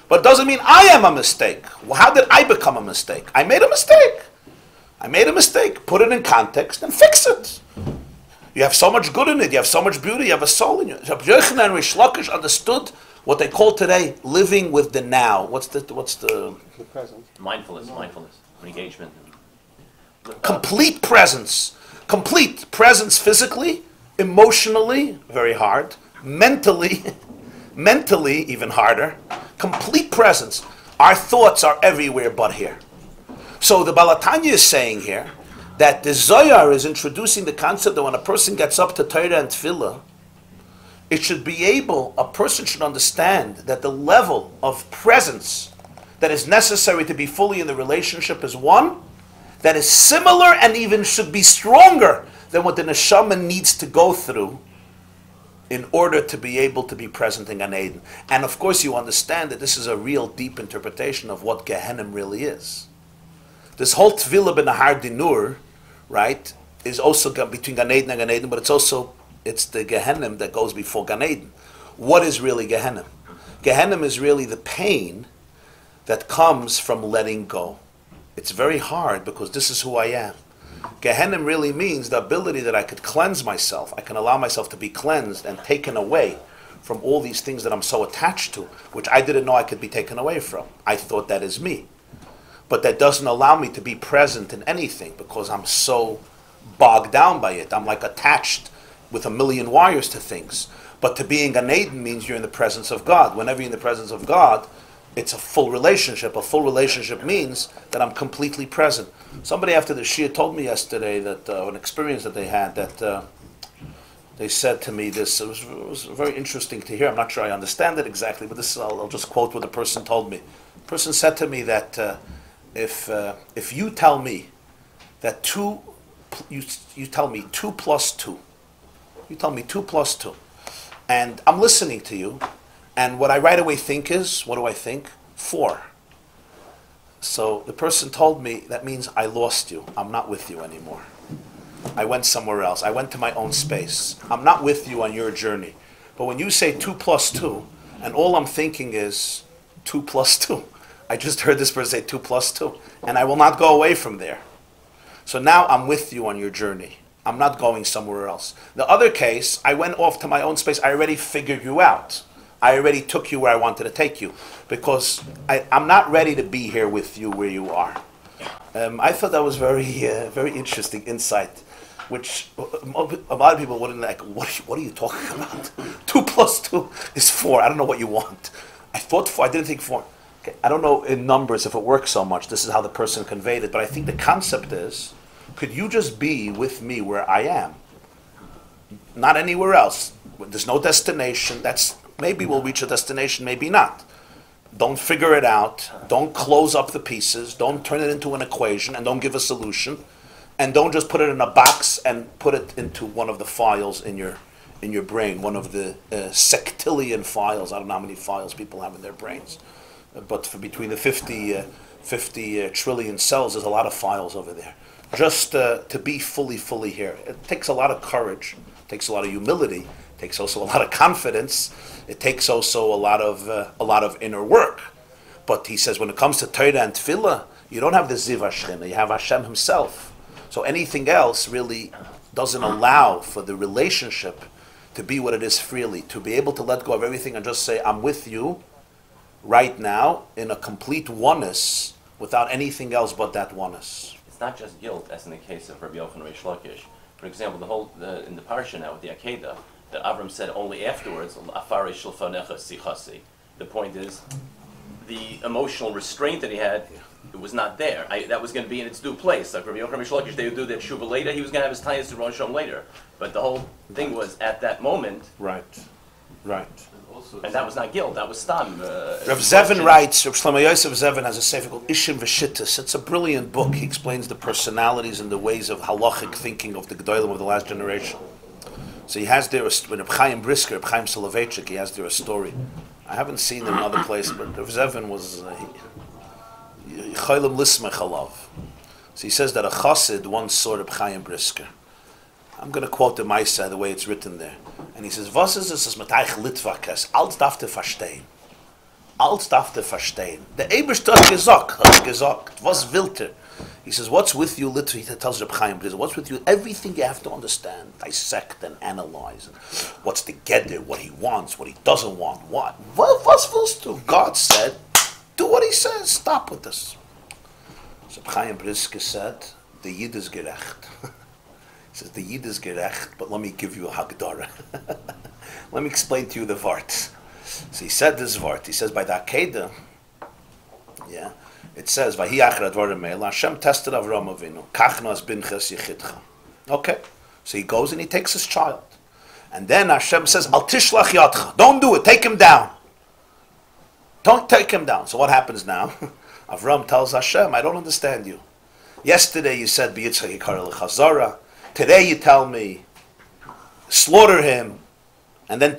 But it doesn't mean I am a mistake. Well, how did I become a mistake? I made a mistake. I made a mistake. Put it in context and fix it. You have so much good in it. You have so much beauty. You have a soul in you. Rabbi Yochanan and Rish Lakish understood what they call today living with the now. What's the present. Mindfulness, engagement. Complete presence. Complete presence physically, emotionally, very hard. Mentally even harder. Complete presence. Our thoughts are everywhere but here. So the Baal HaTanya is saying here that the Zohar is introducing the concept that when a person gets up to Torah and Tefillah, a person should understand that the level of presence that is necessary to be fully in the relationship is one that is similar and even should be stronger than what the neshama needs to go through in order to be able to be present in Gan Eden. And of course you understand that this is a real deep interpretation of what Gehenim really is. This whole Tefillah b'Nahar Dinur, right? is also between Gan Eden and Gan Eden, but it's the Gehenna that goes before Gan Eden. What is really Gehenna? Gehenna is really the pain that comes from letting go. It's very hard because this is who I am. Gehenna really means the ability that I could cleanse myself. I can allow myself to be cleansed and taken away from all these things that I'm so attached to, which I didn't know I could be taken away from. I thought that is me. But that doesn't allow me to be present in anything because I'm so bogged down by it. I'm like attached with a million wires to things. But to be in Gan Eden means you're in the presence of God. Whenever you're in the presence of God, it's a full relationship. A full relationship means that I'm completely present. Somebody after the Shia told me yesterday that an experience that they had, that they said to me this. It was very interesting to hear. I'm not sure I understand it exactly, but this I'll just quote what the person told me. The person said to me that if you tell me that you tell me 2 plus 2, you tell me 2 plus 2, and I'm listening to you, and what I right away think is, what do I think? 4. So the person told me that means I lost you. I'm not with you anymore. I went somewhere else. I went to my own space. I'm not with you on your journey. But when you say 2 plus 2, and all I'm thinking is 2 plus 2, I just heard this person say 2 plus 2, and I will not go away from there. So now I'm with you on your journey. I'm not going somewhere else. The other case, I went off to my own space. I already figured you out. I already took you where I wanted to take you because I'm not ready to be here with you where you are. I thought that was very interesting insight, which a lot of people wouldn't like. What are you talking about? 2 plus 2 is 4. I don't know what you want. I thought 4. I didn't think 4. Okay. I don't know in numbers if it works so much. This is how the person conveyed it, but I think the concept is: could you just be with me where I am, not anywhere else? There's no destination. Maybe we'll reach a destination, maybe not. Don't figure it out. Don't close up the pieces. Don't turn it into an equation and don't give a solution. And don't just put it in a box and put it into one of the files in your brain, one of the sectillion files. I don't know how many files people have in their brains. But between the 50 trillion cells, there's a lot of files over there. Just to be fully here. It takes a lot of courage. It takes a lot of humility. It takes also a lot of confidence. It takes also a lot of inner work. But he says when it comes to Torah and Tefillah, you don't have the Ziv Hashchina, you have Hashem himself. So anything else really doesn't allow for the relationship to be what it is freely, to be able to let go of everything and just say, I'm with you right now in a complete oneness without anything else but that oneness. It's not just guilt, as in the case of Rabbi Yochanan Reish Lakish. For example, in the Parsha now with the Akedah, that Avram said only afterwards, Afari shulfanecha sichasi. The point is, the emotional restraint that he had, it was not there. That was going to be in its due place. Like Rabbi Yochanan Reish Lakish, they would do that Shuvah later. He was going to have his tayas to Rosh Hashanah later. But the whole thing was at that moment. Right. Also, and that was not guilt. That was stam. Rav Zevin writes. Rav Shlomo Yosef Zevin has a sefer called Ishim V'Shittas. It's a brilliant book. He explains the personalities and the ways of halachic thinking of the Gedolim of the last generation. So he has there, when Ohr Chaim Brisker, Ohr Chaim Soloveitchik, he has there a story. I haven't seen it in another place, but Rav Zevin was Chaylim Lismech Alav. So he says that a chassid once saw Ohr Chaim Brisker. I'm going to quote the Maisa the way it's written there. And he says, was ist es mit euch Litvakes? Alt darf te verstehen. Alt darf te verstehen. Der Eberste hat gesagt, was willt er? He says, what's with you, literally, he tells Reb Chaim, what's with you? Everything you have to understand, dissect and analyze. What's together, what he wants, what he doesn't want, what? What's willst du? God said, do what he says, stop with this. So Reb Chaim Brisker said, the Yid is gerecht. He says, the Yid is gerecht, but let me give you a Hagdara. Let me explain to you the Vart. So he said this Vart. He says, by the Akedah, yeah, it says, Vayehi Miketz, Hashem tested Avram Avinu. Kachnas binches yichidcha. Okay, so he goes and he takes his child. And then Hashem says, Al tishlach yadcha. Don't do it, take him down. Don't take him down. So what happens now? Avram tells Hashem, I don't understand you. Yesterday you said, B'yitzchak yikar l'chazara. Today you tell me, slaughter him. And then,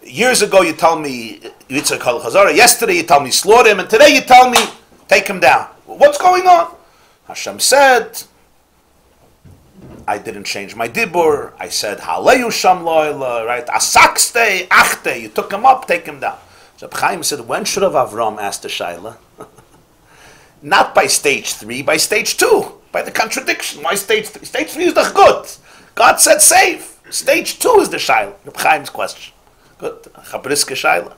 years ago you tell me, Yitzchak yikar l'chazara. Yesterday you tell me, slaughter him. And today you tell me, take him down. What's going on? Hashem said, I didn't change my dibur. I said, Haleyu sham lo'ila, right? Asakste, achte. You took him up, take him down. So Ohr Chaim said, when should have Avram asked the Shaila? Not by stage 3, by stage 2, by the contradiction. Why stage 3? Stage 3 is the good. God said save. Stage 2 is the Shaila. Ohr Chaim's question. Good. Chabriske Shaila.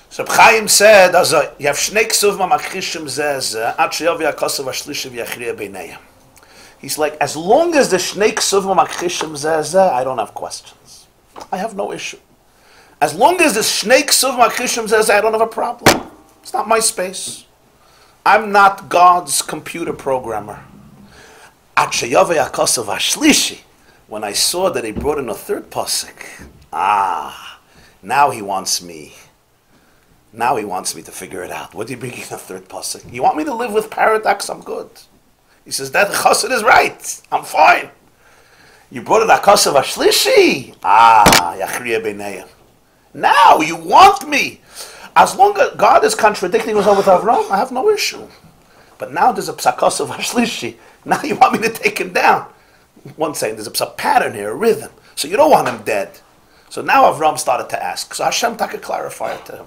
So Ohr Chaim said, also, you have Shnei Ksuvim HaMakchishim Zeh Ad Sheyavi HaKosav HaShlishi V'Yachriya Beinayim. He's like, as long as the Shnei Ksuvim HaMakchishim Zeh I don't have questions. I have no issue. As long as the Shnei Ksuvim HaMakchishim Zeh I don't have a problem. It's not my space. I'm not God's computer programmer. Ad Sheyavi HaKosav HaShlishi. When I saw that he brought in a third pasuk, now he wants me. Now he wants me to figure it out. What do you bring in a third pasuk? You want me to live with paradox? I'm good. He says, that chassid is right. I'm fine. You brought it HaKosav HaShlishi? Yachriya Beinayim. Now you want me. As long as God is contradicting himself with Avram, I have no issue. But now there's a HaKosav HaShlishi. Now you want me to take him down. One saying there's a pattern here, a rhythm. So you don't want him dead. So now Avram started to ask. So Hashem could clarify it to him.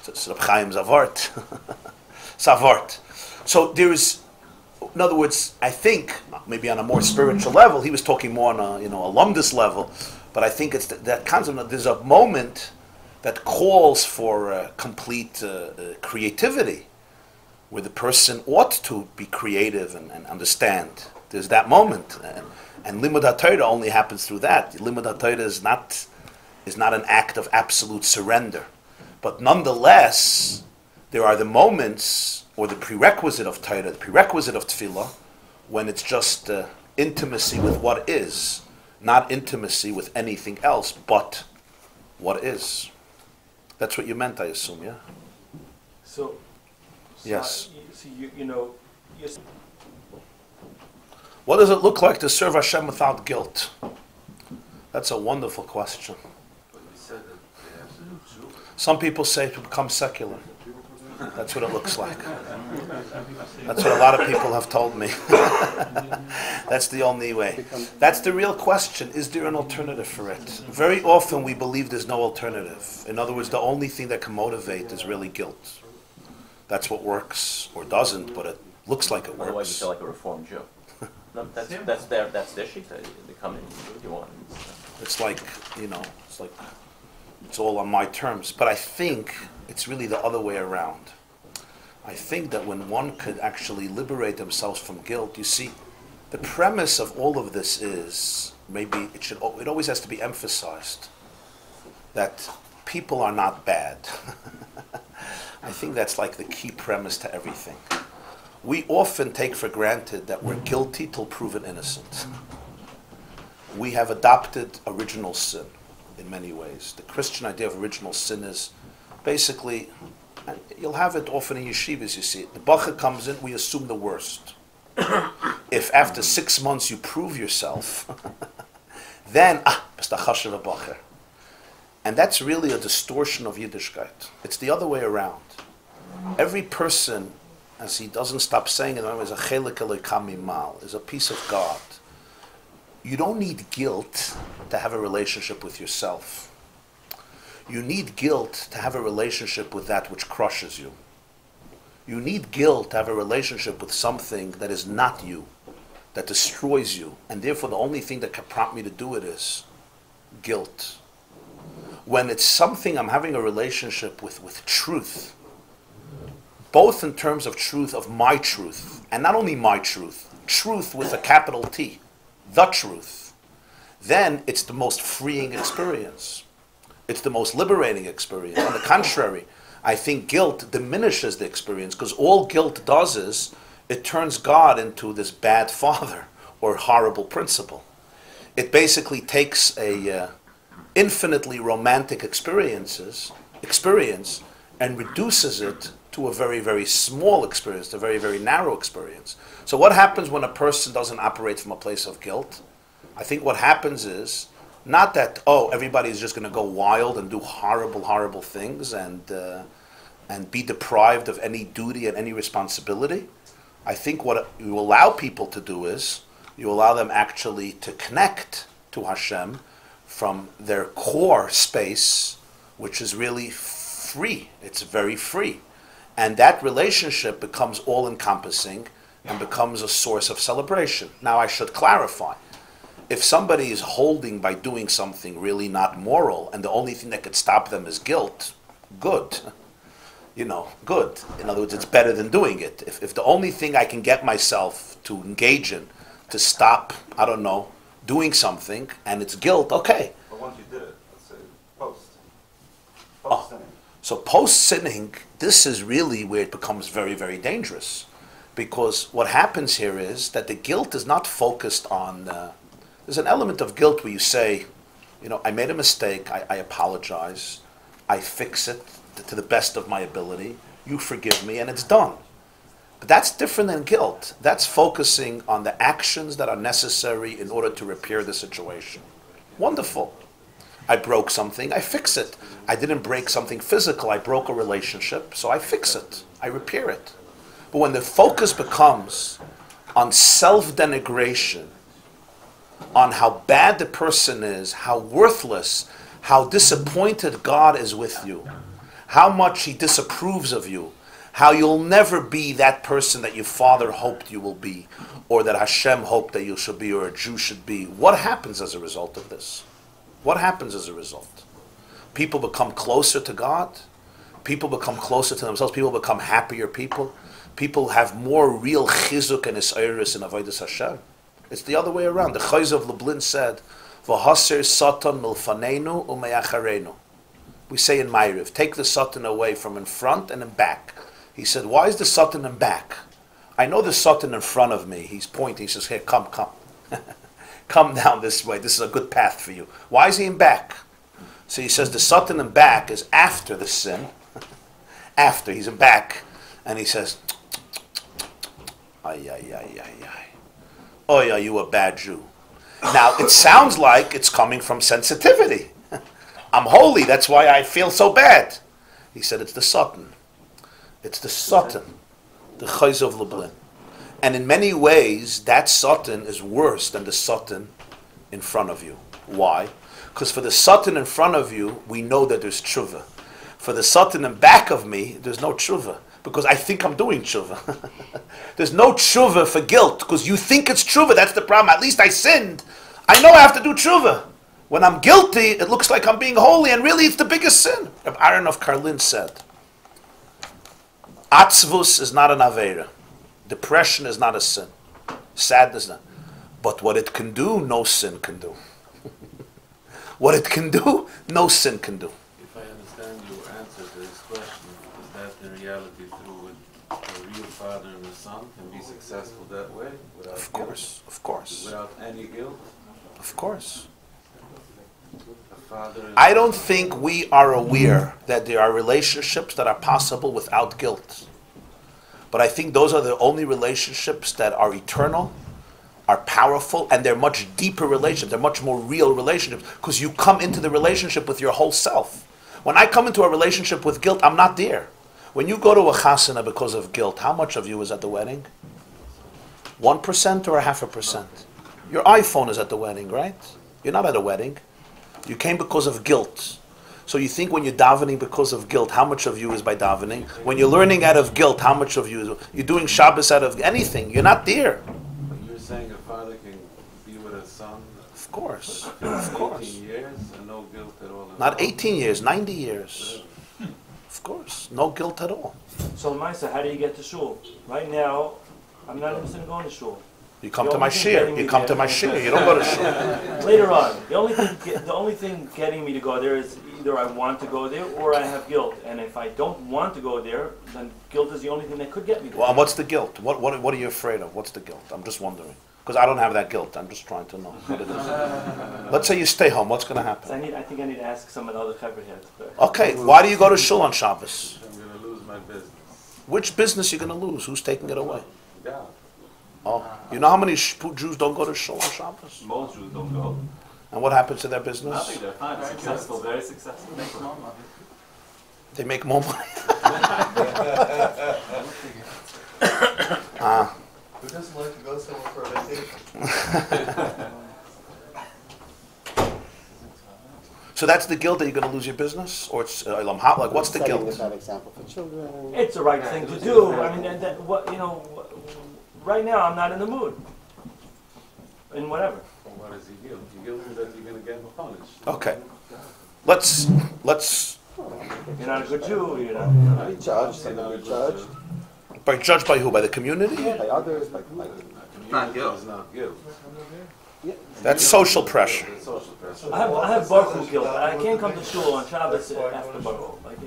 So Ohr Chaim's avart. Savart. So there is, in other words, I think, maybe on a more spiritual level, he was talking more on a alumnus level, but I think it's that concept that there's a moment that calls for complete creativity, where the person ought to be creative and understand. There's that moment. And Limud HaTorah only happens through that. Limud HaTorah is not an act of absolute surrender. But nonetheless, there are the moments, or the prerequisite of Torah, the prerequisite of Tefillah, when it's just intimacy with what is, not intimacy with anything else but what is. That's what you meant, I assume, yeah? So yes. Yes. What does it look like to serve Hashem without guilt? That's a wonderful question. Some people say to become secular. That's what it looks like. That's what a lot of people have told me. That's the only way. That's the real question. Is there an alternative for it? Very often we believe there's no alternative. In other words, the only thing that can motivate is really guilt. That's what works, or doesn't, but it looks like it works. Otherwise you feel like a reformed Jew. No, that's their sheet. They come in, you want. It's like, it's all on my terms. But I think it's really the other way around. I think that when one could actually liberate themselves from guilt, you see, the premise of all of this is, maybe it always has to be emphasized, that people are not bad. I think that's like the key premise to everything. We often take for granted that we're guilty till proven innocent. We have adopted original sin in many ways. The Christian idea of original sin is basically, and you'll have it often in yeshivas, you see it. The bacha comes in, we assume the worst. If after 6 months you prove yourself, then, b'stachashav bacher. And that's really a distortion of Yiddishkeit. It's the other way around. Every person, as he doesn't stop saying it, is a chelik eloka mimal, is a piece of God. You don't need guilt to have a relationship with yourself. You need guilt to have a relationship with that which crushes you. You need guilt to have a relationship with something that is not you, that destroys you. And therefore the only thing that can prompt me to do it is guilt. When it's something I'm having a relationship with truth, both in terms of truth, of my truth, and not only my truth, truth with a capital T, the truth, then it's the most freeing experience. It's the most liberating experience. On the contrary, I think guilt diminishes the experience, because all guilt does is it turns God into this bad father or horrible principal. It basically takes a infinitely romantic experience and reduces it to a very, very small experience, a very, very narrow experience. So what happens when a person doesn't operate from a place of guilt? I think what happens is, not that, everybody's just going to go wild and do horrible, horrible things and be deprived of any duty and any responsibility. I think what you allow people to do is, You allow them actually to connect to Hashem from their core space, which is really free. It's very free. And that relationship becomes all-encompassing and becomes a source of celebration. Now, I should clarify. If somebody is holding by doing something really not moral, and the only thing that could stop them is guilt, good. Good. In other words, it's better than doing it. If the only thing I can get myself to engage in, to stop, I don't know, doing something, and it's guilt, okay. But once you did it, let's say post. So post-sinning, this is really where it becomes very, very dangerous. Because what happens here is that the guilt is not focused on... there's an element of guilt where you say, I made a mistake, I apologize, I fix it to the best of my ability, you forgive me, and it's done. But that's different than guilt. That's focusing on the actions that are necessary in order to repair the situation. Wonderful. I broke something, I fix it. I didn't break something physical, I broke a relationship, so I fix it, I repair it. But when the focus becomes on self-denigration, on how bad the person is, how worthless, how disappointed God is with you, how much He disapproves of you, how you'll never be that person that your father hoped you will be, or that Hashem hoped that you should be, or a Jew should be. What happens as a result of this? What happens as a result? People become closer to God. People become closer to themselves. People become happier people. People have more real chizuk and isairis and avodas Hashem. It's the other way around. The Chayz of Lublin said, "V'haser satan milfanenu u'meyacharenu." We say in Ma'ariv, take the satan away from in front and in back. He said, why is the satan in back? I know the satan in front of me. He's pointing. He says, here, come. Come down this way. This is a good path for you. Why is he in back? So he says the satan in back is after the sin. After. He's in back. And he says, ay. Oh, yeah, you a bad Jew. Now, it sounds like it's coming from sensitivity. I'm holy, that's why I feel so bad. He said, it's the Satan. It's the Satan, the Chayz of Lublin. And in many ways, that Satan is worse than the Satan in front of you. Why? Because for the Satan in front of you, we know that there's tshuva. For the Satan in back of me, there's no tshuva. Because I think I'm doing tshuva. There's no tshuva for guilt, because you think it's tshuva, that's the problem. At least I sinned. I know I have to do tshuva. When I'm guilty, it looks like I'm being holy, and really it's the biggest sin. Rabbi Aaron of Karlin said, Atzvus is not an aveira. Depression is not a sin. Sadness is not. But what it can do, no sin can do. What it can do, no sin can do. If I understand your answer to this question, is that the reality through which a real father and a son can be successful that way? Without Of course, guilt? of course. Without any guilt? Of course. Father and I don't think we are aware that there are relationships that are possible without guilt. But I think those are the only relationships that are eternal, are powerful, and they're much deeper relationships. They're much more real relationships because you come into the relationship with your whole self. When I come into a relationship with guilt, I'm not there. When you go to a chasana because of guilt, how much of you is at the wedding? 1% or 0.5%? Your iPhone is at the wedding, right? You're not at a wedding. You came because of guilt. So you think when you're davening because of guilt, how much of you is by davening? When you're learning out of guilt, how much of you is... You're doing Shabbos out of anything. You're not there. You're saying a father can be with a son Of course. for Of course. 18 years and no guilt at all? Not 18 years, 90 years. Of course. No guilt at all. So, Maisa, how do you get to shul? Right now, I'm not interested in going to shul. You come to my shir. You come to my shir. You don't go to shul. Later on, the only thing getting me to go there is either I want to go there or I have guilt. And if I don't want to go there, then guilt is the only thing that could get me there. Well, what's the guilt? What are you afraid of? What's the guilt? I'm just wondering. Because I don't have that guilt. I'm just trying to know what it is. Let's say you stay home. What's going to happen? I think I need to ask some of the other Chaver heads. Okay, why do you go to shul on Shabbos? I'm going to lose my business. Which business are you going to lose? Who's taking it away? God. Oh, you know how many Jews don't go to shul on Shabbos? Most Jews don't go. And what happens to their business? Nothing, they're fine, successful, very successful. They make more money. Who doesn't like to go somewhere for a vacation? So that's the guilt that you're going to lose your business, or it's Ilam Ha? Like, what's the Setting guilt? a bad example for children. It's the right thing to do. I mean, that what right now I'm not in the mood. And whatever. Well, what is he guilt? You're guilty that you're going to get punished. Okay. Let's. You're not a good Jew. You're not. Be judged, and be judged Judged by who? By the community? by others, by Not guilt. It's not guilt. That's social pressure. It's social pressure. I have Baruch Hu guilt. I can't come to shul on Shabbos after Baruch Hu. Like,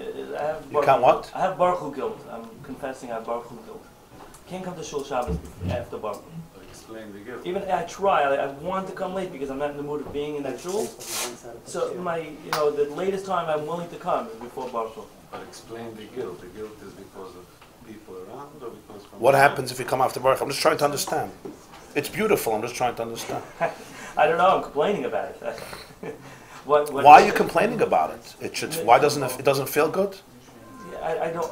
I have You can't what? I have Baruch Hu guilt. I'm confessing I have Baruch Hu guilt. Can't come to shul Shabbos after Baruch Hu. Explain the guilt. Even I try. I want to come late because I'm not in the mood of being in that shul. So the latest time I'm willing to come is before Baruch Hu. But explain the guilt. The guilt is because of people around or because from What happens if you come after Baruch? I'm just trying to understand. It's beautiful. I'm just trying to understand. I don't know. I'm complaining about it. what, Why are you complaining about it? It should. Why doesn't it doesn't feel good? I don't.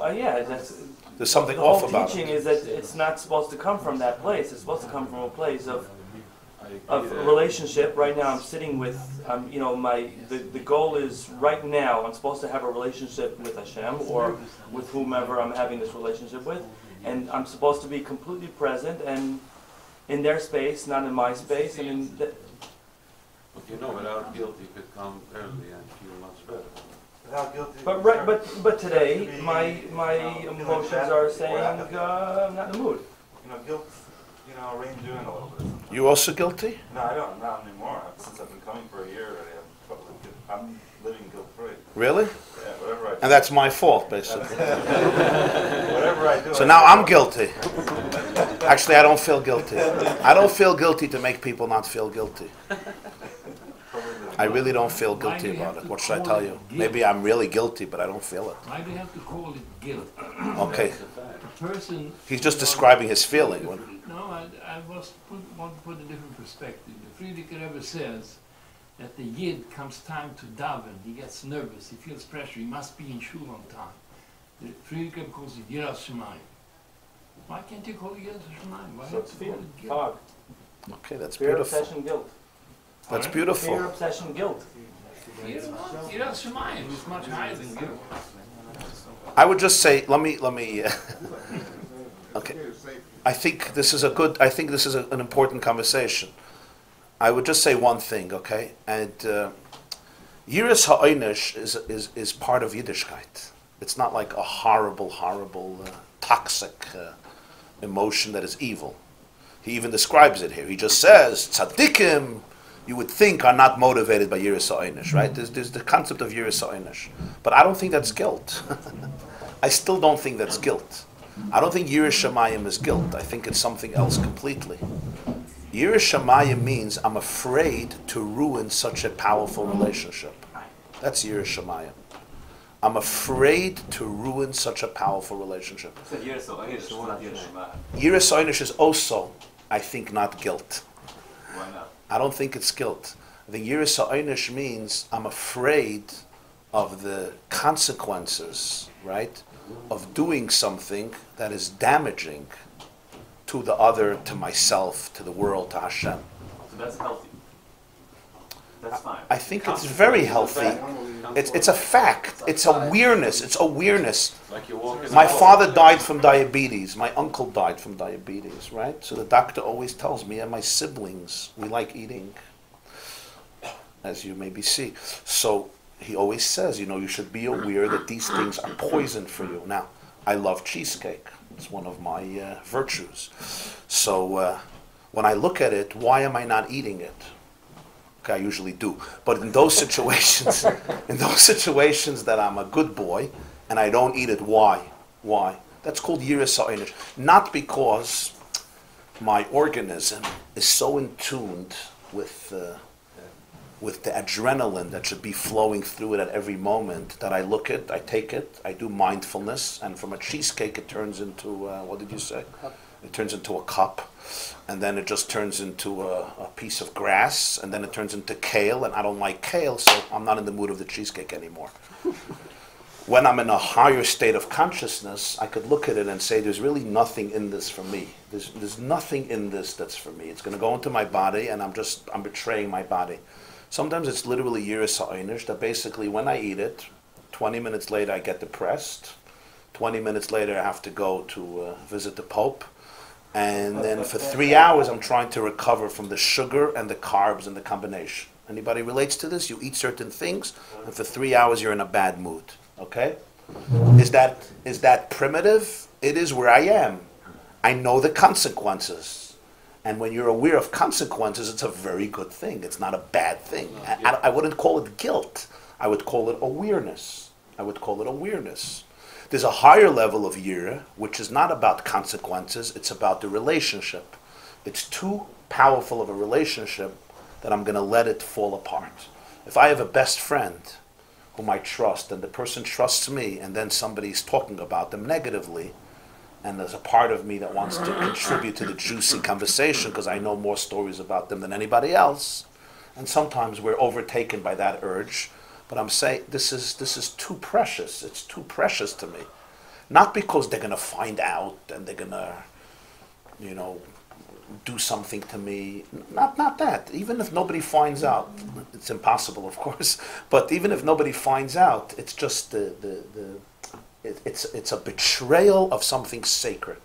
That's. There's something The off whole about teaching it. is that it's not supposed to come from that place. It's supposed to come from a place of I agree a there. relationship. Right now, I'm sitting with, the goal is right now. I'm supposed to have a relationship with Hashem or with whomever I'm having this relationship with, and I'm supposed to be completely present and in their space, not in my space. And in But without guilt, you could come early and feel much better. Without guilty. but today, my emotions are saying I'm not in the mood. Guilt, reigns you in a little bit. You also guilty? No, I don't, not anymore. Since I've been coming for a year already, I'm living guilt-free. Really? Yeah, whatever I do. And that's my fault, basically. Whatever I do. So now I'm guilty. Actually, I don't feel guilty. I don't feel guilty to make people not feel guilty. I really don't feel guilty about it. What should I tell you? Maybe I'm really guilty, but I don't feel it. Why do you have to call it guilt? Okay. The person... He's just describing his feeling. No, I want to put a different perspective. The Friedrich Rebbe says that the Yid comes time to daven, he gets nervous, he feels pressure, he must be in shul on time. The Friedrich Rebbe calls it Yiras Shemayim. Why can't you call it Yiras Shemayim? Why So have it's to fear, call it guilt? fog, Okay, that's fear, beautiful. obsession, guilt. That's Fear, beautiful. obsession, guilt. Yiras Shemayim is much higher than guilt. I would just say, let me. Okay, I think this is an important conversation. I would just say one thing, okay? And Yiras Ha'onesh is part of Yiddishkeit. It's not like a horrible, toxic emotion that is evil. He even describes it here. He just says, tzaddikim, you would think, are not motivated by Yiras Ha'onesh, right? There's the concept of Yiras Ha'onesh. But I don't think that's guilt. I still don't think that's guilt. I don't think Yiras Shamayim is guilt. I think it's something else completely. Yiras Shamayim means I'm afraid to ruin such a powerful relationship. That's Yiras Shamayim. I'm afraid to ruin such a powerful relationship. Yiras Ha'onesh is also, I think, not guilt. Why not? I don't think it's guilt. I think Yiras Ha'onesh means I'm afraid of the consequences, right, of doing something that is damaging to the other, to myself, to the world, to Hashem. So that's healthy. That's fine. I think it's very healthy. It's a fact. It's awareness. It's awareness. Like you walk in My the hall. father died from diabetes. My uncle died from diabetes, right? So the doctor always tells me and my siblings, we like eating, as you maybe see. So he always says, you should be aware that these things are poison for you. Now, I love cheesecake. It's one of my virtues. So when I look at it, why am I not eating it? Okay, I usually do. But in those situations, that I'm a good boy and I don't eat it, why? Why? That's called Yiras Ha'onesh. Not because my organism is so in tune with the adrenaline that should be flowing through it at every moment that I look at, I take it, I do mindfulness, and from a cheesecake it turns into, what did you say? It turns into a cup, and then it just turns into a piece of grass, and then it turns into kale, and I don't like kale, so I'm not in the mood of the cheesecake anymore. when I'm in a higher state of consciousness, I could look at it and say, there's really nothing in this for me. There's nothing in this that's for me. It's going to go into my body, and I'm betraying my body. Sometimes it's literally yiras ha'einish, that basically when I eat it, 20 minutes later I get depressed. 20 minutes later I have to go to visit the Pope. And then for 3 hours I'm trying to recover from the sugar and the carbs and the combination. Anybody relates to this? You eat certain things, and for 3 hours you're in a bad mood. Okay? Is that primitive? It is where I am. I know the consequences. And when you're aware of consequences, it's a very good thing. It's not a bad thing. I wouldn't call it guilt. I would call it awareness. There's a higher level of yira, which is not about consequences. It's about the relationship. It's too powerful of a relationship that I'm going to let it fall apart. If I have a best friend whom I trust, and the person trusts me, and then somebody's talking about them negatively, and there's a part of me that wants to contribute to the juicy conversation because I know more stories about them than anybody else, and sometimes we're overtaken by that urge, but I'm saying this is too precious. It's too precious to me. Not because they're going to find out and they're going to, do something to me. Not that. Even if nobody finds out, it's impossible, of course. But even if nobody finds out, it's just it's a betrayal of something sacred.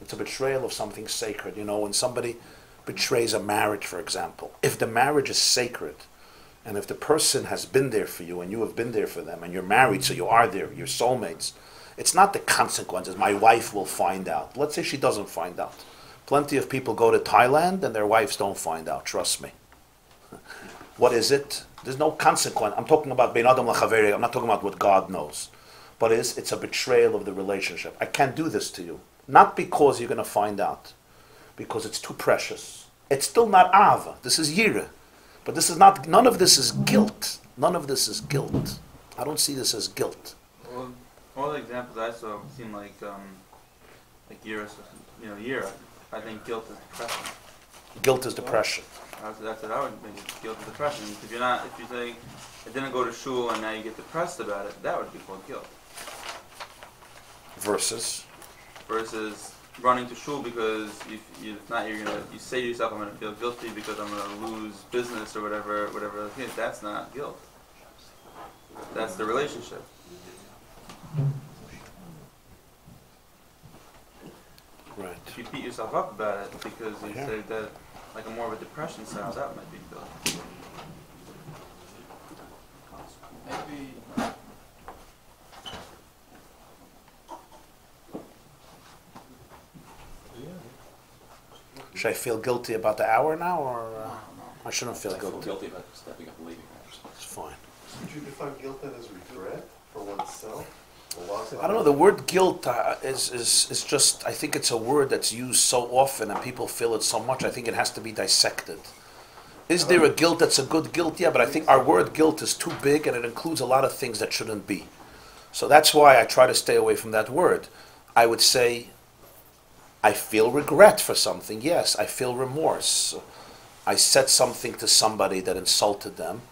It's a betrayal of something sacred. When somebody betrays a marriage, for example, if the marriage is sacred, and if the person has been there for you and you have been there for them, and you're married, so you are there, you're soulmates. It's not the consequences. My wife will find out. Let's say she doesn't find out. Plenty of people go to Thailand and their wives don't find out, trust me. What is it? There's no consequence. I'm talking about Bein Adam L'Chaveri. I'm not talking about what God knows. But it's a betrayal of the relationship. I can't do this to you. Not because you're going to find out. Because it's too precious. It's still not Ava. This is Yira. But this is not, none of this is guilt. None of this is guilt. I don't see this as guilt. Well, all the examples I saw seem like Yira, Yira. I think guilt is depression. Guilt is depression. That's what I would think. Guilt is depression. If you say, I didn't go to shul and now you get depressed about it, that would be called guilt. Versus running to shul because if not, you say to yourself, I'm going to feel guilty because I'm going to lose business or whatever it is. That's not guilt. That's the relationship. Right. If you beat yourself up about it because you say that like a more of a depression style, that might be guilt. Maybe should I feel guilty about the hour now, or I shouldn't feel guilty? Guilty about stepping up and leaving. It's fine. Would you define guilt then as regret for oneself? I don't know, the word guilt is just, I think it's a word that's used so often and people feel it so much, I think it has to be dissected. Is there a guilt that's a good guilt? Yeah, but I think our word guilt is too big and it includes a lot of things that shouldn't be. So that's why I try to stay away from that word. I would say, I feel regret for something, yes, I feel remorse. I said something to somebody that insulted them,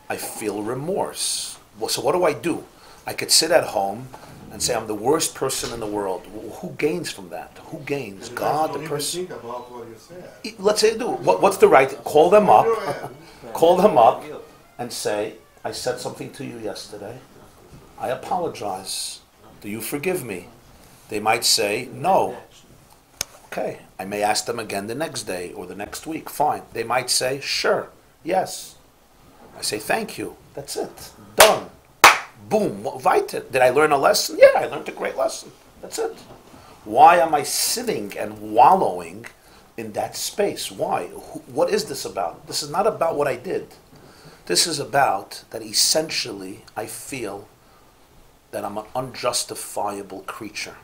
I feel remorse. Well, so what do? I could sit at home and say I'm the worst person in the world. Who gains from that? Who gains? God, the person. Think about what you said. Let's say do. What's the right? Call them up. Call them up and say, I said something to you yesterday. I apologize. Do you forgive me? They might say no. Okay. I may ask them again the next day or the next week. Fine. They might say sure. Yes. I say thank you. That's it. Done. Boom, weiter. Did I learn a lesson? Yeah, I learned a great lesson. That's it. Why am I sitting and wallowing in that space? Why? What is this about? This is not about what I did. This is about that essentially I feel that I'm an unjustifiable creature.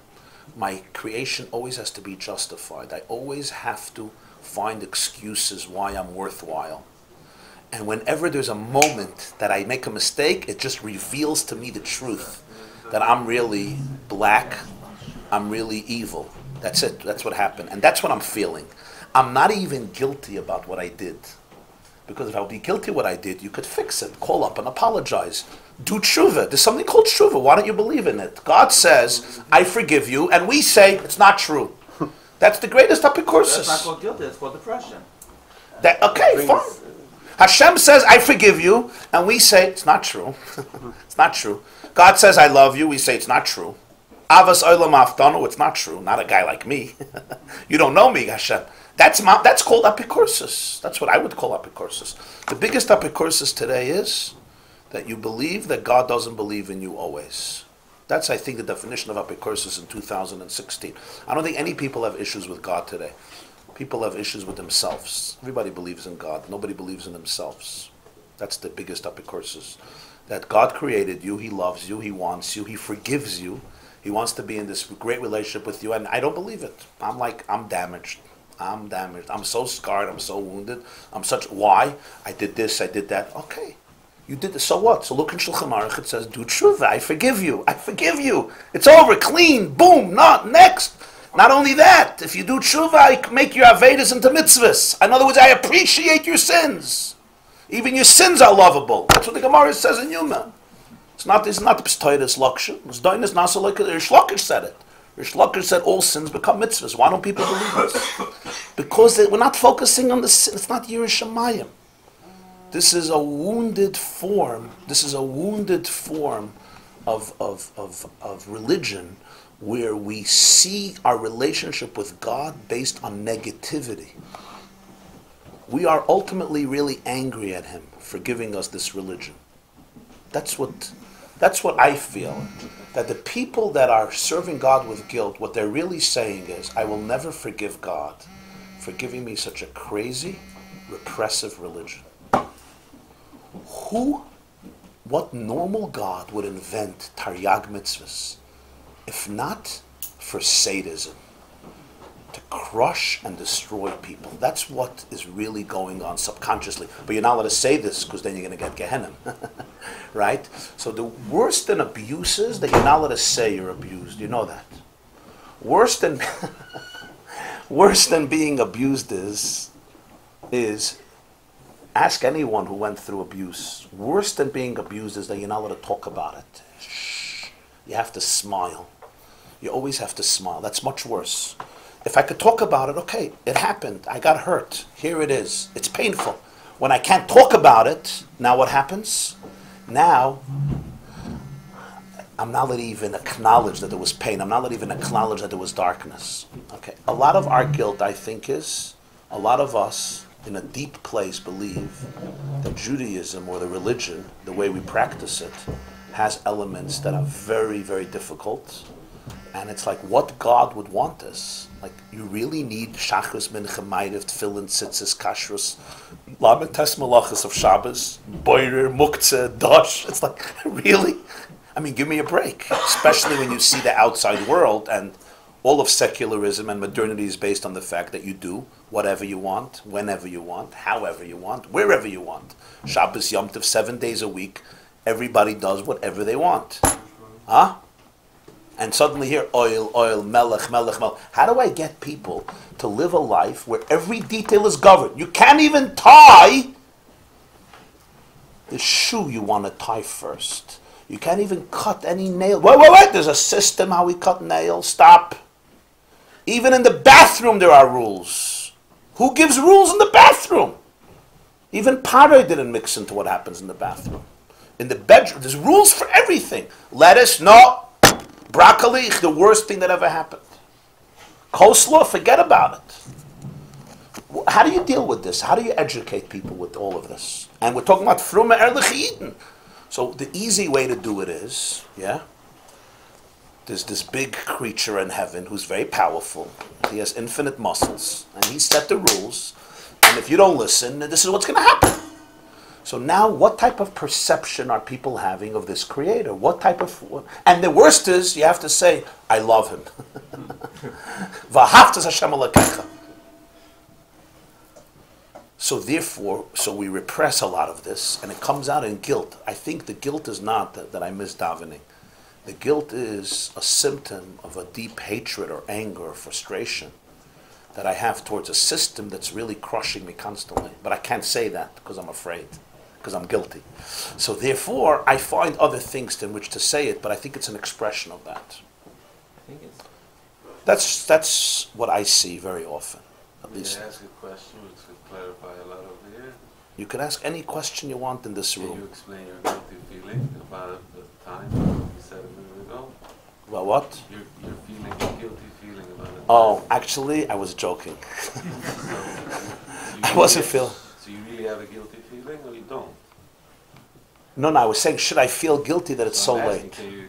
My creation always has to be justified. I always have to find excuses why I'm worthwhile. And whenever there's a moment that I make a mistake, it just reveals to me the truth that I'm really black, I'm really evil. That's it. That's what happened. And that's what I'm feeling. I'm not even guilty about what I did. Because if I would be guilty of what I did, you could fix it. Call up and apologize. Do tshuva. There's something called tshuva. Why don't you believe in it? God says, I forgive you, and we say, it's not true. That's the greatest apikoursis. That's not called guilty, that's called depression. Okay, fine. Hashem says, I forgive you, and we say, it's not true. It's not true. God says, I love you, we say, it's not true. Avas olam aftanu, it's not true. Not a guy like me. You don't know me, Hashem. That's called apikoursis. That's what I would call apikoursis. The biggest apikoursis today is that you believe that God doesn't believe in you always. That's, I think, the definition of apikoursis in 2016. I don't think any people have issues with God today. People have issues with themselves. Everybody believes in God. Nobody believes in themselves. That's the biggest apikoursis. That God created you, He loves you, He wants you, He forgives you. He wants to be in this great relationship with you, and I don't believe it. I'm damaged. I'm damaged. I'm so scarred. I'm so wounded. Why? I did this, I did that. Okay. You did this, so what? So look in Shulchan Aruch, it says, do tshuva, I forgive you. I forgive you. It's over, clean, boom, not next. Not only that, if you do tshuva, I make your avedas into mitzvahs. In other words, I appreciate your sins. Even your sins are lovable. That's what the Gemara says in Yuma. It's not P'stoides Laksha. It's Doinus Nasa like Rish Lakish said it. Rish Lakish said all sins become mitzvahs. Why don't people believe this? Because we're not focusing on the sin. It's not Yiras Shamayim. This is a wounded form. This is a wounded form of religion where we see our relationship with God based on negativity. We are ultimately really angry at Him for giving us this religion. That's what I feel. That the people that are serving God with guilt, what they're really saying is, I will never forgive God for giving me such a crazy, repressive religion. What normal God would invent Taryag mitzvahs, if not for sadism, to crush and destroy people? That's what is really going on subconsciously. But you're not allowed to say this because then you're going to get Gehenna. Right? So the worst than abuse is that you're not allowed to say you're abused. You know that. Worse than being abused is ask anyone who went through abuse. Worse than being abused is that you're not allowed to talk about it. Shh. You have to smile. You always have to smile. That's much worse. If I could talk about it, okay, it happened. I got hurt. Here it is. It's painful. When I can't talk about it, now what happens? Now, I'm not allowed to even acknowledge that there was pain. I'm not allowed to even acknowledge that there was darkness. Okay. A lot of our guilt, I think, is a lot of us in a deep place believe that Judaism or the religion, the way we practice it, has elements that are very, very difficult. And it's like what God would want us. Like, you really need Shachris, Mincha, Ma'ariv, Tefillin, Tzitzis, Kashrus, Lamed Tes Malachas of Shabbos, Boirer, Muktzeh, Dosh. It's like, really? I mean, give me a break. Especially when you see the outside world, and all of secularism and modernity is based on the fact that you do whatever you want, whenever you want, however you want, wherever you want. Shabbos, Yom Tov, 7 days a week, everybody does whatever they want. Huh? And suddenly here, oil, melech. How do I get people to live a life where every detail is governed? You can't even tie the shoe you want to tie first. You can't even cut any nail. Wait. There's a system how we cut nails. Stop. Even in the bathroom there are rules. Who gives rules in the bathroom? Even Paro didn't mix into what happens in the bathroom. In the bedroom, there's rules for everything. Lettuce, no. Broccoli, the worst thing that ever happened. Coleslaw, forget about it. How do you deal with this? How do you educate people with all of this? And we're talking about Fruma Erlich Eden. So the easy way to do it is, there's this big creature in heaven who's very powerful. He has infinite muscles. And he set the rules. And if you don't listen, this is what's going to happen. So now, what type of perception are people having of this creator? And the worst is, you have to say, I love him. V'ahavtas Hashem Elokecha. So therefore, we repress a lot of this, and it comes out in guilt. I think the guilt is not that I miss davening. The guilt is a symptom of a deep hatred or anger or frustration that I have towards a system that's really crushing me constantly. But I can't say that because I'm afraid, because I'm guilty. So therefore, I find other things in which to say it, but I think it's an expression of that. I think it's. That's what I see very often, at least. May I ask a question which could clarify a lot over here? You can ask any question you want in this Can you room. explain your guilty feeling about the time you said a minute ago? Well, what? You're feeling a guilty feeling about it. Oh, actually, I was joking. I wasn't feeling. So you really have a guilty feeling, or you don't? No, I was saying, should I feel guilty that it's so I'm asking, late? Can you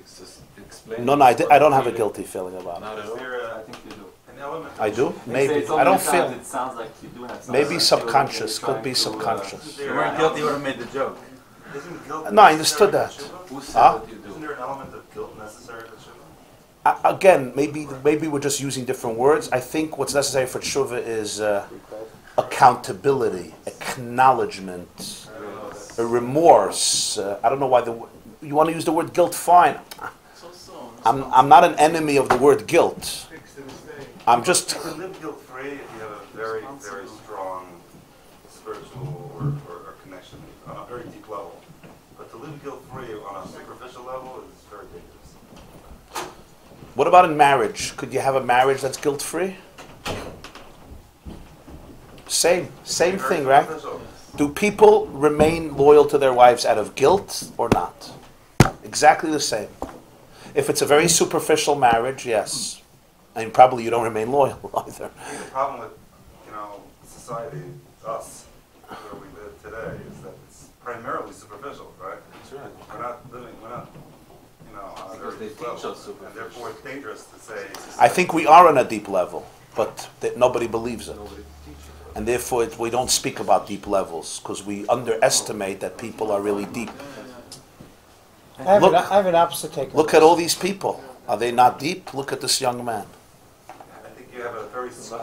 explain? No, I don't have a guilty feeling about it. Not at all. I think you do. An element. I do? Maybe. So I don't many times feel. It sounds like you do have. Maybe subconscious. Could be subconscious. If you weren't guilty, you would have made the joke. Isn't guilt No, I understood that. Who said Huh? that you do? Isn't there an element of guilt necessary for tshuva? Again, maybe we're just using different words. I think what's necessary for tshuva is accountability, acknowledgement, a remorse. I don't know why you want to use the word guilt. Fine. I'm not an enemy of the word guilt. I'm just. You can live guilt-free if you have a very, very strong spiritual or connection on a very deep level. But to live guilt-free on a superficial level is very dangerous. What about in marriage? Could you have a marriage that's guilt-free? Same thing, right? Do people remain loyal to their wives out of guilt or not? Exactly the same. If it's a very superficial marriage, yes. I mean, probably you don't remain loyal either. I think the problem with, society, us, where we live today, is that it's primarily superficial, right? That's right. We're not, on a Because very they deep teach level, us superficial. and therefore it's dangerous to say. I think we are on a deep level, but nobody believes it. Nobody teaches us. And therefore we don't speak about deep levels because we underestimate that people are really deep. I have an opposite take. Look at all these people. Are they not deep? Look at this young man. I think you have a very skewed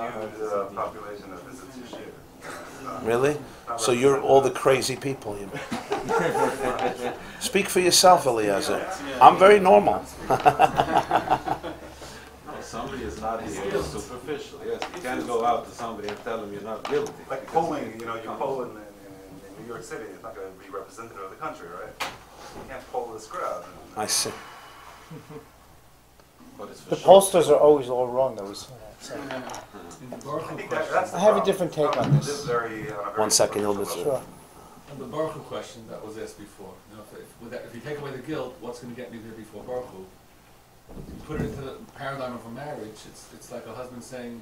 population that visits your shir. Really? So you're all the crazy people. You know. Speak for yourself, Eliezer. I'm very normal. No, somebody is not here. Superficial. Yes, you can't go out to somebody and tell them you're not guilty. Like polling, you poll in New York City, it's not going to be representative of the country, right? You can't poll this crowd. I see. But it's for The sure. pollsters are always all wrong, though. I think that's the I have a problem. different take on this. One second, you'll miss it. Sure. On the Baruch Hu question that was asked before, if you take away the guilt, what's going to get me there before Baruch Hu? You put it into the paradigm of a marriage, it's like a husband saying,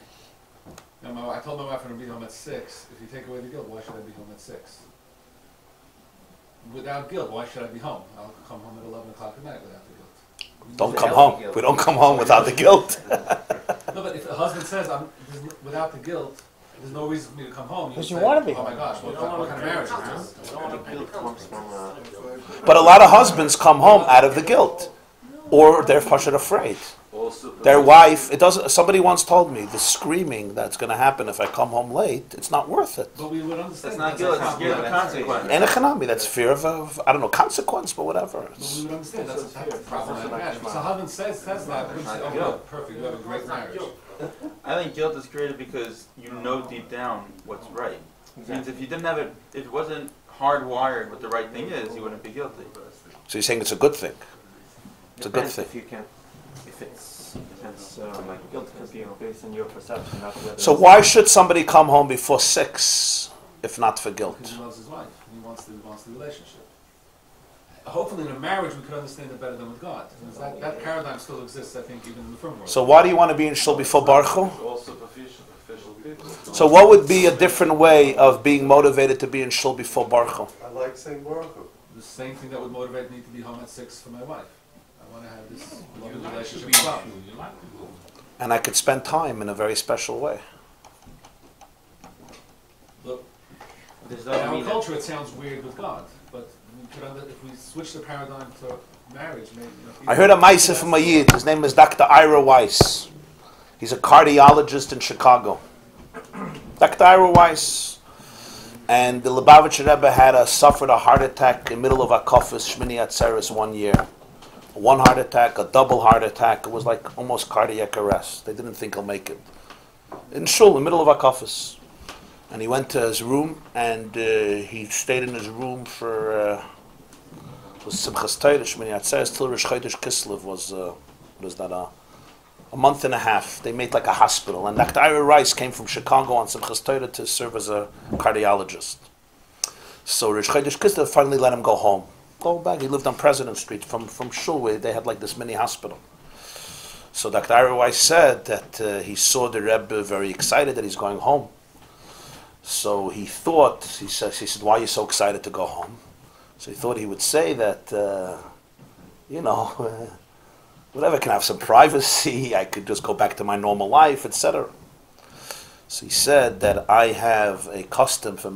I told my wife I'm going to be home at 6. If you take away the guilt, why should I be home at 6? Without guilt, why should I be home? I'll come home at 11 o'clock at night without the guilt. Don't come home. We don't come home without the guilt. No, but if a husband says, without the guilt, there's no reason for me to come home. Because say, you want to be Oh my home. gosh, what kind of marriage is this? But a lot of husbands come home out of the guilt, or they're fucking afraid. Their wife. Somebody once told me the screaming that's going to happen if I come home late. It's not worth it. But we would understand. That's not guilt, it's fear of a consequence. And economy, that's fear of I don't know, consequence, but whatever. But we would understand that's a problematic marriage. So husband says that, we say, oh, good, perfect, you have a great marriage. I think guilt is created because you know deep down what's right. It means if you didn't have it, if it wasn't hardwired what the right thing is, you wouldn't be guilty. So you're saying it's a good thing? It's a good thing. If you can, if it's like guilt could be based on your perception, not whether. So why should somebody come home before 6 if not for guilt? Because he loves his wife, and he wants the relationship. Hopefully in a marriage we could understand it better than with God. Because that paradigm still exists, I think, even in the firm world. So why do you want to be in Shul before Baruch Hu? All superficial people. So what would be a different way of being motivated to be in Shul before Baruch Hu? I like saying Baruch Hu. The same thing that would motivate me to be home at 6 for my wife. I want to have this loving relationship with God. And I could spend time in a very special way. Look, This in doesn't our mean culture it sounds weird with God, but if we switch the paradigm to marriage, maybe. I heard a Maisa from a Yid. His name is Dr. Ira Weiss. He's a cardiologist in Chicago. Dr. Ira Weiss. And the Lubavitcher Rebbe suffered a heart attack in the middle of Akofis, Shmini Atzeres, 1 year. One heart attack, a double heart attack. It was like almost cardiac arrest. They didn't think he'll make it. in Shul, in the middle of Akafis. And he went to his room, and he stayed in his room for was Simchas Torah, Shmini Atzeres, till Rosh Chodesh Kislev was a month and a half. They made like a hospital, and Dr. Ira Rice came from Chicago on Simchas Torah to serve as a cardiologist. So Rosh Chodesh Kislev finally let him go home. Go back. He lived on President Street from Shul, where they had like this mini hospital. So Dr. Ira Rice said that he saw the Rebbe very excited that he's going home. So he said, why are you so excited to go home? So he thought he would say that, whatever, can I have some privacy, I could just go back to my normal life, etc. So he said that I have a custom for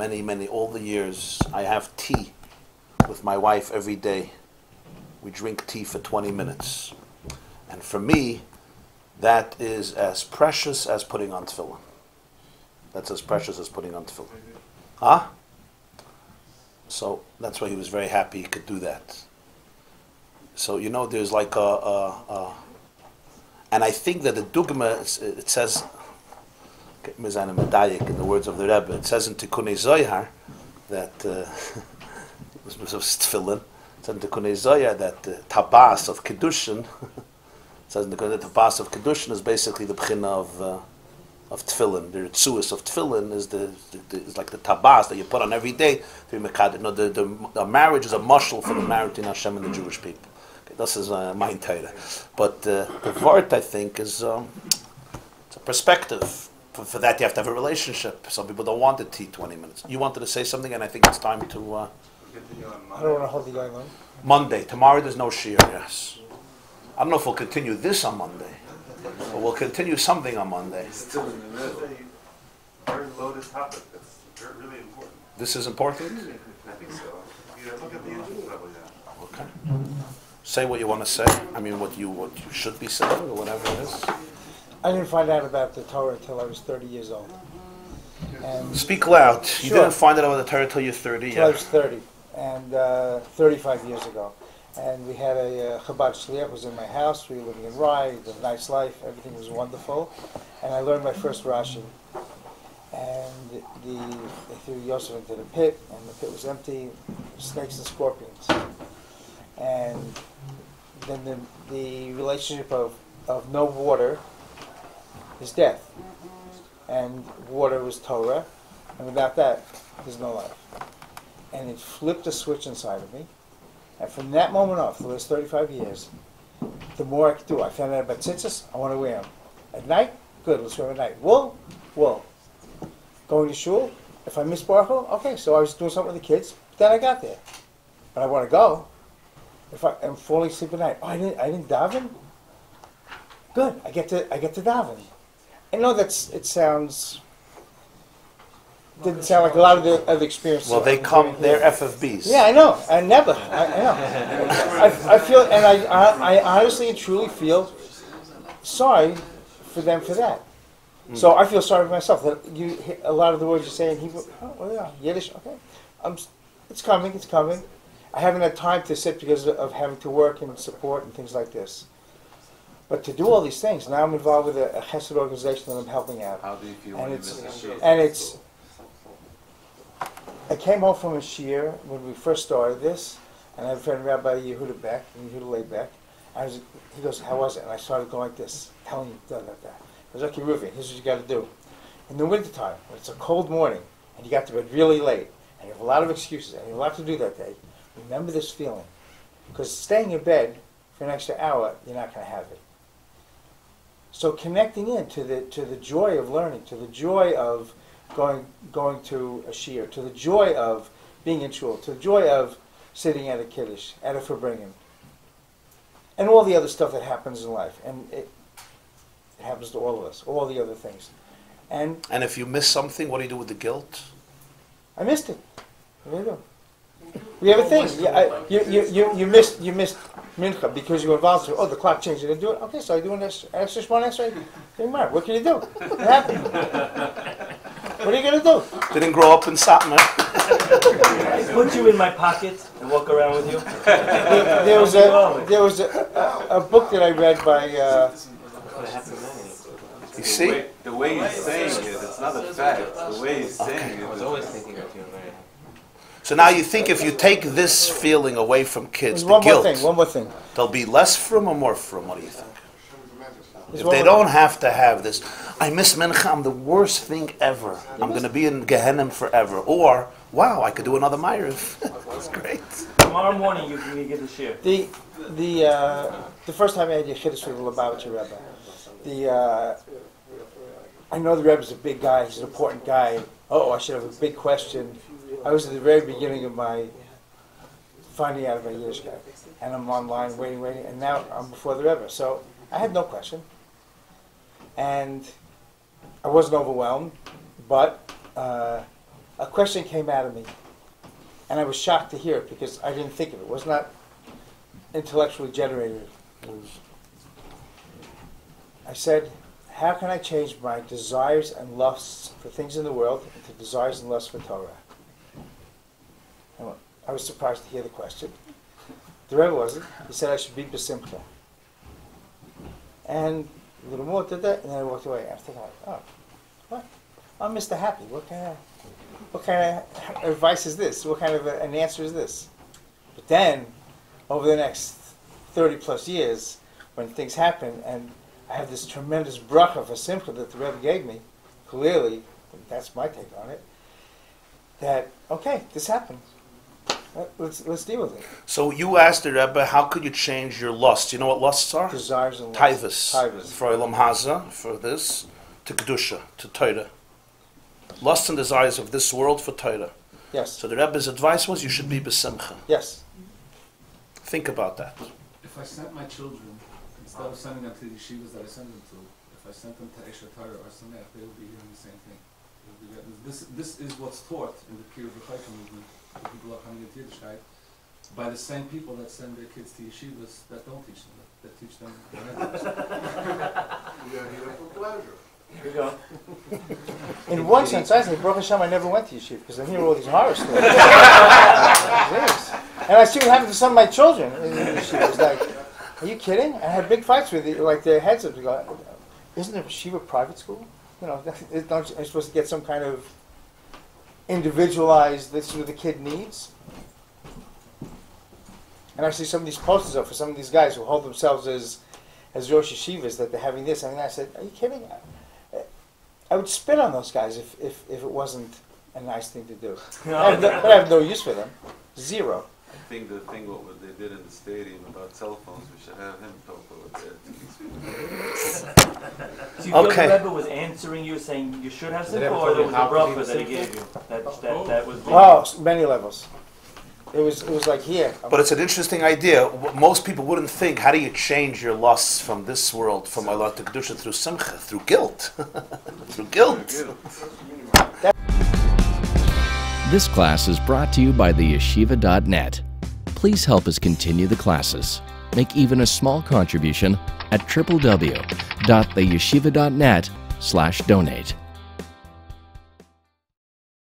all the years. I have tea with my wife every day. We drink tea for 20 minutes. And for me, that is as precious as putting on tefillin. That's as precious as putting on tefillin. Huh? So that's why he was very happy he could do that. So, there's like and I think that the dugma, it says, in the words of the Rebbe, it says in Tikkunei Zohar that, it was tefillin, it says in Tikkunei Zohar that the tabas of Kedushin, it says in the tabas of Kedushin is basically the b'china of tefillin. The ritzuas of tefillin is like the tabas that you put on every day to be mekadeh. The marriage is a mashal for the marriage between Hashem and the Jewish people. Okay, this is my Torah. But the vart, I think, is it's a perspective. For that, you have to have a relationship. Some people don't want to tea 20 minutes. You wanted to say something, and I think it's time to. I don't want to hold the guy long. Monday. Tomorrow there's no shiur. Yes. I don't know if we'll continue this on Monday. But we'll continue something on Monday. Still in the middle. Very loaded topic. That's really important. This is important? I think so. Yeah, look at the interest level, yeah. Okay. Say what you want to say. I mean, what you should be saying, or whatever it is. I didn't find out about the Torah until I was 30 years old. And speak loud. You sure. didn't find out about the Torah until you're 30. Until I was 30, and 35 years ago. And we had a Chabad Shliach was in my house. We were living in Rye, a nice life. Everything was wonderful. And I learned my first Rashi. And they threw Yosef into the pit, and the pit was empty, snakes and scorpions. And then the relationship of no water is death. And water was Torah, and without that, there's no life. And it flipped a switch inside of me. And from that moment on, for the last 35 years, the more I could do, I found out about tzitzis, I want to wear them. At night, good, let's wear them at night. Wool. Going to shul, if I miss Baruch Hu, okay, so I was doing something with the kids, but then I got there. But I want to go. If I'm falling asleep at night, I didn't daven? Good, I get to daven. I know it sounds... Didn't sound like a lot of the experience. Well, they're FFBs. Yeah, I know. I know. I feel, and I honestly and truly feel sorry for them for that. So I feel sorry for myself that a lot of the words you say in Hebrew, Yiddish, okay, it's coming. I haven't had time to sit because of having to work and support and things like this. But to do all these things, now I'm involved with a chesed organization that I'm helping out. How do you feel and when you miss a shiur? And it's. I came home from a shiur when we first started this, and I had a friend, Rabbi Yehuda Leibek. He goes, how was it? And I started going like this, telling him, da. I was okay, Rufi, here's what you got to do. In the wintertime, when it's a cold morning, and you got to bed really late, and you have a lot of excuses, and you have a lot to do that day, remember this feeling. Because staying in bed for an extra hour, you're not going to have it. So connecting in to the joy of learning, to the joy of going to a shiur, to the joy of being in shul, to the joy of sitting at a kiddush, at a farbrengen, and all the other stuff that happens in life, and it happens to all of us, all the other things. And if you miss something, what do you do with the guilt? I missed it. What do you do? We have a thing. You missed mincha because you were involved. The clock changed. You didn't do it. Okay, so I do an extra Shmona Esrei. What can you do? It happened. What are you going to do? Didn't grow up in Satmar. I put you in my pocket and walk around with you. There was a book that I read by. You see, The way he's saying it, it's not a fact. The way he's saying it. I was always thinking that you were very happy. So now you think if you take this feeling away from kids, the One guilt, more thing. they'll be less from or more from? What do you think? There's If one they more don't have to have this, I miss Mincha, I'm the worst thing ever. I'm going to be in Gehenna forever. Or, wow, I could do another Ma'ariv. That's great. Tomorrow morning you can get the share. The first time I had Yechidus with the Lubavitcher Rebbe, I know the Rebbe's a big guy, he's an important guy. Oh, I should have a big question. I was at the very beginning of my finding out about Yiddishkeit. And I'm online waiting, and now I'm before the Rebbe. So I had no question. And I wasn't overwhelmed, but a question came out of me. And I was shocked to hear it because I didn't think of it. It was not intellectually generated. I said, how can I change my desires and lusts for things in the world into desires and lusts for Torah? And I was surprised to hear the question. The Rebbe wasn't. He said I should be besimcha. And a little more did that, and then I walked away. I was thinking, oh, what? I'm Mr. Happy. What kind of advice is this? What kind of an answer is this? But then, over the next 30 plus years, when things happen, and I have this tremendous bracha for simcha that the Rebbe gave me, clearly, that's my take on it, that, okay, this happened. Let's deal with it. So you asked the Rebbe, how could you change your lust? You know what lusts are? Desires and lusts. Taivas. For Olam Haza, for this, to Kedusha, to Torah. Lusts and desires of this world for Torah. Yes. So the Rebbe's advice was you should be besimcha. Yes. Think about that. If I sent my children, instead of sending them to the yeshivas that I send them to, if I sent them to Esher Torah or Sameach, they would be hearing the same thing. This is what's taught in the Kiruv V'Chayka movement. The people are coming into Yiddishkeit by the same people that send their kids to yeshivas that don't teach them, that teach them. Here you go. In one sense, I say, Baruch Hashem, I never went to yeshiva because I'm hearing all these horror stories. And I see what happened to some of my children in yeshiva. It's like, are you kidding? I had big fights with it, like their heads up. Go, isn't a yeshiva private school? You know, I'm supposed to get some kind of individualized, this is what the kid needs. And I see some of these posters up for some of these guys who hold themselves as Rosh Yeshivas, that they're having this. And I said, are you kidding? I would spit on those guys if it wasn't a nice thing to do. But I have no use for them. Zero. I think the thing what they did in the stadium about cell phones, we should have him talk about that. So you feel the Rebbe was answering you, saying you should have simcha, or there was a bracha that he gave you? That was. Oh, many levels. It was like here. But it's an interesting idea. Most people wouldn't think, how do you change your lusts from this world, from Allah to Kedusha, through simcha, through guilt. Through guilt. This class is brought to you by theyeshiva.net. Please help us continue the classes. Make even a small contribution at www.theyeshiva.net/donate.